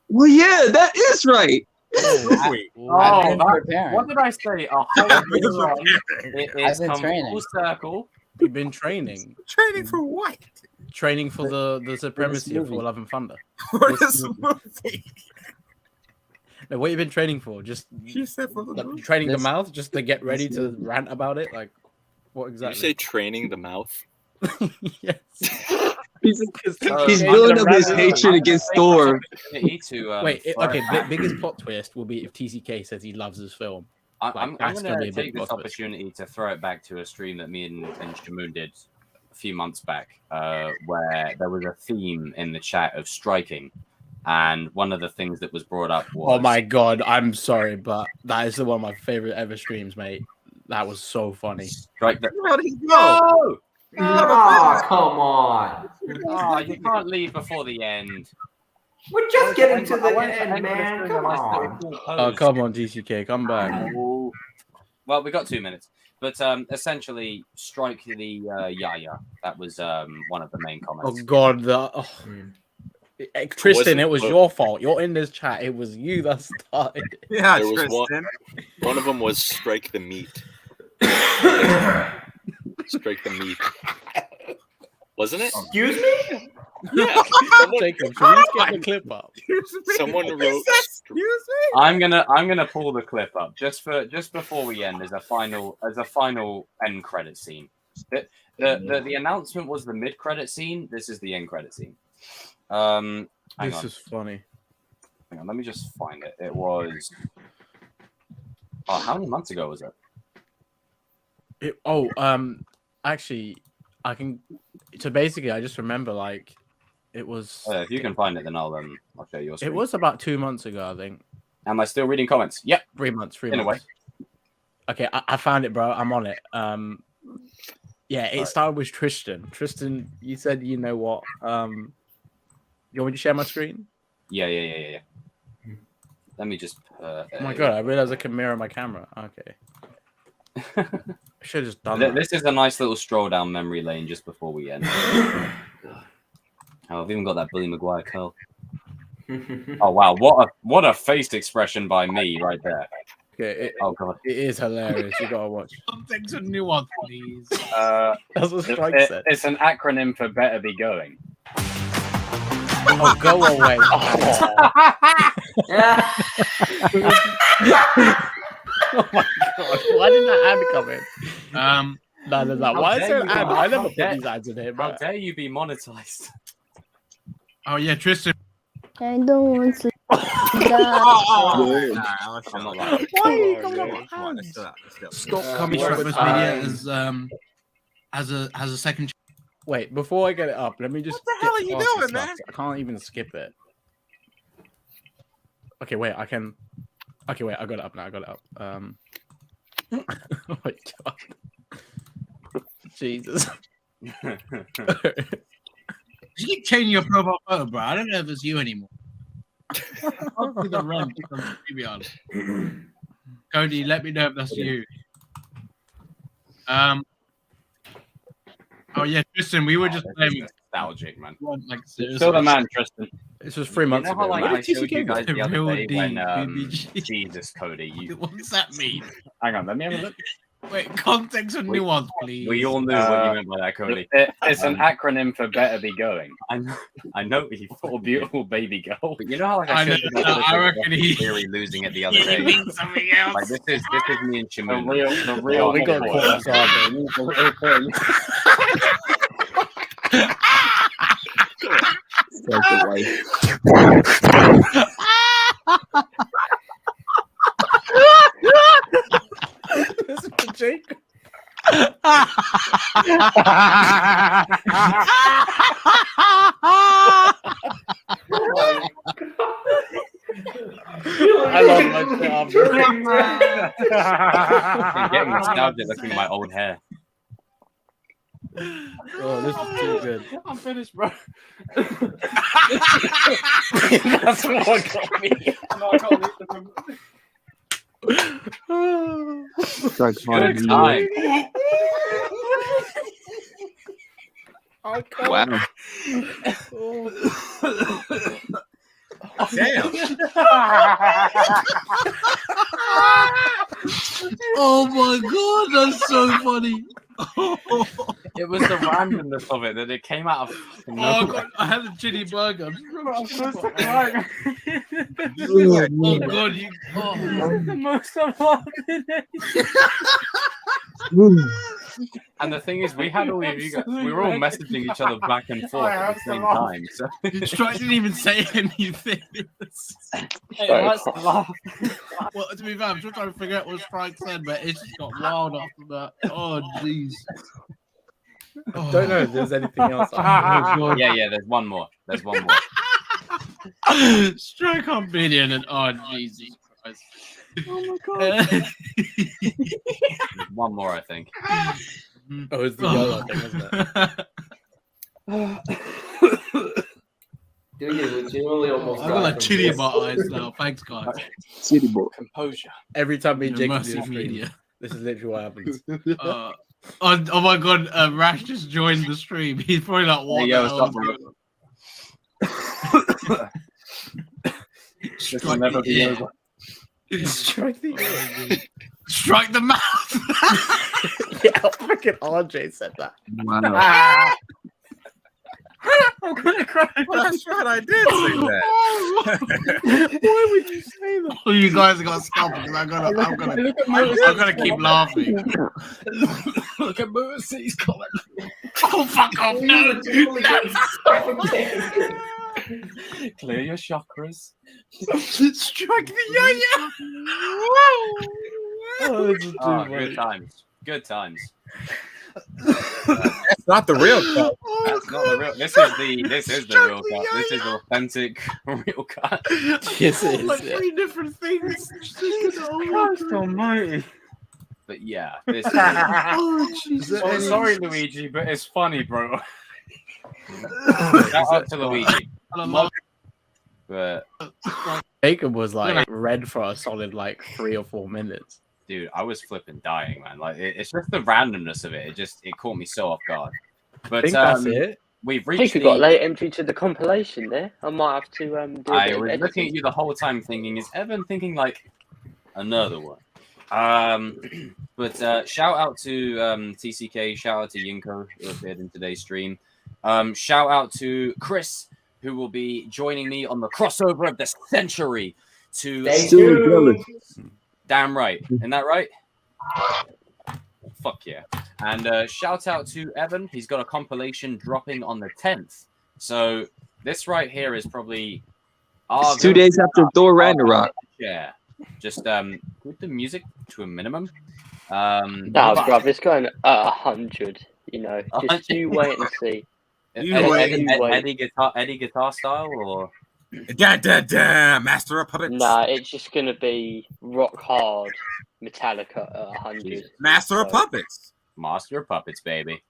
Well, yeah, that is right. Thor week. I've been that- preparing. what did I say? A whole year on. It's I've been come training. full circle. you've been training Training for what? for the supremacy of Thor: Love and Thunder. For this movie. No, what you been training for? Just She said for the like, movie. training the This- mouth, just to get ready to rant about it. Like what Did you exactly? say training the mouth? Yes. He's He's building up his gonna hatred against Thor. Wait, biggest plot twist will be if TCK says he loves his film. I'm that's gonna going be a to big take this plot twist. opportunity to throw it back to a stream that me and Shamoon did a few months back, where there was a theme in the chat of striking. And one of the things that was brought up was... Oh my god, I'm sorry, but that is one of my favorite ever streams, mate. That was so funny. Strike the... Where'd he go? No! Oh, come on. Oh, you can't leave before the end. We're just getting to I the wanted to end, end this man. doing Come a nice little on. cool Oh, pose. come on, TCK, come back. Oh. Well, we got 2 minutes. But essentially, strike the Yaya. That was one of the main Oh comments. god, Tristan, it was Wasn't- your fault. You're in this chat. It was you that started. Yeah, There was Tristan. One of them was strike the meat. Strike the meat. Wasn't it? Excuse me? Yeah. Jacob, should we just get the clip up? Someone wrote Excuse me. I'm gonna pull the clip up just before we end as a final end credit scene. The announcement was the mid credit scene. This is the end credit scene. Hang This on. is funny. Hang on, let me just find it. It was. Oh, how many months ago was it? Actually, I can. So basically, I just remember like it was. If you can find it, then I'll show you your screen. It was about 2 months ago, I think. Am I still reading comments? Yep. 3 months. 3 In a months. Okay, I found it, bro. I'm on it. Yeah, it started with Tristan. Tristan, you said you know what? You want me to share my screen? Yeah. Let me just. Oh my god! I realized I can mirror my camera. Okay. I should have just done that. This is a nice little stroll down memory lane just before we end. Oh, I've even got that Billy Maguire curl. Oh wow! What a face expression by me right there. Okay, oh god, it is hilarious. You gotta watch. Take a nuance, please. That's what Strike said. It's an acronym for "Better Be Going." Oh, go away! Oh my god! Why did that ad come in? No. Why is there an ad? I never put these ads in here. How dare you be monetized? Oh yeah, Tristan. I don't want to die. I'm not like. Why are you coming up with Come on, ads? Stop coming to Media as a second. Wait, before I get it up, let me just. What the hell are you past the doing, stuff. man? I can't even skip it. Okay, wait. I can. Okay, wait. I got it up now. I got it up. Oh my god. Jesus. You keep changing your profile photo, bro. I don't know if it's you anymore. I'll do the run. To be honest. Cody, let me know if that's you. Oh yeah, Tristan, we were just playing. Nostalgic, man. Like seriously. Still the man, Tristan. This was 3 months You know how, ago. like, Where I did TC showed you get guys that? the other Real day D, when BBG. Jesus, Cody, you. What does that mean? Hang on, let me have a look. Wait, context and nuance, please. We all knew what you meant by that, Cody. It's an acronym for "Better Be Going." I know you poor beautiful baby girl. But you know how like I showed you I reckon he Cleary losing it the other day. means something else. Like this is me and Shamoon. The real. We got caught outside. This is the Jake. I love my job. I'm getting nostalgic looking at my old hair. Oh, this is too good. I'm finished, bro. That's what got me. No, I can't Good time. Wow. Damn. Oh my god, that's so funny. It was the randomness of it that it came out of. Oh god, I had a chili burger. I'm supposed to cry. Oh god, you. Oh. The most I've laughed in it. And the thing is, we had all of you guys. We were all messaging each other back and forth at the same time. So Strike didn't even say anything. Well, Well, to be fair, I'm still trying to figure out what Strike said, but it just got wild after that. Oh jeez. I don't know if there's anything else. yeah. There's one more. Strike on billion and oh Jesus Christ. Oh my god. There's one more, I think. Oh, it's the yellow thing, isn't it? Dude, you legitimately almost I've got like chili in my eyes now. Thanks, guys. City boy. Composure. Every time me and Jake do Mercy the stream, Media. this is literally what happens. Oh my god, Rash just joined the stream. He's probably like, what Yeah, the hell is going on? This will never be over. Strike the Strike the mouth. Yeah, freaking RJ said that. Wow. I'm gonna cry. Well, that's right. I did say that. Why would you say that? Oh, you guys are gonna stop because I'm gonna keep laughing. Look at Mercy's comment. Oh fuck off! No, Clear your chakras. strike the yo-yo. Oh, good times. Good times. That's not the real cut. That's not the real. This is the real cut. This is authentic real cut. Yes, it Like is. 3 different things. Christ almighty. But yeah, this is. Oh, Jesus. Well, sorry, Luigi, but it's funny, bro. Shout out to Luigi. But Jacob was like red for a solid like 3 or 4 minutes. dude, I was flipping dying, man. Like it's just the randomness of it. It caught me so off guard. But I think that's it. We've I reached. think we got late entry to the compilation there. I might have to do a bit I of was editing. looking at you the whole time, thinking, is Evan thinking like another one? But shout out to TCK, shout out to Yinko who appeared in today's stream. Shout out to Chris, who will be joining me on the crossover of the century. Damn right, isn't that right? Fuck yeah! And shout out to Evan. He's got a compilation dropping on the 10th. So this right here is probably It's 2 days after Thor Ragnarok. Yeah, just with the music to a minimum. No, bruv, it's going at 100. You know, just you wait and see. Eddie guitar style or Master of Puppets. Nah, it's just gonna be rock hard Metallica at 100. Master of Puppets. Master of Puppets, baby.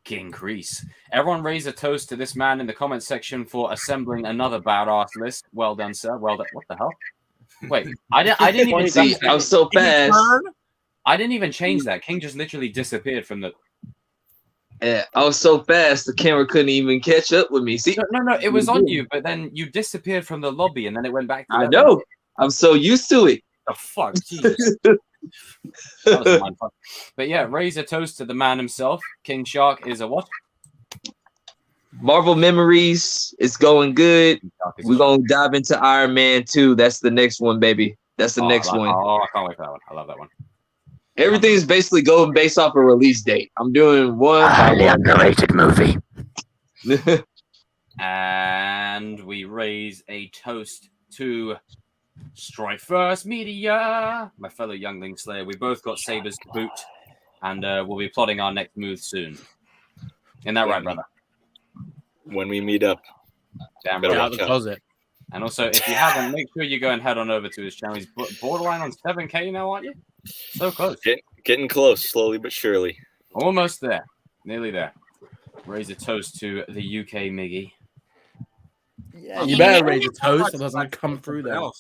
King Crease. Everyone raise a toast to this man in the comment section for assembling another badass list. Well done, sir. Well done. What the hell? Wait, I didn't even See, I was so fast. I didn't even change that. King just literally disappeared from the. Yeah, I was so fast the camera couldn't even catch up with me. See, No, it was on you, but then you disappeared from the lobby, and then it went back to. I know. I'm so used to it. The fuck, Jesus. That was a mindfuck. But yeah, raise a toast to the man himself. King Shark is a what? Marvel Memories is going good. We're gonna dive into Iron Man 2. That's the next one, baby. That's the next one. Oh, I can't wait for that one. I love that one. Everything is basically going based off a release date. I'm doing one. A highly underrated movie. And we raise a toast to Strike First Media, my fellow youngling slayer. We both got sabers to boot, and we'll be plotting our next move soon. Isn't that right, brother? When we meet up. Damn Better right. watch out. Closet. And also, if you haven't, make sure you go and head on over to his channel. He's borderline on 7K now, aren't you? So close. Getting close, slowly but surely. Almost there. Nearly there. Raise a toast to the UK Miggy. Yeah, you better raise a toast so it doesn't come through there. Oh,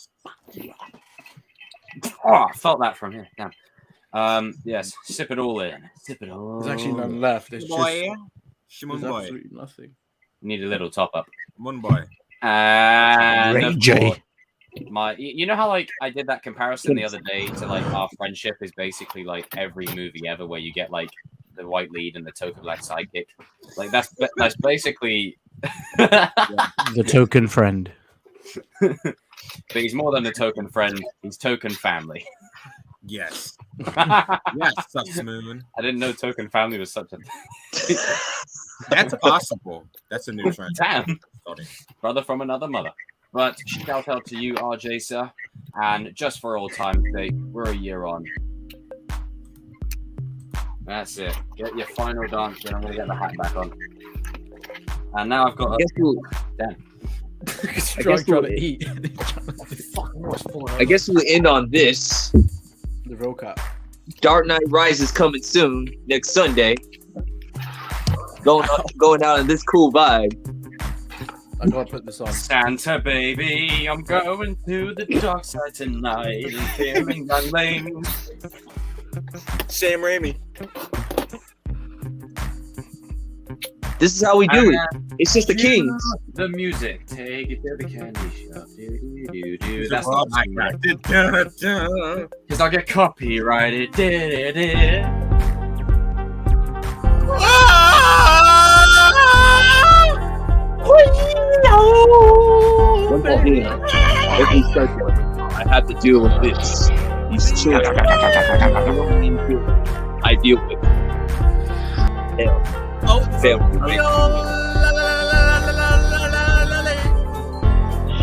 I felt that from here. Damn. Yes, sip it all in. Sip it all. There's actually none left. It's Boy. just boy. absolutely nothing. Need a little top up. One boy. And Ray of J. course, you know how like I did that comparison the other day to like our friendship is basically like every movie ever where you get like the white lead and the token black sidekick. Like that's basically The token friend. But he's more than a token friend. He's token family. Yes. Yes, Sus Moon. I didn't know token family was such a. That's possible. That's a new trend. Damn. Brother from another mother. But shout out to you, RJ, sir. And just for old time's sake, we're a year on. That's it. Get your final dance, and I'm going to get the hat back on. And now I've got a... Damn. I guess we'll end on this. The roll cut. Dark Knight Rises coming soon, next Sunday. Going out in this cool vibe. I gotta put this on. Santa baby, I'm going to the dark side tonight and fearing young lanes. Sam Raimi. This is how we do it. It's just the Kings. The music, take it to the candy shop. Do. That's Oh not my God. because I'll get copyrighted. Ah! thing. Every second, I have to deal with this. These children. I deal with. Hell. Oh, Family.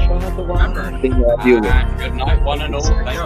Remember, Thing that I deal with. Good night, one and all. Thank you.